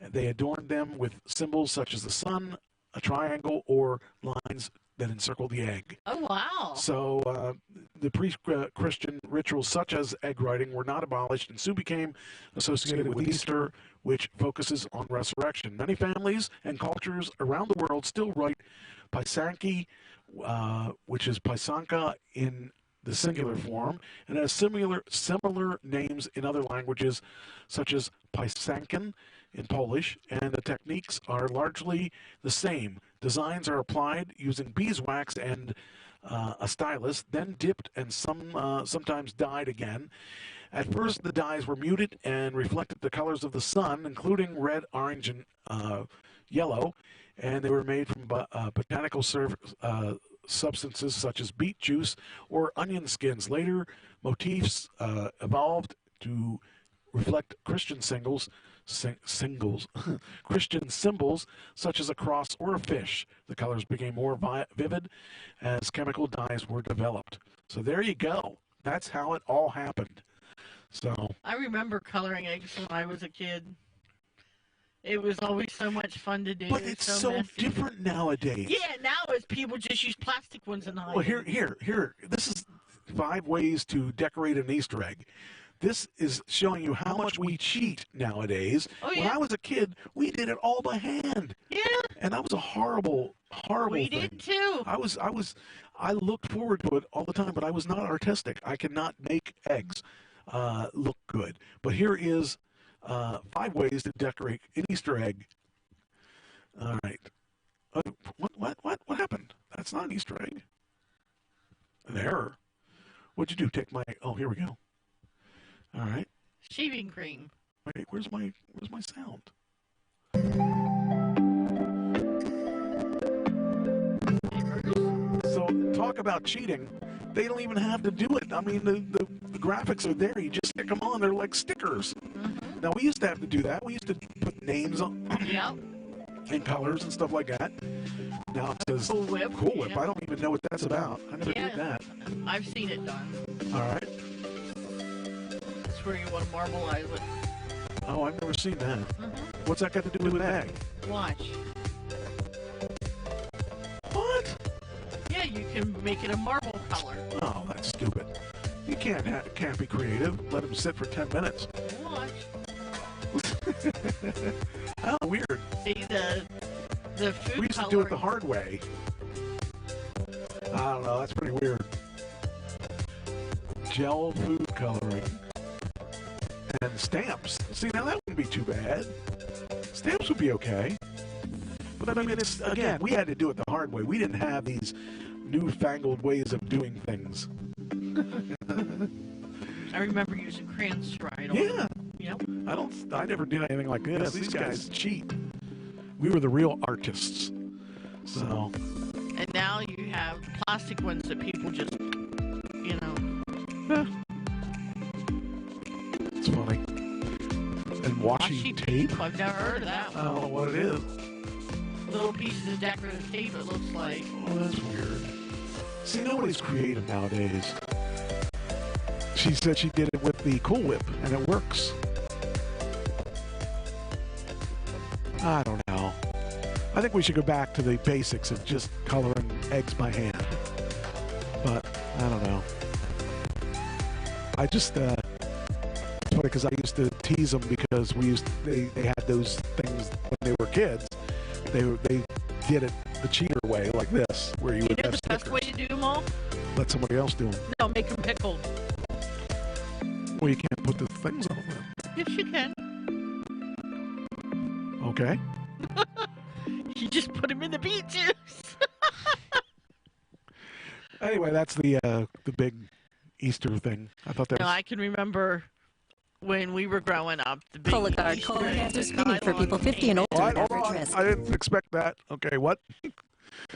They adorned them with symbols such as the sun, a triangle, or lines that encircle the egg. Oh, wow. So the pre-Christian rituals such as egg writing were not abolished and soon became associated with Easter, which focuses on resurrection. Many families and cultures around the world still write Paisanki, which is Paisanka in the singular form, and has similar names in other languages, such as Paisankin in Polish, and the techniques are largely the same. Designs are applied using beeswax and a stylus, then dipped and sometimes dyed again. At first, the dyes were muted and reflected the colors of the sun, including red, orange, and yellow, and they were made from botanical substances such as beet juice or onion skins. Later, motifs evolved to reflect Christian Christian symbols such as a cross or a fish. The colors became more vivid as chemical dyes were developed. So there you go. That's how it all happened. So I remember coloring eggs when I was a kid. It was always so much fun to do. But it's so messy. different nowadays. Yeah, now it's people just use plastic ones and hide. Well, here. This is 5 ways to decorate an Easter egg. This is showing you how much we cheat nowadays. Oh, yeah. When I was a kid, we did it all by hand. Yeah. And that was a horrible thing. We did too. I looked forward to it all the time, but I was not artistic. I could not make eggs look good. But here is 5 ways to decorate an Easter egg. All right. What happened? That's not an Easter egg. An error. What'd you do? Take my... Oh, here we go. All right. Shaving cream. Wait, where's my sound? So talk about cheating. They don't even have to do it. I mean, the graphics are there. You just stick them on. They're like stickers. Mm-hmm. Now, we used to have to do that. We used to put names on and colors and stuff like that. Now it says Cool Whip. Cool Whip. I don't even know what that's about. I never did that. I've seen it done. All right. That's where you want to marbleize it. Oh, I've never seen that. Mm-hmm. What's that got to do with an egg? Watch. What? Yeah, you can make it a marble color. Oh, that's stupid. You can't be creative. Let them sit for 10 minutes. Watch. Oh, weird. See, the food We used to do it the hard way. I don't know. That's pretty weird. Gel food coloring. And stamps. See, now that wouldn't be too bad. Stamps would be okay. But I mean, it's, again, we had to do it the hard way. We didn't have these newfangled ways of doing things. I remember using crayons to write on. Yeah. Yep. I never did anything like this. These guys cheat. We were the real artists. So. And now you have plastic ones that people just, you know. It's funny. And washi tape? I've never heard of that I one. don't know what it is. Little pieces of decorative tape, it looks like. Oh, that's weird. See, nobody's creative nowadays. She said she did it with the Cool Whip, and it works. I don't know. I think we should go back to the basics of just coloring eggs by hand. But, I don't know. I just, it's funny because I used to tease them because they had those things when they were kids. They did it the cheater way, like this, where you would know have the stickers. best way to do them all? Let somebody else do them. No, make them pickled. Well, you can't put the things on them. Yes, you can. Okay. You just put them in the beet juice. Anyway, that's the big Easter thing. I thought that No, was... I can remember when we were growing up. The big Cologuard Easter colon egg cancer that screening for people 50 and older All at right, hold average on. risk. I didn't expect that. Okay, what?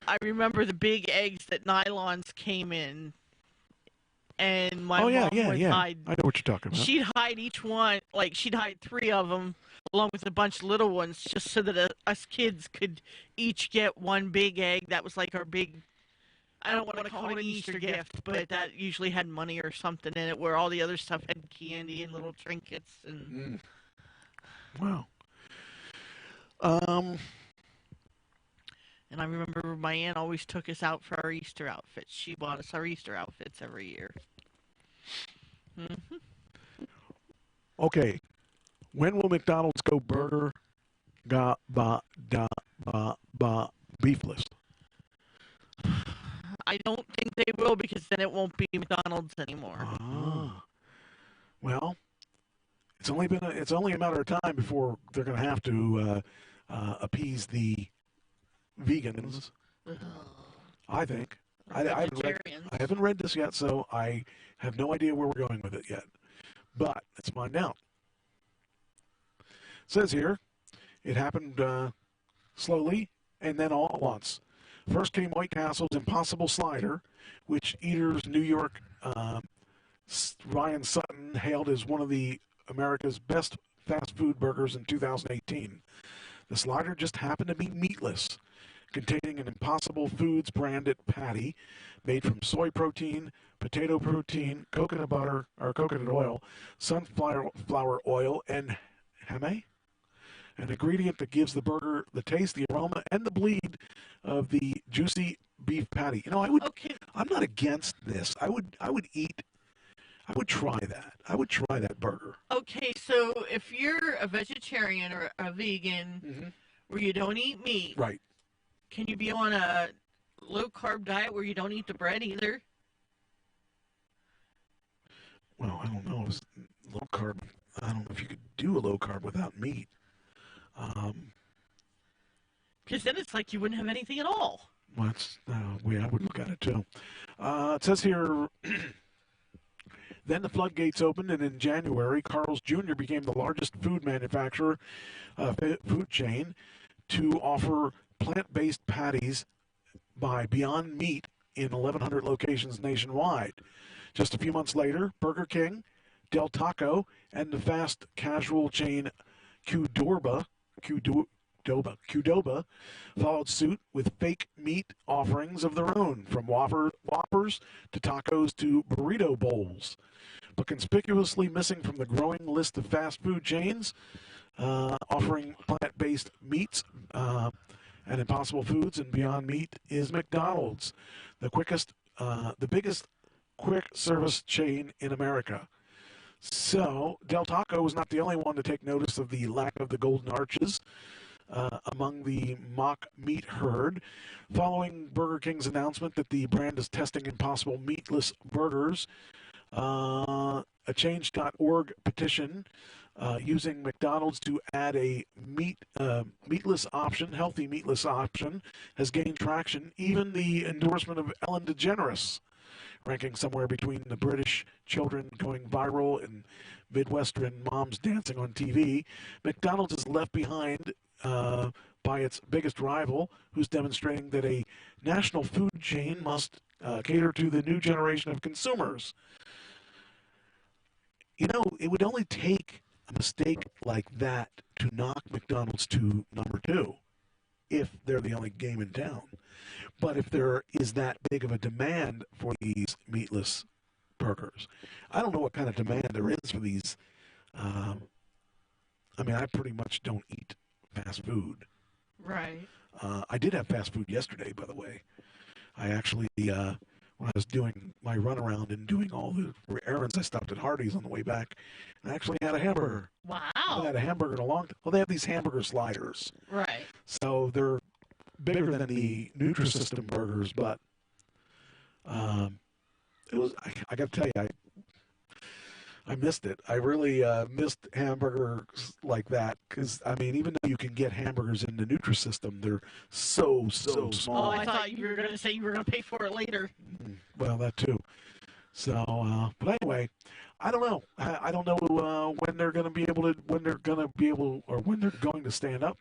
I remember the big eggs that nylons came in. And my mom would hide. I know what you're talking about. She'd hide each one, like she'd hide 3 of them along with a bunch of little ones just so that us kids could each get one big egg. That was like our big, I don't want to call it an Easter gift, but that usually had money or something in it where all the other stuff had candy and little trinkets. And Wow. And I remember my aunt always took us out for our Easter outfits. She bought us our Easter outfits every year. Okay. When will McDonald's go burger, beefless? I don't think they will, because then it won't be McDonald's anymore. Well, it's only a matter of time before they're going to have to appease the vegans. I think. I haven't read this yet, so I have no idea where we're going with it yet. But let's find out. It says here, it happened slowly and then all at once. First came White Castle's Impossible Slider, which Eaters New York Ryan Sutton hailed as one of the America's best fast food burgers in 2018. The slider just happened to be meatless, containing an Impossible Foods branded patty made from soy protein, potato protein, coconut butter or coconut oil, sunflower oil, and hame, an ingredient that gives the burger the taste, the aroma, and the bleed of the juicy beef patty. You know, I'm not against this. I would try that. I would try that burger. Okay, so if you're a vegetarian or a vegan where you don't eat meat, right? Can you be on a low-carb diet where you don't eat the bread either? Well, I don't know. Low carb. I don't know if you could do a low carb without meat. Because then it's like you wouldn't have anything at all. Well, that's the way I would look at it, too. It says here, then the floodgates opened, and in January, Carl's Jr. became the largest food manufacturer, food chain, to offer plant-based patties by Beyond Meat in 1,100 locations nationwide. Just a few months later, Burger King, Del Taco, and the fast casual chain Qdoba followed suit with fake meat offerings of their own, from Whoppers to tacos to burrito bowls. But conspicuously missing from the growing list of fast food chains offering plant-based meats and Impossible Foods and Beyond Meat is McDonald's, the biggest quick service chain in America. So, Del Taco was not the only one to take notice of the lack of the golden arches among the mock meat herd. Following Burger King's announcement that the brand is testing Impossible meatless burgers, a Change.org petition using McDonald's to add a meatless option, healthy meatless option, has gained traction. Even the endorsement of Ellen DeGeneres, ranking somewhere between the British children going viral and Midwestern moms dancing on TV. McDonald's is left behind by its biggest rival, who's demonstrating that a national food chain must cater to the new generation of consumers. You know, it would only take a mistake like that to knock McDonald's to number 2, if they're the only game in town. But if there is that big of a demand for these meatless burgers, I don't know what kind of demand there is for these. I mean, I pretty much don't eat fast food. Right. I did have fast food yesterday, by the way. I actually, when I was doing my runaround and doing all the errands, I stopped at Hardee's on the way back, and I actually had a hamburger. Wow. I haven't had a hamburger in a long time. Well, they have these hamburger sliders. Right. So they're bigger than the Nutrisystem burgers, but it was. I got to tell you, I missed it. I really missed hamburgers like that because, I mean, even though you can get hamburgers in the Nutrisystem, they're so small. Oh, I thought you were going to say you were going to pay for it later. Well, that too. So, but anyway, I don't know. I don't know when they're going to be able to, or when they're going to stand up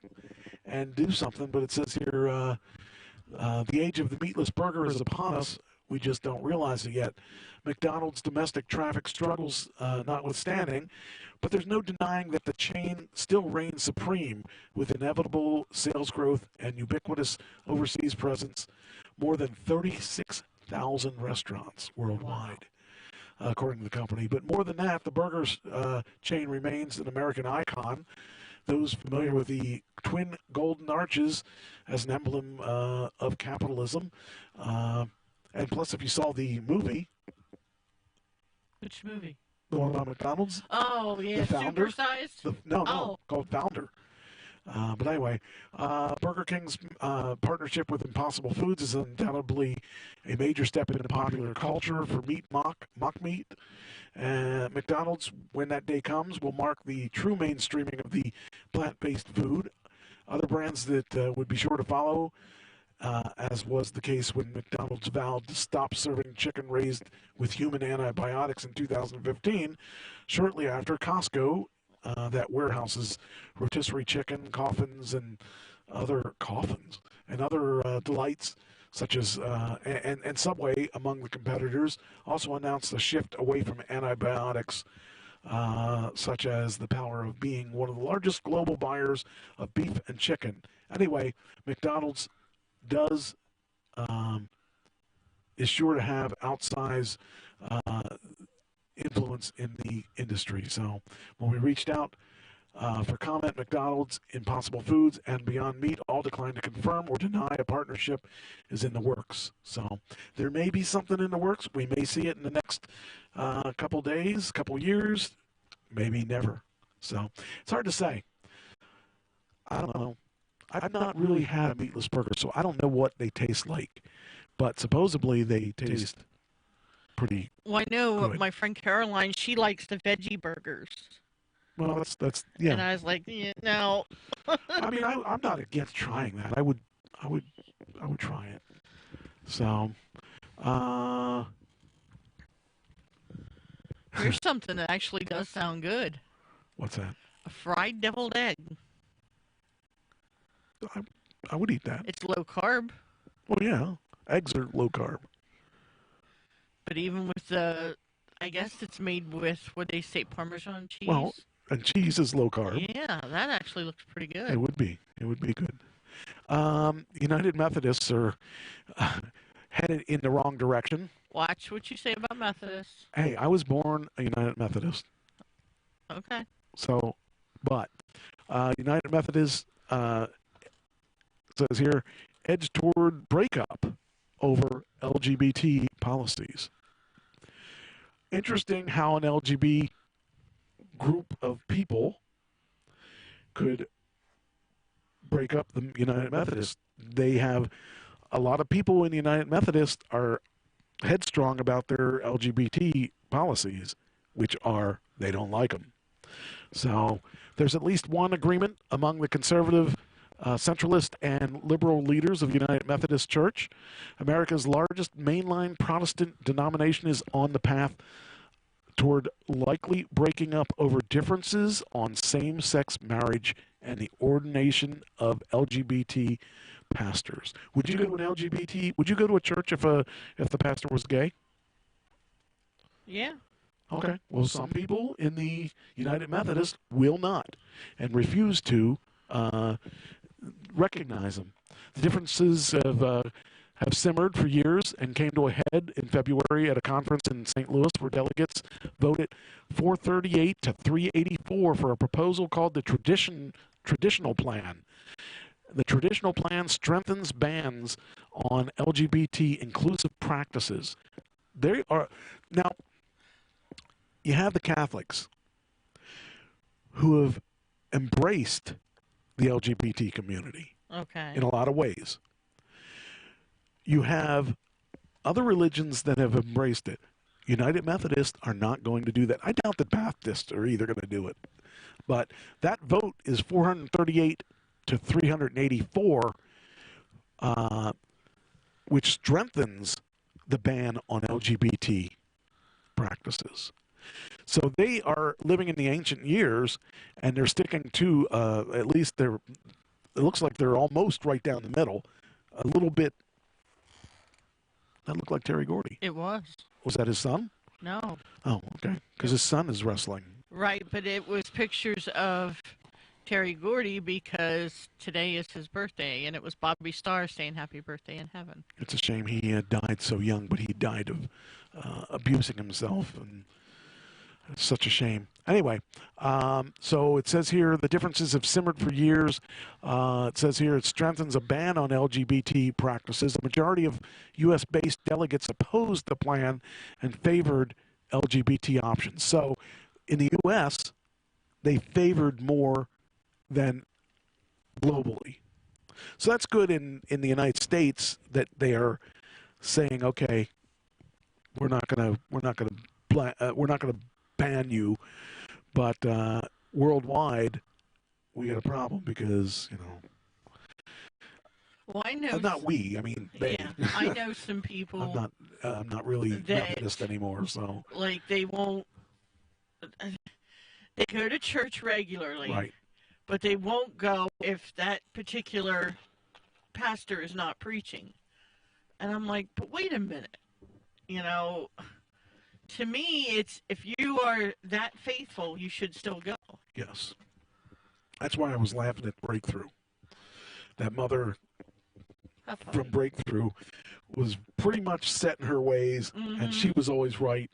and do something. But it says here, the age of the meatless burger is upon us. We just don't realize it yet. McDonald's domestic traffic struggles notwithstanding, but there's no denying that the chain still reigns supreme with inevitable sales growth and ubiquitous overseas presence. More than 36,000 restaurants worldwide, according to the company. But more than that, the burgers chain remains an American icon. those familiar with the twin golden arches as an emblem of capitalism. And plus, if you saw the movie. Which movie? The one about McDonald's? Oh, yeah, the founder? Supersized? Called Founder. But anyway, Burger King's partnership with Impossible Foods is undoubtedly a major step into popular culture for mock meat. McDonald's, when that day comes, will mark the true mainstreaming of the plant-based food. Other brands that would be sure to follow, as was the case when McDonald's vowed to stop serving chicken raised with human antibiotics in 2015, shortly after Costco, that warehouses rotisserie chicken, coffins, and other delights, such as and Subway, among the competitors, also announced a shift away from antibiotics, such as the power of being one of the largest global buyers of beef and chicken. Anyway, McDonald's is sure to have outsized influence in the industry. So when we reached out for comment, McDonald's, Impossible Foods, and Beyond Meat all declined to confirm or deny a partnership is in the works. So there may be something in the works. We may see it in the next couple days, couple years, maybe never. So it's hard to say. I don't know. I've not really had a meatless burger, so I don't know what they taste like. But supposedly they taste pretty Well, I know good. my friend Caroline, she likes the veggie burgers. Well, that's yeah. And I was like, yeah, no. I mean, I'm not against trying that. I would try it. So, here's something that actually does sound good. What's that? A fried deviled egg. I would eat that. It's low carb. Well, yeah, eggs are low carb. But even with the, I guess it's made with, what they say, Parmesan cheese? Well, and cheese is low carb. Yeah, that actually looks pretty good. It would be. It would be good. United Methodists are headed in the wrong direction. Watch what you say about Methodists. Hey, I was born a United Methodist. Okay. So, but United Methodist says here, edge toward breakup over LGBT policies. Interesting how an LGBT group of people could break up the United Methodist. They have a lot of people in the United Methodist are headstrong about their LGBT policies, which are they don't like them. So there's at least one agreement among the conservative, centralist, and liberal leaders of United Methodist Church. America's largest mainline Protestant denomination is on the path toward likely breaking up over differences on same-sex marriage and the ordination of LGBT pastors. Would you go to an LGBT? Would you go to a church if the pastor was gay? Yeah. Okay. Well, some people in the United Methodist will not and refuse to recognize them. The differences have simmered for years and came to a head in February at a conference in St. Louis where delegates voted 438 to 384 for a proposal called the Traditional Plan. The Traditional Plan strengthens bans on LGBT inclusive practices. They are now. You have the Catholics who have embraced the LGBT community in a lot of ways. You have other religions that have embraced it. United Methodists are not going to do that. I doubt the Baptists are either going to do it. But that vote is 438 to 384, which strengthens the ban on LGBT practices. So they are living in the ancient years, and they're sticking to, at least it looks like they're almost right down the middle, a little bit. That looked like Terry Gordy. It was. Was that his son? No. Oh, okay. Because his son is wrestling. Right, but it was pictures of Terry Gordy because today is his birthday, and it was Bobby Starr saying happy birthday in heaven. It's a shame he died so young, but he died of abusing himself. And It's such a shame. Anyway, so it says here the differences have simmered for years. It says here it strengthens a ban on LGBT practices. The majority of U.S.-based delegates opposed the plan and favored LGBT options. So in the U.S., they favored more than globally. So that's good in the United States that they are saying, okay, we're not gonna ban you, but worldwide we got a problem because Well, I know. not we. I mean, they. Yeah, I know some people. I'm not really Methodist anymore, so. Like they won't. They go to church regularly, Right. but they won't go if that particular pastor is not preaching. And I'm like, but wait a minute, to me, it's if you are that faithful, you should still go. Yes. That's why I was laughing at Breakthrough. That mother from Breakthrough was pretty much set in her ways, and she was always right.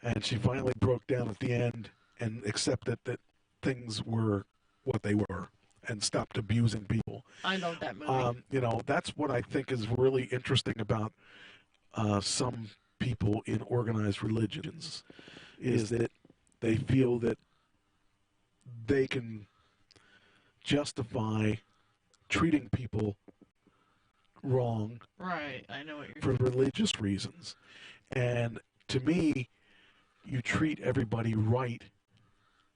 And she finally broke down at the end and accepted that things were what they were and stopped abusing people. I love that movie. That's what I think is really interesting about some people in organized religions is that they feel that they can justify treating people wrong Right, I know what you're for religious reasons. And to me, you treat everybody right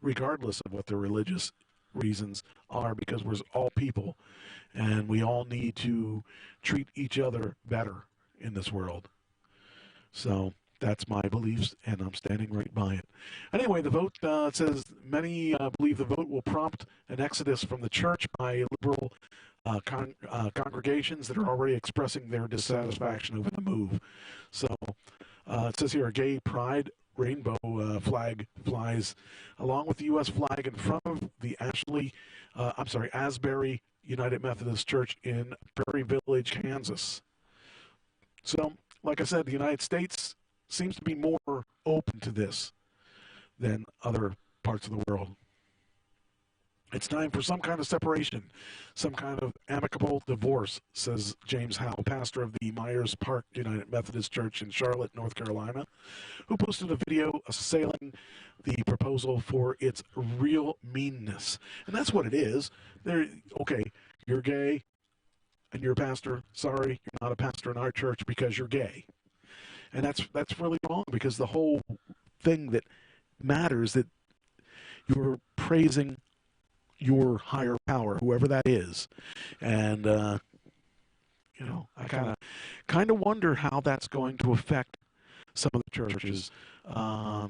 regardless of what their religious reasons are, because we're all people and we all need to treat each other better in this world. So that's my beliefs, and I'm standing right by it. Anyway, the vote says many believe the vote will prompt an exodus from the church by liberal congregations that are already expressing their dissatisfaction over the move. So it says here a gay pride rainbow flag flies along with the U.S. flag in front of the Asbury United Methodist Church in Prairie Village, Kansas. So, like I said, the United States seems to be more open to this than other parts of the world. It's time for some kind of separation, some kind of amicable divorce, says James Howell, pastor of the Myers Park United Methodist Church in Charlotte, North Carolina, who posted a video assailing the proposal for its real meanness. And that's what it is. Okay, you're gay and you're a pastor. Sorry, you're not a pastor in our church because you're gay. And that's really wrong, because the whole thing that matters that you're praising your higher power, whoever that is. And I kind of wonder how that's going to affect some of the churches. But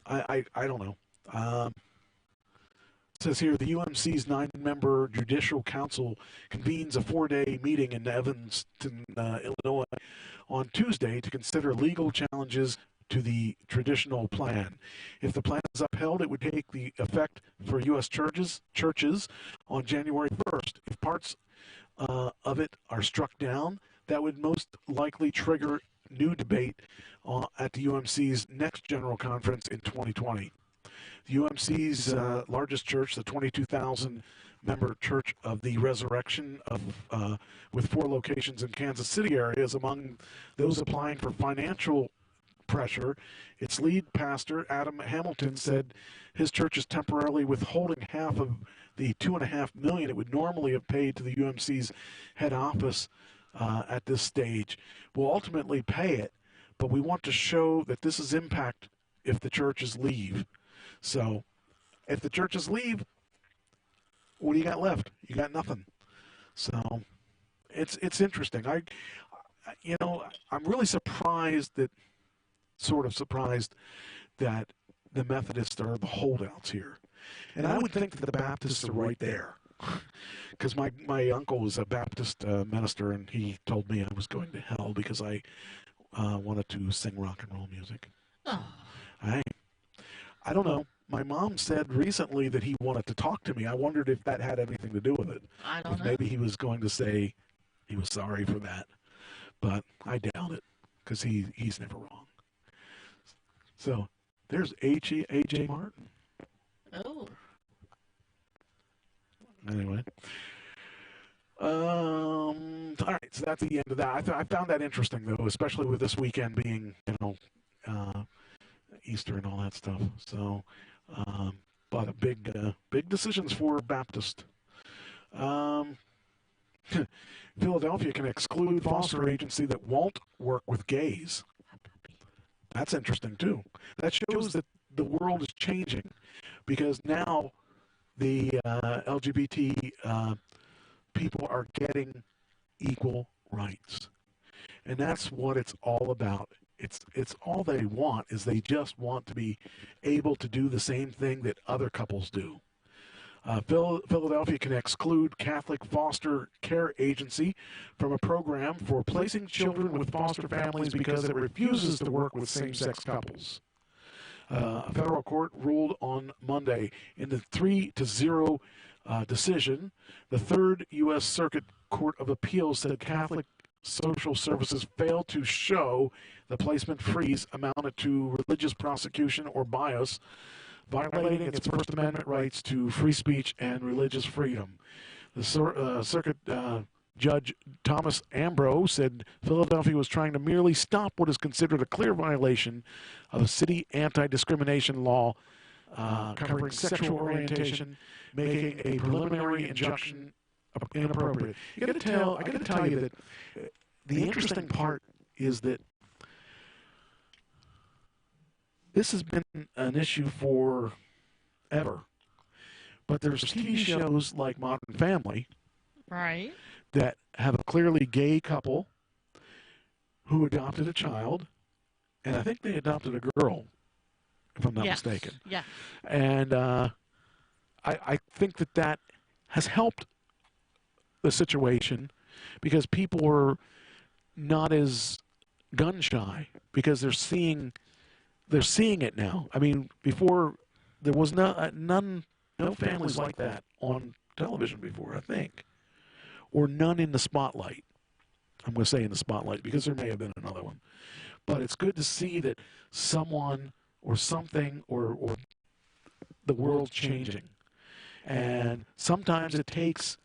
I don't know. It says here the UMC's 9-member Judicial Council convenes a 4-day meeting in Evanston, Illinois on Tuesday to consider legal challenges to the traditional plan. If the plan is upheld, it would take the effect for U.S. churches on January 1st. If parts of it are struck down, that would most likely trigger new debate at the UMC's next General Conference in 2020. The UMC's largest church, the 22,000-member Church of the Resurrection, with 4 locations in Kansas City area, is among those applying for financial pressure. Its lead pastor, Adam Hamilton, said his church is temporarily withholding half of the $2.5 million it would normally have paid to the UMC's head office at this stage. We'll ultimately pay it, but we want to show that this is impact if the churches leave. So if the churches leave, what do you got left? You got nothing. So it's interesting. I'm really surprised that the Methodists are the holdouts here. And I would think that the Baptists are right there. Because my uncle was a Baptist minister, and he told me I was going to hell because I wanted to sing rock and roll music. Oh. I don't know. My mom said recently that he wanted to talk to me. I wondered if that had anything to do with it. I don't know. Maybe he was going to say he was sorry for that. But I doubt it, because he's never wrong. So there's A.J. Martin. Oh. Anyway. All right, so that's the end of that. I found that interesting, though, especially with this weekend being, Easter and all that stuff. So, but a big decisions for Baptist. Philadelphia can exclude foster agency that won't work with gays. That's interesting, too. That shows that the world is changing because now the LGBT people are getting equal rights. And that's what it's all about. It's all they want is they just want to be able to do the same thing that other couples do. Philadelphia can exclude Catholic Foster Care Agency from a program for placing children with foster families because it refuses to work with same-sex couples. A federal court ruled on Monday in the 3-0 decision. The Third U.S. Circuit Court of Appeals said Catholic Social Services failed to show the placement freeze amounted to religious prosecution or bias, violating its First Amendment rights to free speech and religious freedom. The circuit Judge Thomas Ambrose said Philadelphia was trying to merely stop what is considered a clear violation of a city anti-discrimination law covering sexual orientation, making a preliminary injunction inappropriate. I got to tell you that the interesting part is that this has been an issue for ever. But there's TV shows like Modern Family, right, that have a clearly gay couple who adopted a child, and I think they adopted a girl, if I'm not mistaken. Yeah. And I think that has helped the situation because people are not as gun shy because they're seeing it now. I mean, before there was no families like that on television before, I think, or none in the spotlight. I'm going to say in the spotlight because there may have been another one, but it's good to see that someone or something or the world's changing, and sometimes it takes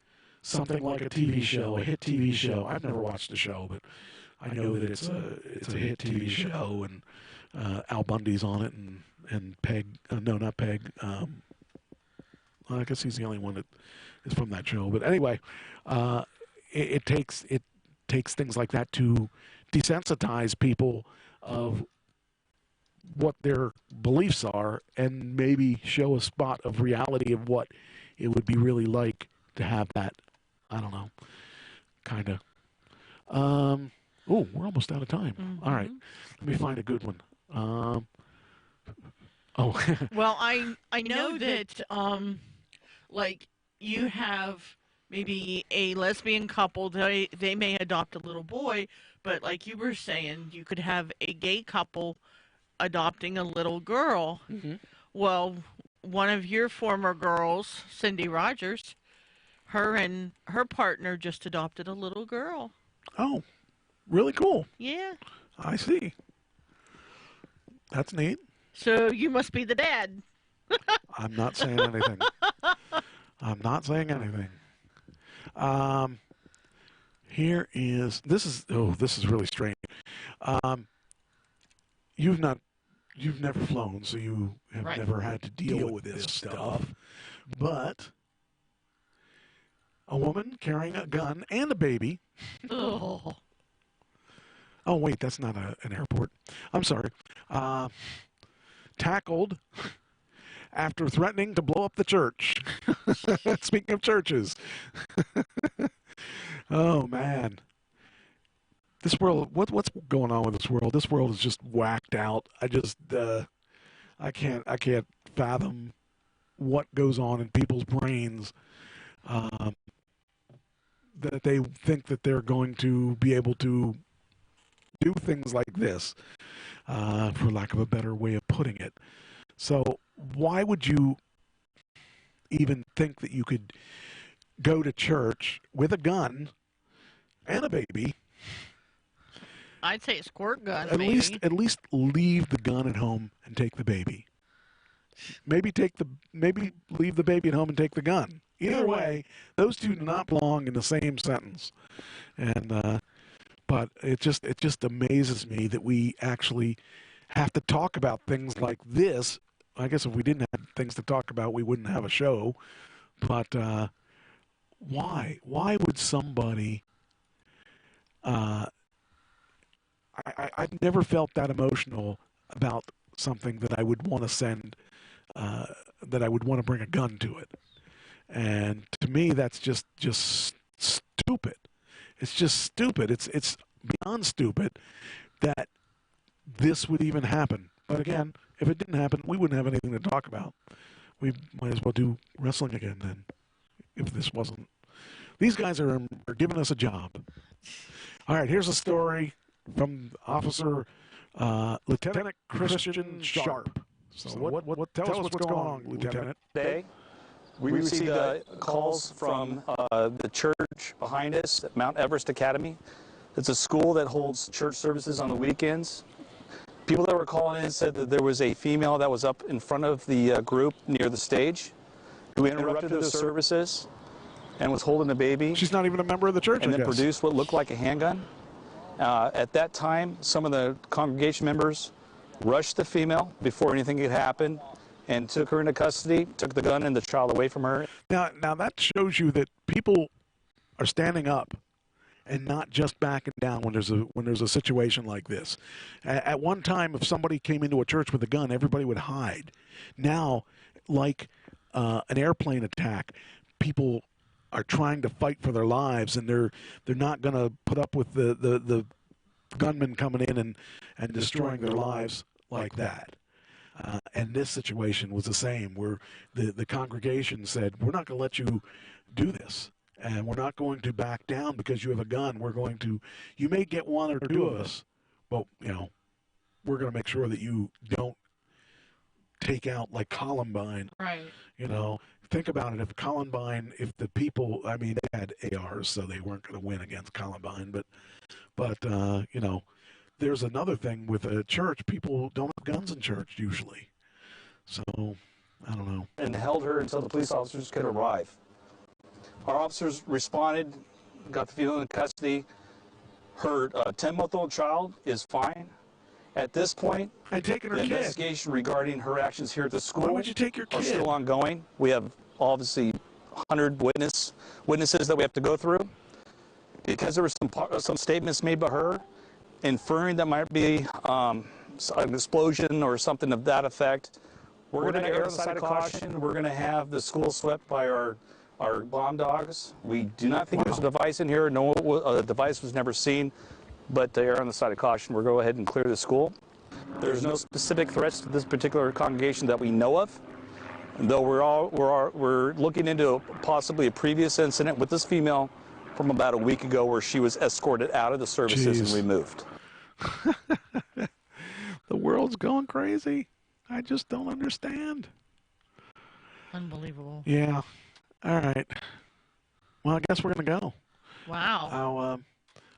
something like a TV show, a hit TV show. I've never watched the show, but I know that it's a hit TV show, and Al Bundy's on it, and Peg. No, not Peg. I guess he's the only one that is from that show. But anyway, it takes things like that to desensitize people of what their beliefs are, and maybe show a spot of reality of what it would be really like to have that. I don't know, kind of. Oh, we're almost out of time. Mm-hmm. All right, let me find a good one. Well, I know that like you have maybe a lesbian couple, they may adopt a little boy, but like you were saying, you could have a gay couple adopting a little girl. Mm-hmm. Well, one of your former girls, Cindy Rogers, her and her partner just adopted a little girl. Oh, really cool. Yeah. I see. That's neat. So you must be the dad. I'm not saying anything. I'm not saying anything. Here is this is really strange. You've never flown, so you have Right. never had to deal with this stuff. But a woman carrying a gun and a baby. Oh. Oh, wait, that's not an airport. I'm sorry. Tackled after threatening to blow up the church. Speaking of churches. Oh, man. This world, what's going on with this world? This world is just whacked out. I can't fathom what goes on in people's brains that they think that they're going to be able to do things like this, for lack of a better way of putting it. So why would you even think that you could go to church with a gun and a baby I'd say a squirt gun. At maybe. least leave the gun at home and take the baby. Maybe leave the baby at home and take the gun. Either way, those two do not belong in the same sentence. And but it just amazes me that we actually have to talk about things like this. I guess if we didn't have things to talk about, we wouldn't have a show. But why? Why would somebody? I've never felt that emotional about something that I would want to send, that I would want to bring a gun to it. And to me, that's just stupid. It's just stupid. It's beyond stupid that this would even happen. But again, if it didn't happen, we wouldn't have anything to talk about. We might as well do wrestling again then, if this wasn't. These guys are giving us a job. All right, here's a story from Officer Lieutenant Christian Sharp. So tell us what's going on, Lieutenant. Today, we received calls from the church behind us at Mount Everest Academy. It's a school that holds church services on the weekends. People that were calling in said that there was a female that was up in front of the group near the stage who interrupted those services and was holding a baby. She's not even a member of the church, and I then guess. produced what looked like a handgun. At that time, some of the congregation members rushed the female before anything could happen and took her into custody, took the gun and the child away from her. Now that shows you that people are standing up and not just backing down when there's a situation like this. At one time, if somebody came into a church with a gun, everybody would hide. Now, like an airplane attack, people are trying to fight for their lives, and they're not going to put up with the gunmen coming in and destroying their lives like that. And this situation was the same, where the congregation said, we're not going to let you do this, and we're not going to back down because you have a gun. You may get one or two of us, but we're going to make sure that you don't take out like Columbine. Right. Think about it. If the people, they had ARs, so they weren't going to win against Columbine. But there's another thing with a church. People don't have guns in church usually. So, I don't know. And held her until the police officers could arrive. Our officers responded, got the female in custody. Her 10-month-old child is fine. At this point, the investigation regarding her actions here at the school Why would you take your are kid? still ongoing. We have obviously 100 witnesses that we have to go through. Because there were some statements made by her, inferring that might be an explosion or something of that effect. We're going to err on the side of caution. We're going to have the school swept by our bomb dogs. We do not think there's a device in here. No device was never seen. But to err on the side of caution, we'll go ahead and clear the school. There's no specific threats to this particular congregation that we know of. Though we're looking into possibly a previous incident with this female from about a week ago where she was escorted out of the services and removed. The world's going crazy. I just don't understand. Unbelievable. Yeah. All right. Well, I guess we're going to go. Wow.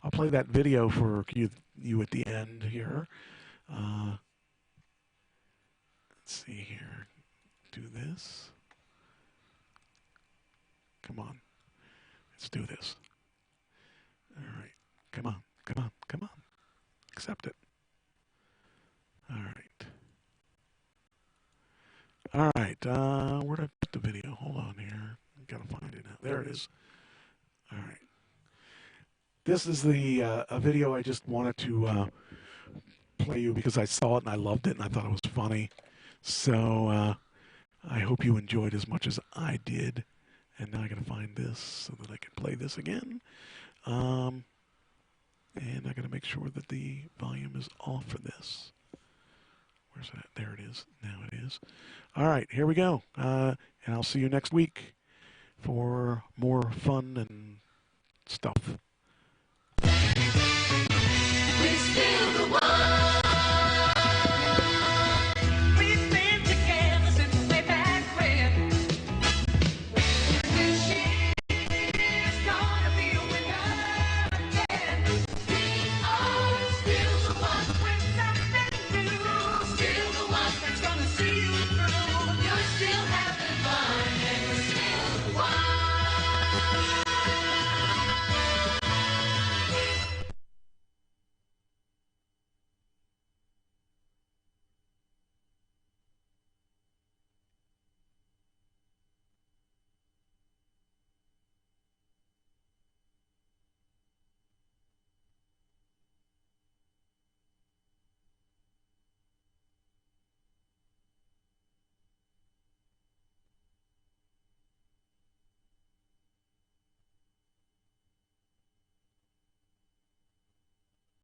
I'll play that video for you at the end here. Let's see here. Do this. Come on. Let's do this. All right. Come on. Come on. Come on. Accept it. All right. All right. Where did I put the video? Hold on here. I've got to find it now. There it is. All right. This is the a video I just wanted to play you because I saw it and I loved it and I thought it was funny. So I hope you enjoyed as much as I did. And now I got to find this so that I can play this again. And I got to make sure that the volume is off for this. Where's that? There it is. Now it is. All right, here we go. And I'll see you next week for more fun and stuff.